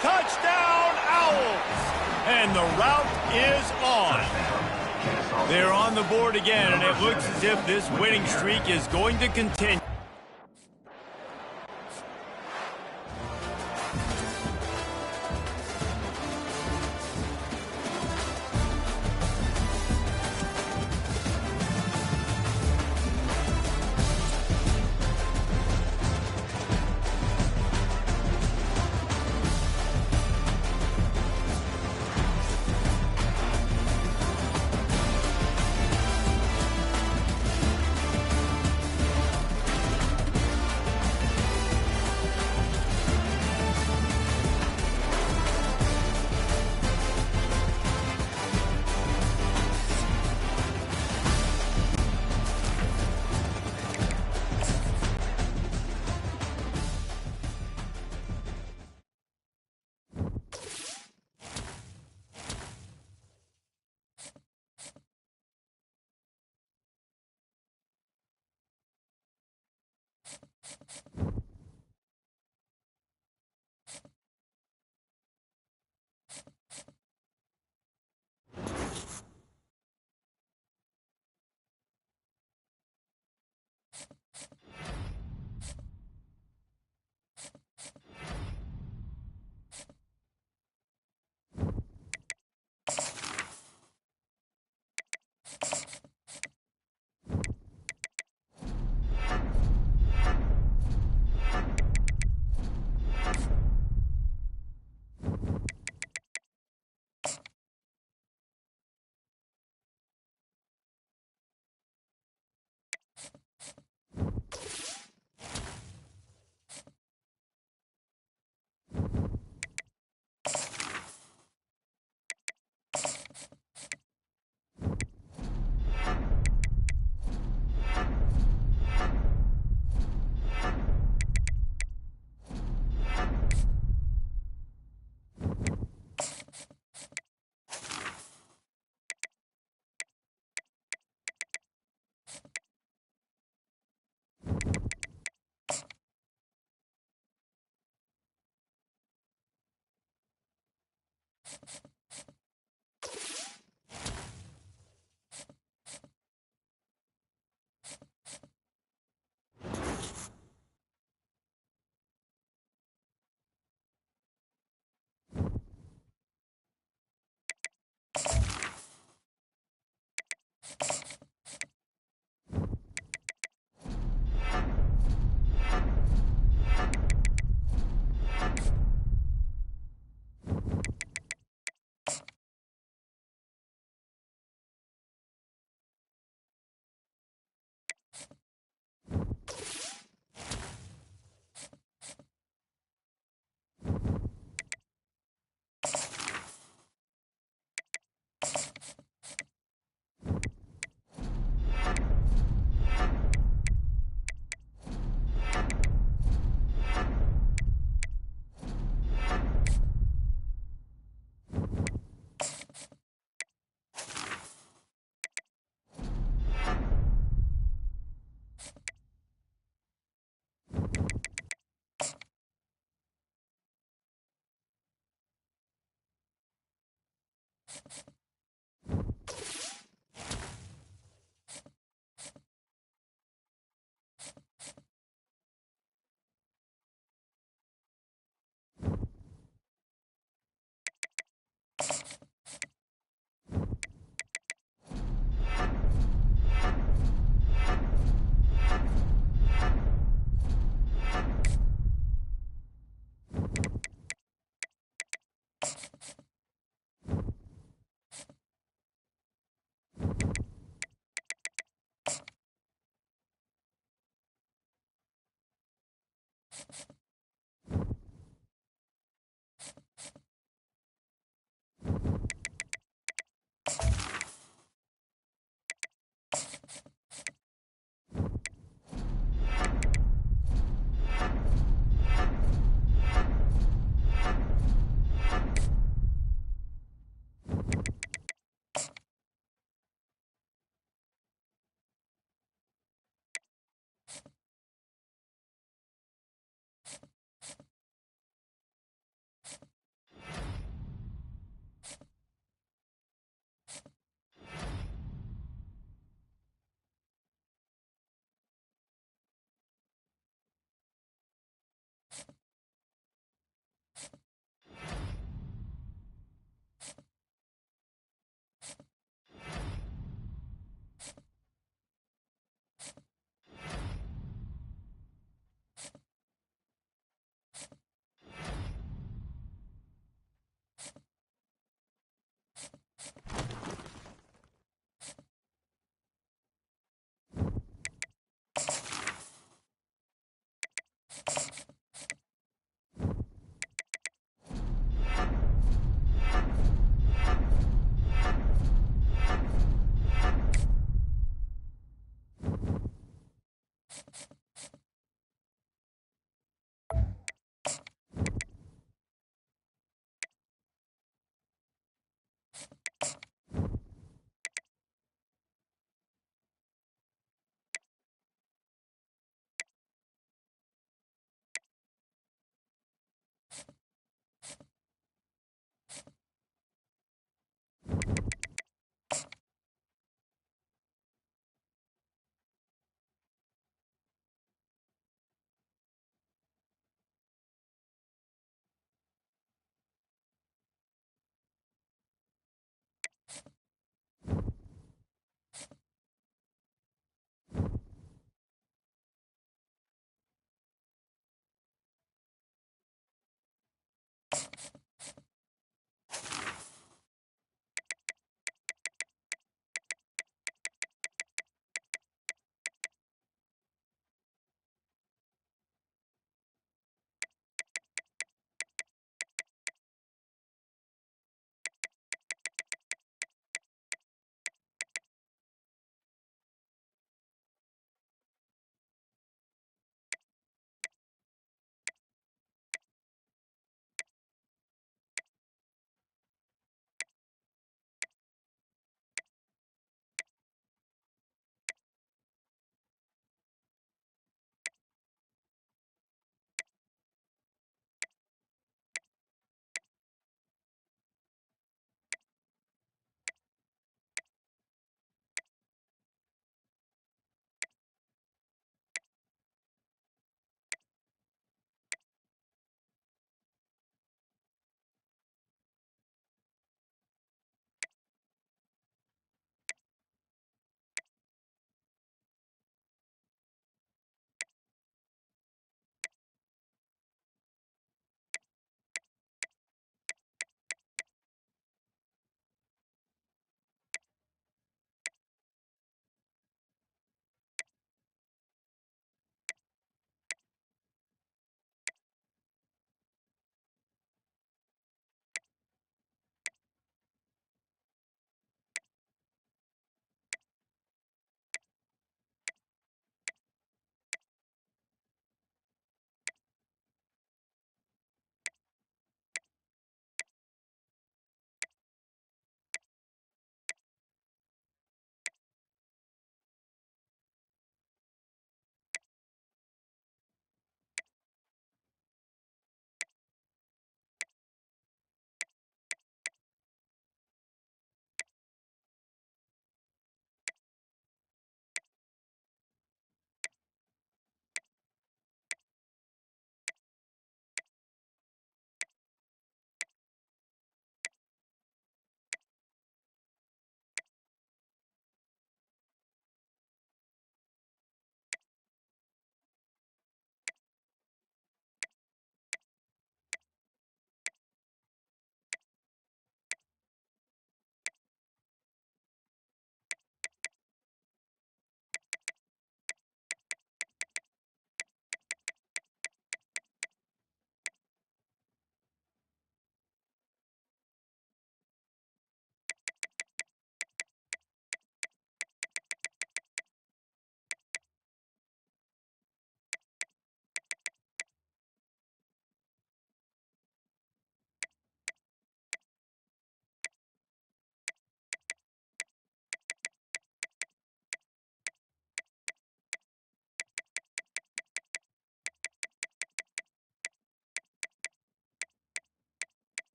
S1: Touchdown, Owls! And the route is on. They're on the board again, and it looks as if this winning streak is going to continue.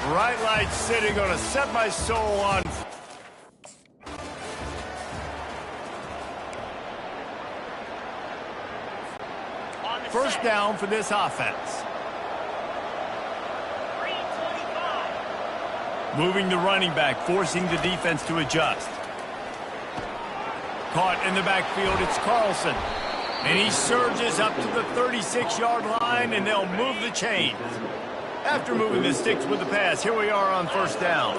S1: Bright lights sitting on a set my soul on. First down for this offense.
S4: 325.
S1: Moving the running back, forcing the defense to adjust. Caught in the backfield, it's Carlson. And he surges up to the 36-yard line, and they'll move the chains. After moving the sticks with the pass, here we are on first down.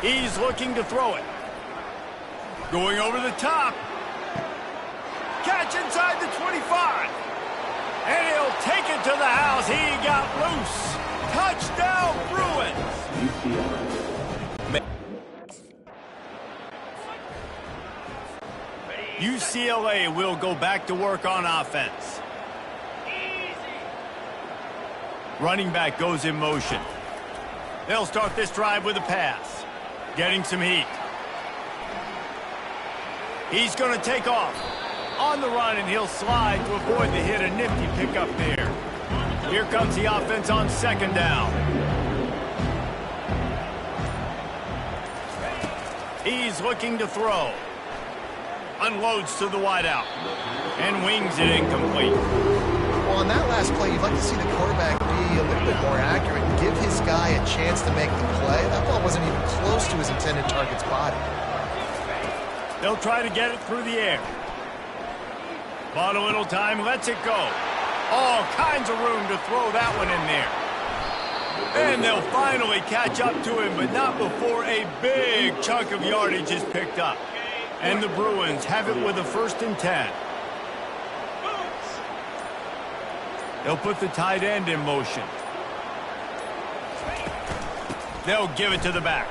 S1: He's looking to throw it. Going over the top. Catch inside the 25. And he'll take it to the house. He got loose. Touchdown, Bruins. UCLA will go back to work on offense. Running back goes in motion. They'll start this drive with a pass. Getting some heat. He's going to take off. On the run, and he'll slide to avoid the hit. A nifty pickup there. Here comes the offense on second down. He's looking to throw. Unloads to the wideout. And wings it incomplete.
S3: Well, on that last play, you'd like to see the quarterback be a little bit more accurate and give his guy a chance to make the play. That ball wasn't even close to his intended target's body.
S1: They'll try to get it through the air. Bought a little time, lets it go. All kinds of room to throw that one in there. And they'll finally catch up to him, but not before a big chunk of yardage is picked up. And the Bruins have it with a 1st and 10. They'll put the tight end in motion. They'll give it to the back.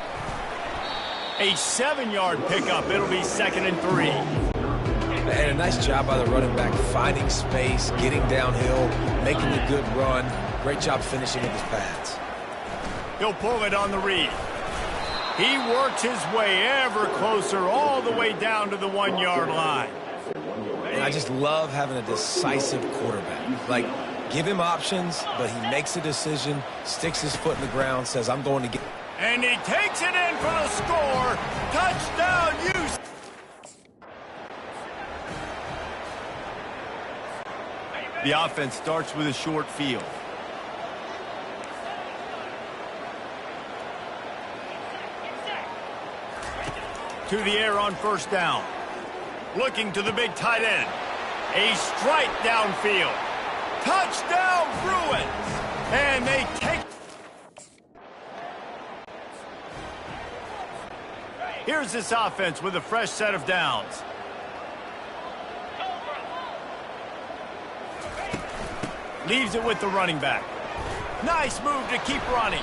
S1: A 7-yard pickup. It'll be 2nd and 3.
S2: And a nice job by the running back, finding space, getting downhill, making a good run. Great job finishing with his pads.
S1: He'll pull it on the read. He works his way ever closer all the way down to the 1-yard line.
S2: I just love having a decisive quarterback. Like, give him options, but he makes a decision, sticks his foot in the ground, says, I'm going to get...
S1: And he takes it in for the score. Touchdown, UCLA. The offense starts with a short field. To the air on first down. Looking to the big tight end. A strike downfield. Touchdown, Bruins. And they take... Here's this offense with a fresh set of downs. Leaves it with the running back. Nice move to keep running.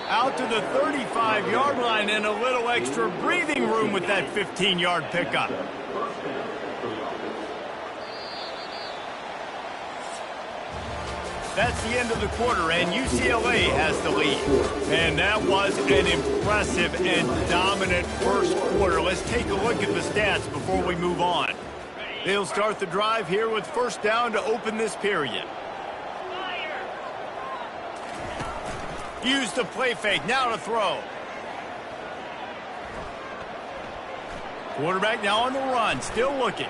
S1: Out to the 35-yard line and a little extra breathing room with that 15-yard pickup. That's the end of the quarter, and UCLA has the lead. And that was an impressive and dominant first quarter. Let's take a look at the stats before we move on. They'll start the drive here with first down to open this period. Use the play fake, now to throw. Quarterback now on the run, still looking.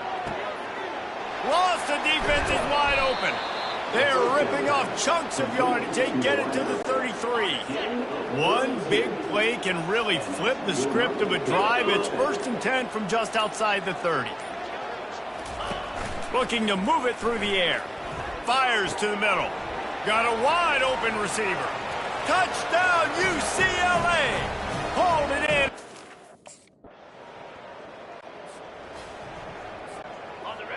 S1: Lost, the defense is wide open. They're ripping off chunks of yardage. They get it to the 33. One big play can really flip the script of a drive. It's 1st and 10 from just outside the 30. Looking to move it through the air. Fires to the middle. Got a wide open receiver. Touchdown, UCLA! Hold it in.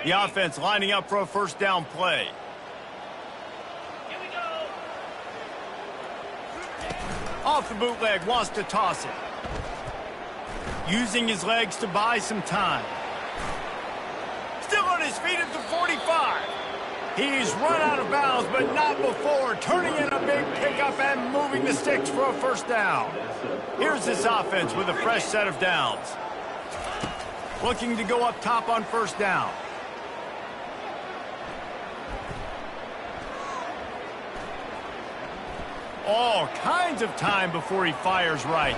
S1: The offense lining up for a first down play.
S4: Here we go.
S1: Off the bootleg, wants to toss it. Using his legs to buy some time. Still on his feet at the 45. He's run out of bounds, but not before. Turning in a big pickup and moving the sticks for a first down. Here's this offense with a fresh set of downs. Looking to go up top on first down. All kinds of time before he fires right.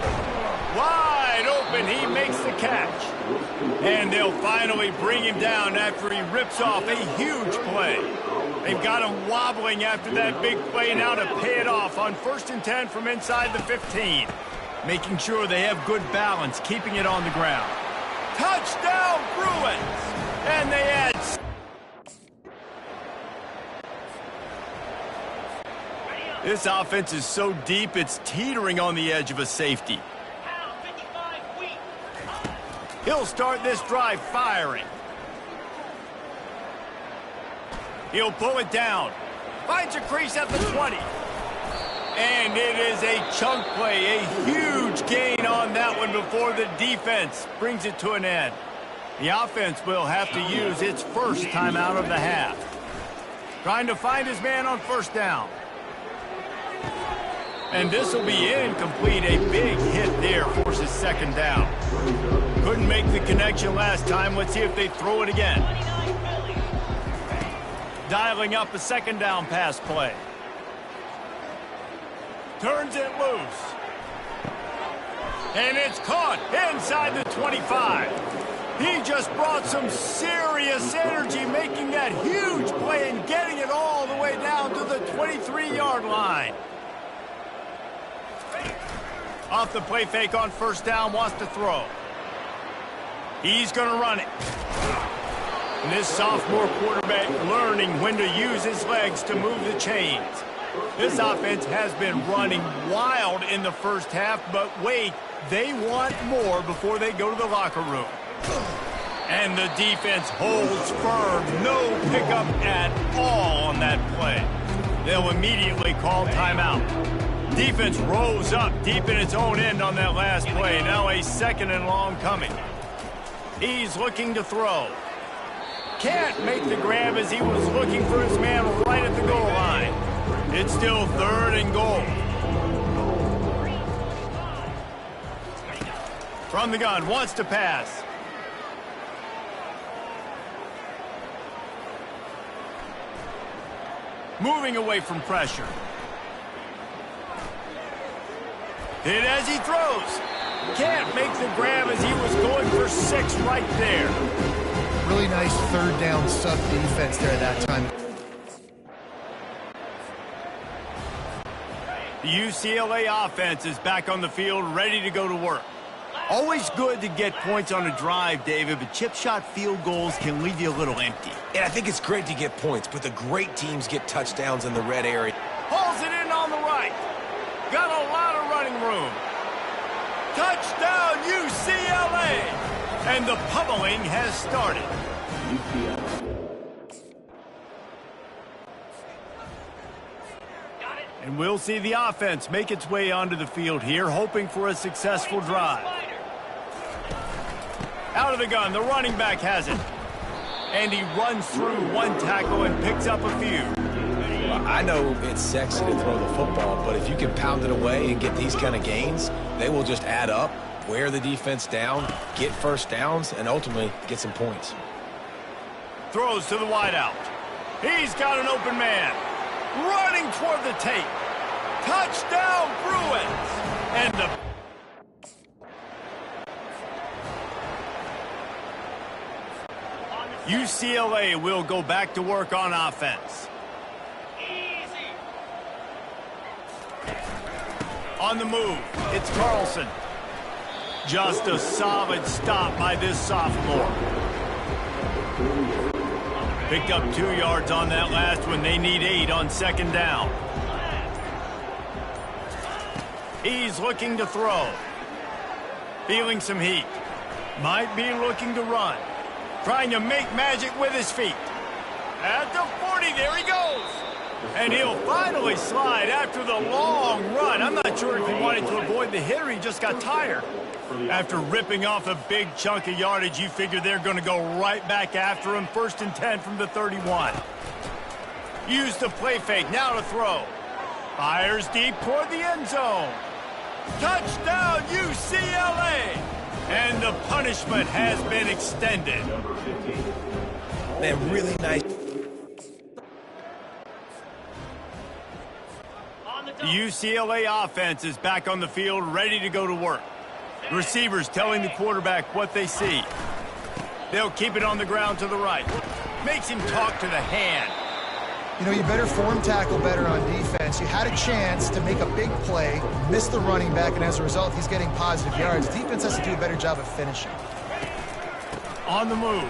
S1: Wide open, he makes the catch. And they'll finally bring him down after he rips off a huge play. They've got him wobbling after that big play now to pay it off on 1st and 10 from inside the 15. Making sure they have good balance, keeping it on the ground. Touchdown, Bruins! And they add... This offense is so deep, it's teetering on the edge of a safety. He'll start this drive firing. He'll pull it down. Finds a crease at the 20. And it is a chunk play, a huge gain on that one before the defense brings it to an end. The offense will have to use its first timeout of the half. Trying to find his man on first down. And this will be incomplete. A big hit there forces second down. Couldn't make the connection last time. Let's see if they throw it again. Dialing up a second down pass play. Turns it loose. And it's caught inside the 25. He just brought some serious energy, making that huge play and getting it all the way down to the 23-yard line. Off the play fake on first down, wants to throw. He's going to run it. And this sophomore quarterback learning when to use his legs to move the chains. This offense has been running wild in the first half, but wait, they want more before they go to the locker room. And the defense holds firm. No pickup at all on that play. They'll immediately call timeout. Defense rose up deep in its own end on that last play. Now a second and long coming. He's looking to throw. Can't make the grab as he was looking for his man right at the goal line. It's still 3rd and goal. From the gun, wants to pass. Moving away from pressure. Hit as he throws. Can't make the grab as he was going for 6 right there.
S3: Really nice third down sub defense there at that time.
S1: The UCLA offense is back on the field, ready to go to work. Always good to get points on a drive, David, but chip shot field goals can leave you a little empty.
S2: And I think it's great to get points, but the great teams get touchdowns in the red area.
S1: Hauls it in on the right. Got a lot of running room. Touchdown, UCLA! And the pummeling has started. And we'll see the offense make its way onto the field here, hoping for a successful drive. Out of the gun, the running back has it. And he runs through one tackle and picks up a few.
S2: Well, I know it's sexy to throw the football, but if you can pound it away and get these kind of gains, they will just add up, wear the defense down, get first downs, and ultimately get some points.
S1: Throws to the wideout. He's got an open man. Running toward the tape. Touchdown, Bruins! And the UCLA will go back to work on offense.
S4: Easy.
S1: On the move, it's Carlson. Just a solid stop by this sophomore. Picked up 2 yards on that last one. They need 8 on second down. He's looking to throw. Feeling some heat. Might be looking to run. Trying to make magic with his feet. At the 40, there he goes. And he'll finally slide after the long run. I'm not sure if he wanted to avoid the hit or he just got tired. After ripping off a big chunk of yardage, you figure they're going to go right back after him. 1st and 10 from the 31. Use the play fake, now to throw. Fires deep toward the end zone. Touchdown, UCLA! And the punishment has been extended.
S2: Man, really nice.
S1: The UCLA offense is back on the field, ready to go to work. Receivers telling the quarterback what they see. They'll keep it on the ground to the right. Makes him talk to the hand.
S3: You know, you better form tackle better on defense. You had a chance to make a big play, miss the running back, and as a result, he's getting positive yards. Defense has to do a better job of finishing.
S1: On the move.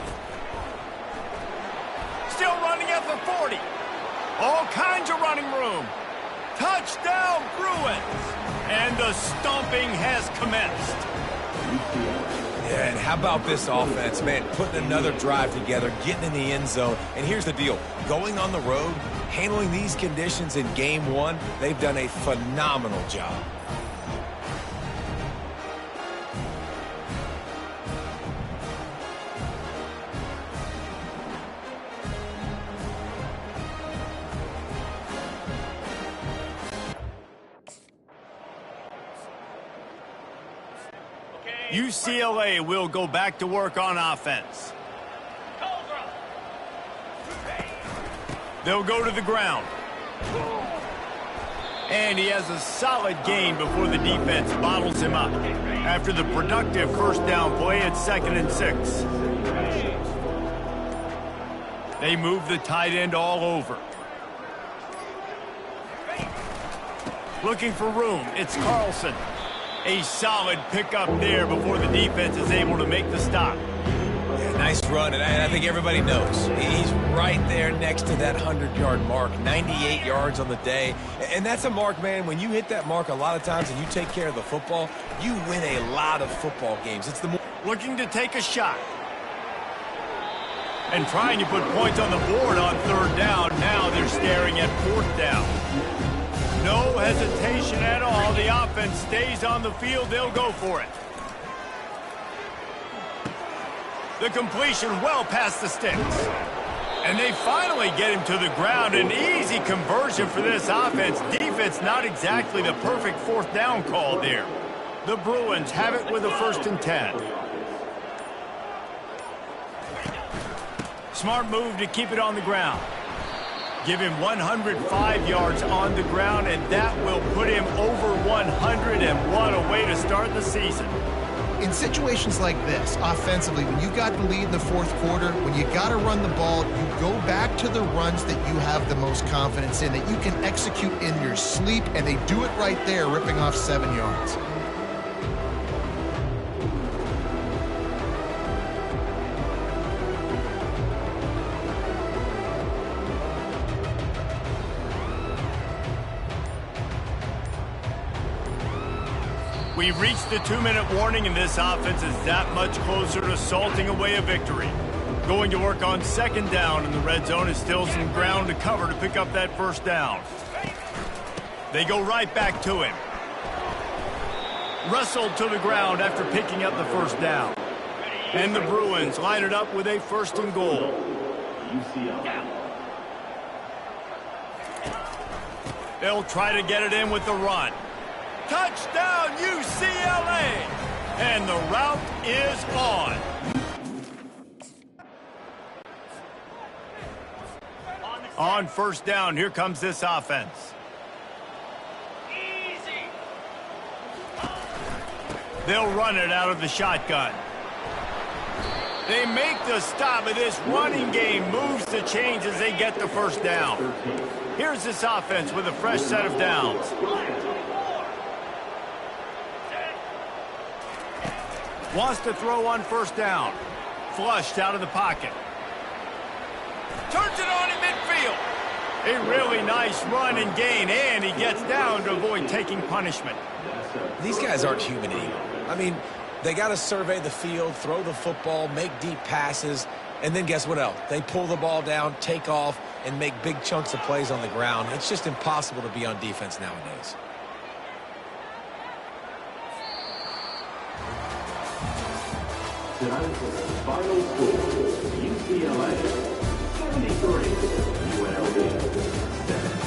S1: Still running at the 40. All kinds of running room. Touchdown, Bruins! And the stomping has commenced.
S2: Yeah, and how about this offense, man? Putting another drive together, getting in the end zone. And here's the deal. Going on the road, handling these conditions in game 1, they've done a phenomenal job.
S1: UCLA will go back to work on offense. They'll go to the ground. And he has a solid gain before the defense bottles him up. After the productive first down play, it's 2nd and 6. They move the tight end all over. Looking for room, it's Carlson. A solid pickup there before the defense is able to make the stop.
S2: Yeah, nice run, and I think everybody knows. He's right there next to that 100-yard mark, 98 yards on the day. And that's a mark, man, when you hit that mark a lot of times and you take care of the football, you win a lot of football games. It's the
S1: looking to take a shot. And trying to put points on the board on 3rd down. Now they're staring at 4th down. No hesitation at all. The offense stays on the field. They'll go for it. The completion well past the sticks. And they finally get him to the ground. An easy conversion for this offense. Defense not exactly the perfect 4th down call there. The Bruins have it with a 1st and 10. Smart move to keep it on the ground. Give him 105 yards on the ground, and that will put him over 100, and what a way to start the season.
S3: In situations like this, offensively, when you got the lead in the fourth quarter, when you got to run the ball, you go back to the runs that you have the most confidence in, that you can execute in your sleep, and they do it right there, ripping off 7 yards.
S1: We reached the 2-minute warning, and this offense is that much closer to salting away a victory. Going to work on second down, and the red zone is still some ground to cover to pick up that first down. They go right back to him. Wrestled to the ground after picking up the first down. And the Bruins line it up with a 1st and goal. They'll try to get it in with the run. Touchdown, UCLA! And the route is on. On first down, here comes this offense.
S4: Easy.
S1: They'll run it out of the shotgun. They make the stop, and this running game moves the chains as they get the first down. Here's this offense with a fresh set of downs. Wants to throw on first down. Flushed out of the pocket. Turns it on in midfield. A really nice run and gain, and he gets down to avoid taking punishment.
S2: These guys aren't human anymore. I mean, they got to survey the field, throw the football, make deep passes, and then guess what else? They pull the ball down, take off, and make big chunks of plays on the ground. It's just impossible to be on defense nowadays.
S5: Tonight's final score, UCLA 73, UNLV 7.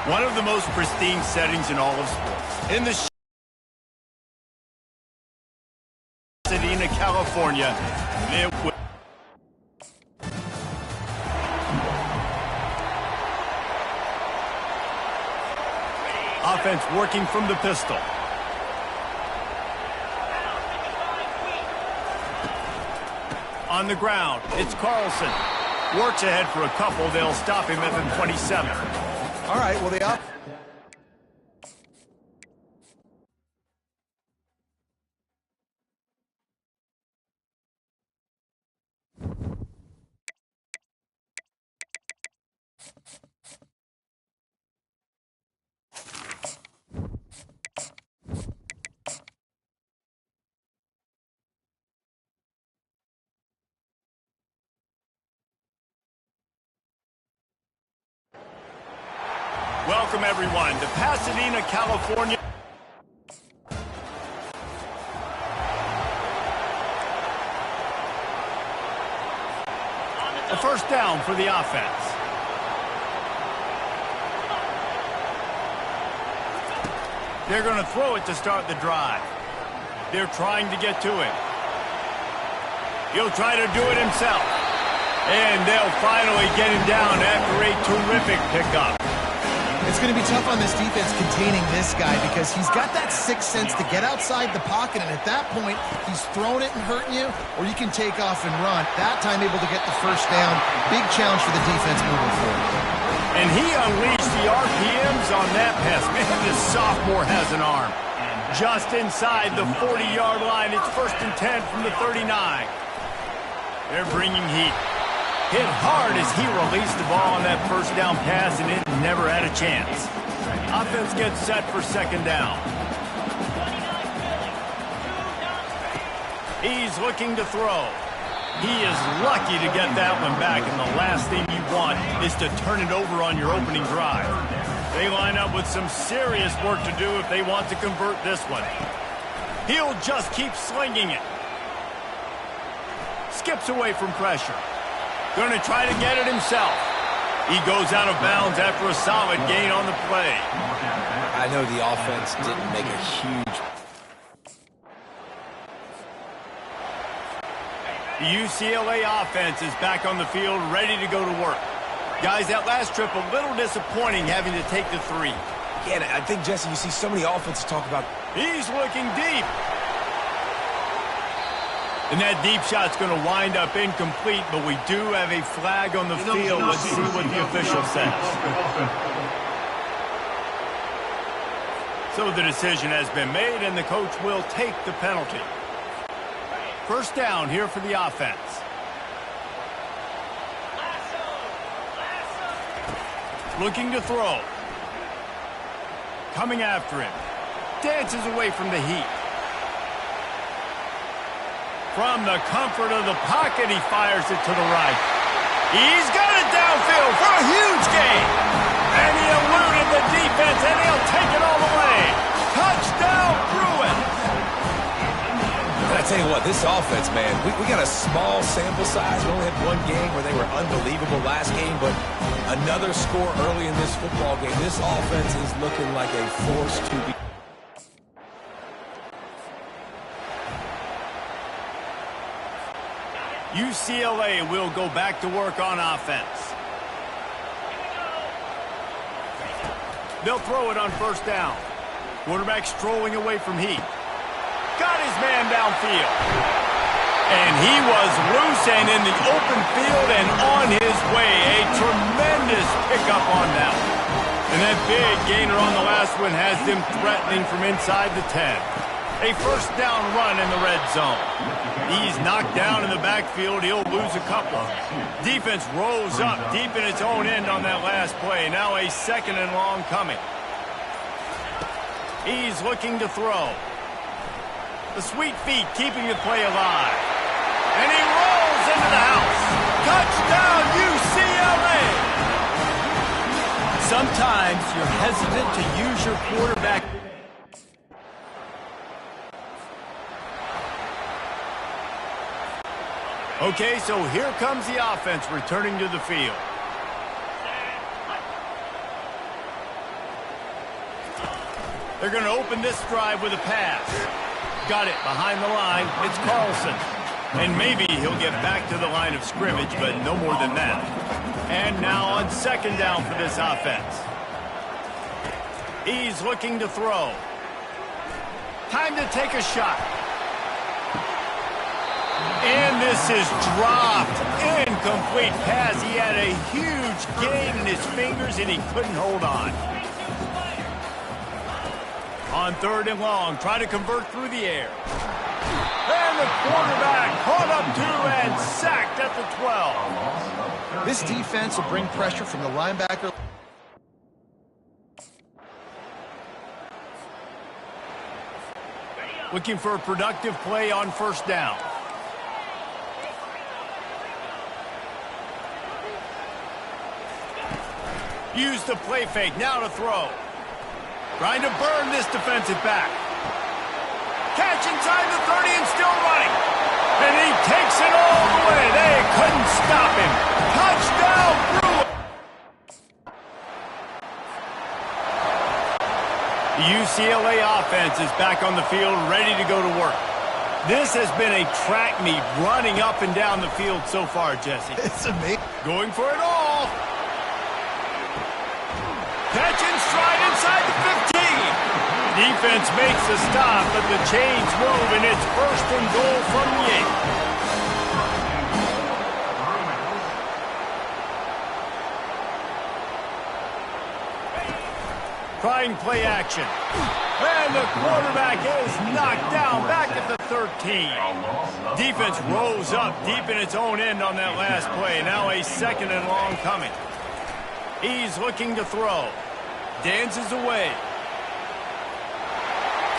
S1: One of the most pristine settings in all of sports. In the Pasadena, California. Offense working from the pistol. On the ground, it's Carlson. Works ahead for a couple. They'll stop him at the 27.
S3: All right, well, the up.
S1: Welcome, everyone, to Pasadena, California. A first down for the offense. They're going to throw it to start the drive. They're trying to get to him. He'll try to do it himself. And they'll finally get him down after a terrific pickup.
S3: It's going to be tough on this defense containing this guy because he's got that sixth sense to get outside the pocket, and at that point, he's throwing it and hurting you, or you can take off and run. That time able to get the first down. Big challenge for the defense moving forward.
S1: And he unleashed the RPMs on that pass. Man, this sophomore has an arm. Just inside the 40-yard line, it's 1st and 10 from the 39. They're bringing heat. Hit hard as he released the ball on that first down pass, and it never had a chance. Offense gets set for second down. He's looking to throw. He is lucky to get that one back, and the last thing you want is to turn it over on your opening drive. They line up with some serious work to do if they want to convert this one. He'll just keep slinging it. Skips away from pressure. Going to try to get it himself. He goes out of bounds after a solid gain on the play.
S2: I know the offense didn't make a huge...
S1: The UCLA offense is back on the field, ready to go to work. Guys, that last trip a little disappointing having to take the 3.
S2: Yeah, I think, Jesse, you see so many offenses talk about...
S1: He's looking deep. And that deep shot's going to wind up incomplete, but we do have a flag on the field. Let's see what the official says. So the decision has been made, and the coach will take the penalty. First down here for the offense. Looking to throw. Coming after him. Dances away from the heat. From the comfort of the pocket, he fires it to the right. He's got it downfield for a huge gain. And he eluded the defense, and he'll take it all the way. Touchdown, Bruins.
S2: And I tell you what, this offense, man, we got a small sample size. We only had one game where they were unbelievable last game, but another score early in this football game. This offense is looking like a force to be.
S1: UCLA will go back to work on offense. They'll throw it on first down. Quarterback strolling away from heat. Got his man downfield. And he was loose and in the open field and on his way. A tremendous pickup on that one. And that big gainer on the last one has them threatening from inside the 10. A first down run in the red zone. He's knocked down in the backfield. He'll lose a couple. Defense rolls up deep in its own end on that last play. Now a second and long coming. He's looking to throw. The sweet feet keeping the play alive. And he rolls into the house. Touchdown, UCLA! Sometimes you're hesitant to use your quarterback. Okay, so here comes the offense returning to the field. They're going to open this drive with a pass. Got it behind the line. It's Carlson. And maybe he'll get back to the line of scrimmage, but no more than that. And now on second down for this offense. He's looking to throw. Time to take a shot. And this is dropped. Incomplete pass. He had a huge gain in his fingers, and he couldn't hold on. On third and long, try to convert through the air. And the quarterback caught up to and sacked at the 12.
S3: This defense will bring pressure from the linebacker.
S1: Looking for a productive play on first down. Use the play fake, now to throw. Trying to burn this defensive back. Catch inside the 30 and still running. And he takes it all the way. They couldn't stop him. Touchdown, Brewer. The UCLA offense is back on the field, ready to go to work. This has been a track meet running up and down the field so far, Jesse.
S3: It's amazing.
S1: Going for it all. Catch in stride inside the 15. Defense makes a stop, but the chains move, and it's first and goal from the 8. Trying play action. And the quarterback is knocked down back at the 13. Defense rose up deep in its own end on that last play. Now a second and long coming. He's looking to throw. Dances away.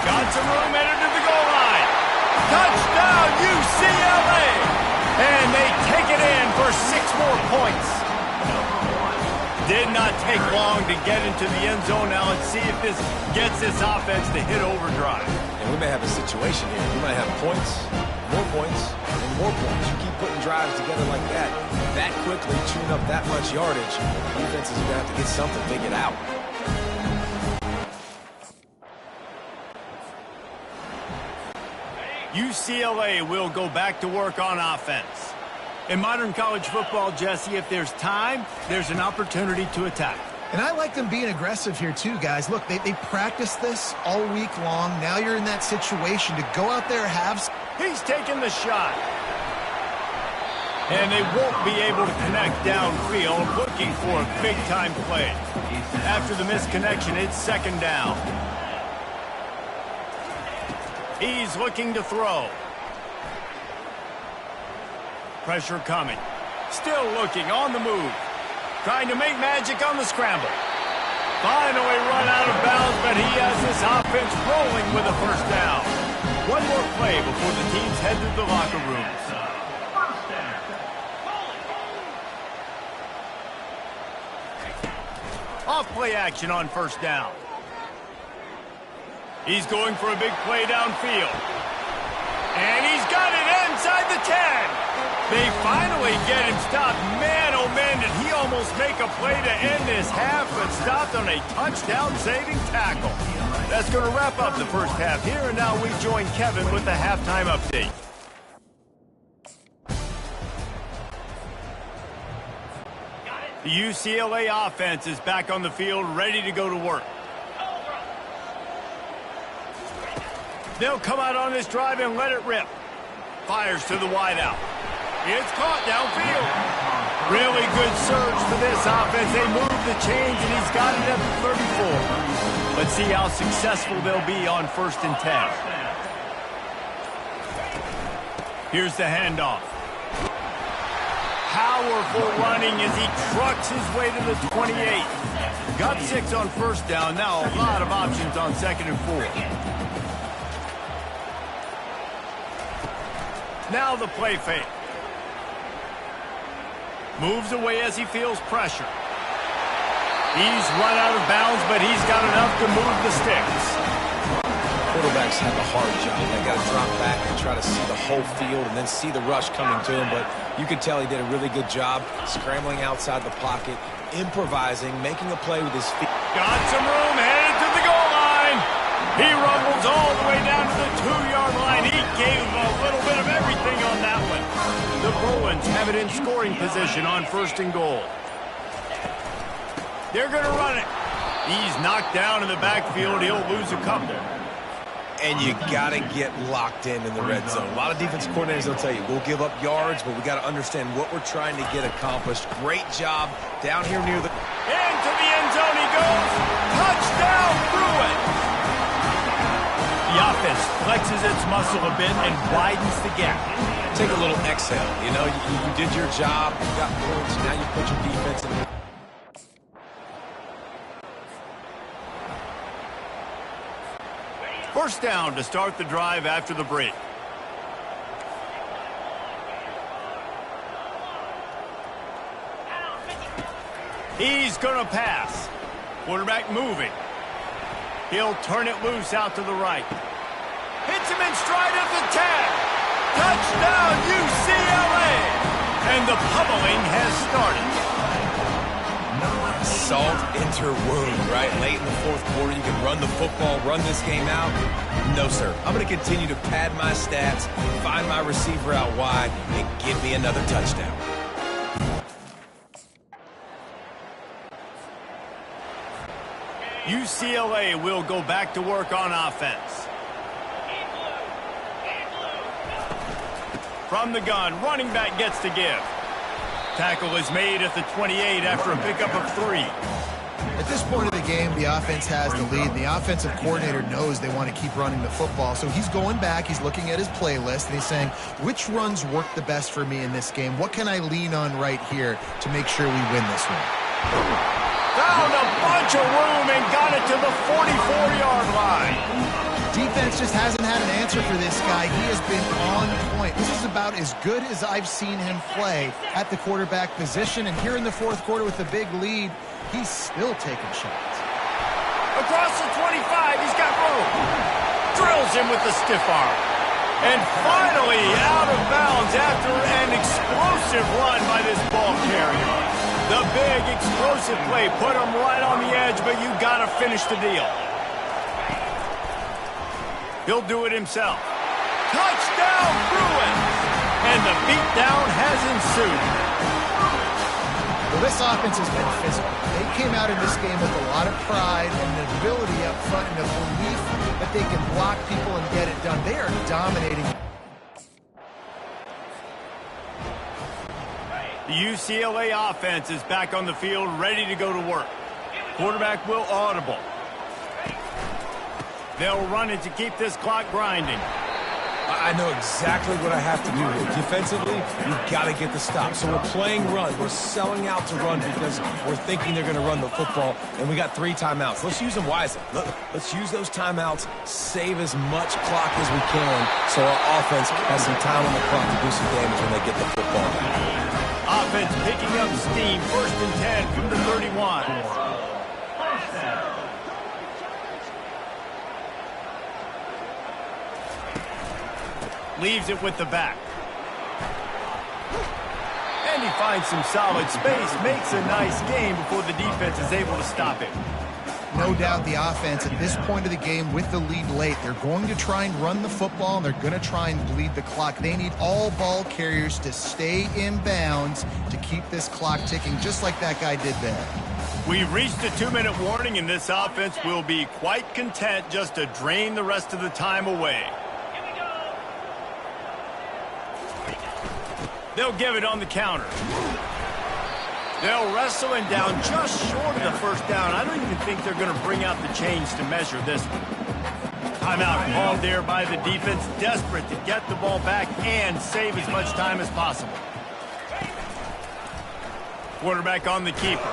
S1: Got some room, headed to the goal line. Touchdown, UCLA! And they take it in for 6 more points. Did not take long to get into the end zone. Now let's see if this gets this offense to hit overdrive.
S2: And we may have a situation here. We might have points, and more points. You keep putting drives together like that quickly, chewing up that much yardage, defenses are going to have to get something figured out.
S1: UCLA will go back to work on offense. In modern college football, Jesse, if there's time, there's an opportunity to attack.
S3: And I like them being aggressive here too, guys. Look, they practiced this all week long. Now you're in that situation to go out there,
S1: He's taking the shot. And they won't be able to connect downfield, looking for a big-time play. After the misconnection, it's second down. He's looking to throw. Pressure coming. Still looking on the move. Trying to make magic on the scramble. Finally run out of bounds, but he has this offense rolling with a first down. One more play before the teams head to the locker rooms. Off play action on first down. He's going for a big play downfield. And he's got it inside the 10. They finally get him stopped. Man, oh man, did he almost make a play to end this half, but stopped on a touchdown-saving tackle. That's going to wrap up the first half here, and now we join Kevin with the halftime update. The UCLA offense is back on the field, ready to go to work. They'll come out on this drive and let it rip. Fires to the wideout. It's caught downfield. Really good surge for this offense. They move the chains, and he's got it at the 34. Let's see how successful they'll be on 1st and 10. Here's the handoff. Powerful running as he trucks his way to the 28. Got 6 on first down. Now a lot of options on 2nd and 4. Now the play fake. Moves away as he feels pressure. He's run out of bounds, but he's got enough to move the sticks.
S2: Quarterbacks have a hard job. They got to drop back and try to see the whole field and then see the rush coming to him. But you could tell he did a really good job scrambling outside the pocket, improvising, making a play with his feet.
S1: Got some room, headed to the goal line. He rumbles all the way down to the 2-yard line. He gave him a little bit of everything on that one. The Bruins have it in scoring position on 1st and goal. They're going to run it. He's knocked down in the backfield. He'll lose a couple.
S2: And you got to get locked in the red zone. A lot of defense coordinators will tell you, we'll give up yards, but we got to understand what we're trying to get accomplished. Great job down here near the...
S1: Into the end zone he goes. Touchdown, Bruins. The offense flexes its muscle a bit and widens the gap.
S2: Take a little exhale. You know, you did your job. You got points. Now you put your defense in.
S1: First down to start the drive after the break. He's going to pass. Quarterback moving. He'll turn it loose out to the right. Hits him in stride at the 10. Touchdown, UCLA! And the pummeling has started.
S2: Salt into wound, right? Late in the 4th quarter, you can run the football, run this game out. No, sir. I'm going to continue to pad my stats, find my receiver out wide, and give me another touchdown.
S1: UCLA will go back to work on offense. From the gun, running back gets to give. Tackle is made at the 28 after a pickup of 3.
S3: At this point of the game, the offense has the lead. The offensive coordinator knows they want to keep running the football. So he's going back, he's looking at his playlist, and he's saying, which runs work the best for me in this game? What can I lean on right here to make sure we win this one?
S1: Found a bunch of room and got it to the 44-yard line.
S3: Defense just hasn't had an answer for this guy. He has been on point. This is about as good as I've seen him play at the quarterback position. And here in the 4th quarter with the big lead, he's still taking shots.
S1: Across the 25, he's got room. Drills him with the stiff arm. And finally out of bounds after an explosive run by this ball carrier. The big explosive play put him right on the edge, but you got to finish the deal. He'll do it himself. Touchdown, Bruins! And the beatdown has ensued.
S3: Well, this offense has been physical. They came out in this game with a lot of pride and an ability up front and a belief that they can block people and get it done. They are dominating.
S1: The UCLA offense is back on the field, ready to go to work. Quarterback will audible. They'll run it to keep this clock grinding.
S2: I know exactly what I have to do here. Defensively, you've got to get the stop. So we're playing run. We're selling out to run because we're thinking they're going to run the football, and we got 3 timeouts. Let's use them wisely. Let's use those timeouts, save as much clock as we can so our offense has some time on the clock to do some damage when they get the football back.
S1: Offense picking up steam. 1st and 10 from the 31. Leaves it with the back. And he finds some solid space, makes a nice game before the defense is able to stop it.
S3: No doubt the offense at this point of the game with the lead late, they're going to try and run the football, and they're going to try and bleed the clock. They need all ball carriers to stay in bounds to keep this clock ticking, just like that guy did there.
S1: We've reached a 2-minute warning, and this offense will be quite content just to drain the rest of the time away. They'll give it on the counter. They'll wrestle him down just short of the 1st down. I don't even think they're going to bring out the chains to measure this one. Timeout called there by the defense, desperate to get the ball back and save as much time as possible. Quarterback on the keeper.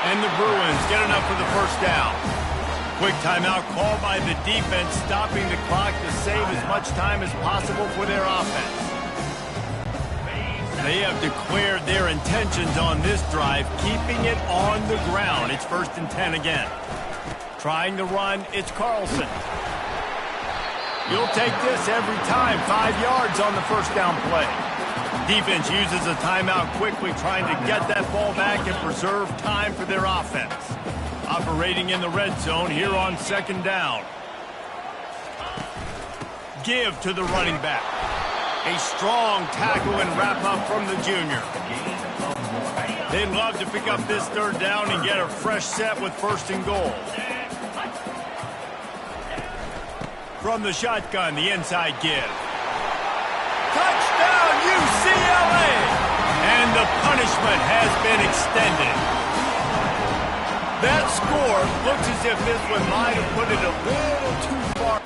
S1: And the Bruins get enough for the 1st down. Quick timeout called by the defense, stopping the clock to save as much time as possible for their offense. They have declared their intentions on this drive, keeping it on the ground. It's 1st and 10 again. Trying to run, it's Carlson. You'll take this every time. 5 yards on the 1st down play. Defense uses a timeout quickly, trying to get that ball back and preserve time for their offense. Operating in the red zone here on 2nd down. give to the running back. A strong tackle and wrap-up from the junior. They'd love to pick up this third down and get a fresh set with 1st and goal. From the shotgun, the inside give. Touchdown, UCLA! And the punishment has been extended. That score looks as if this one might have put it a little too far.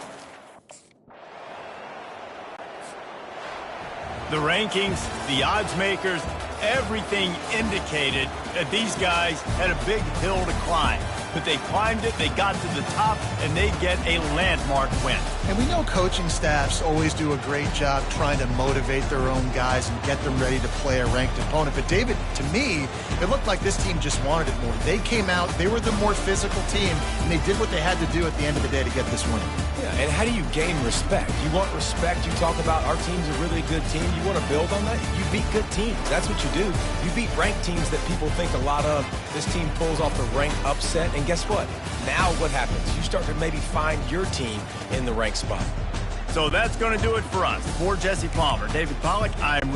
S1: The rankings, the odds makers, everything indicated that these guys had a big hill to climb. But they climbed it, they got to the top, and they get a landmark win.
S3: And we know coaching staffs always do a great job trying to motivate their own guys and get them ready to play a ranked opponent. But David, to me, it looked like this team just wanted it more. They came out, they were the more physical team, and they did what they had to do at the end of the day to get this win.
S2: Yeah, and how do you gain respect? You want respect, you talk about our team's a really good team. You want to build on that? You beat good teams. That's what you do. You beat ranked teams that people think a lot of. This team pulls off the ranked upset, and guess what? Now what happens? You start to maybe find your team in the ranked spot.
S1: So that's going to do it for us. For Jesse Palmer, David Pollack, I'm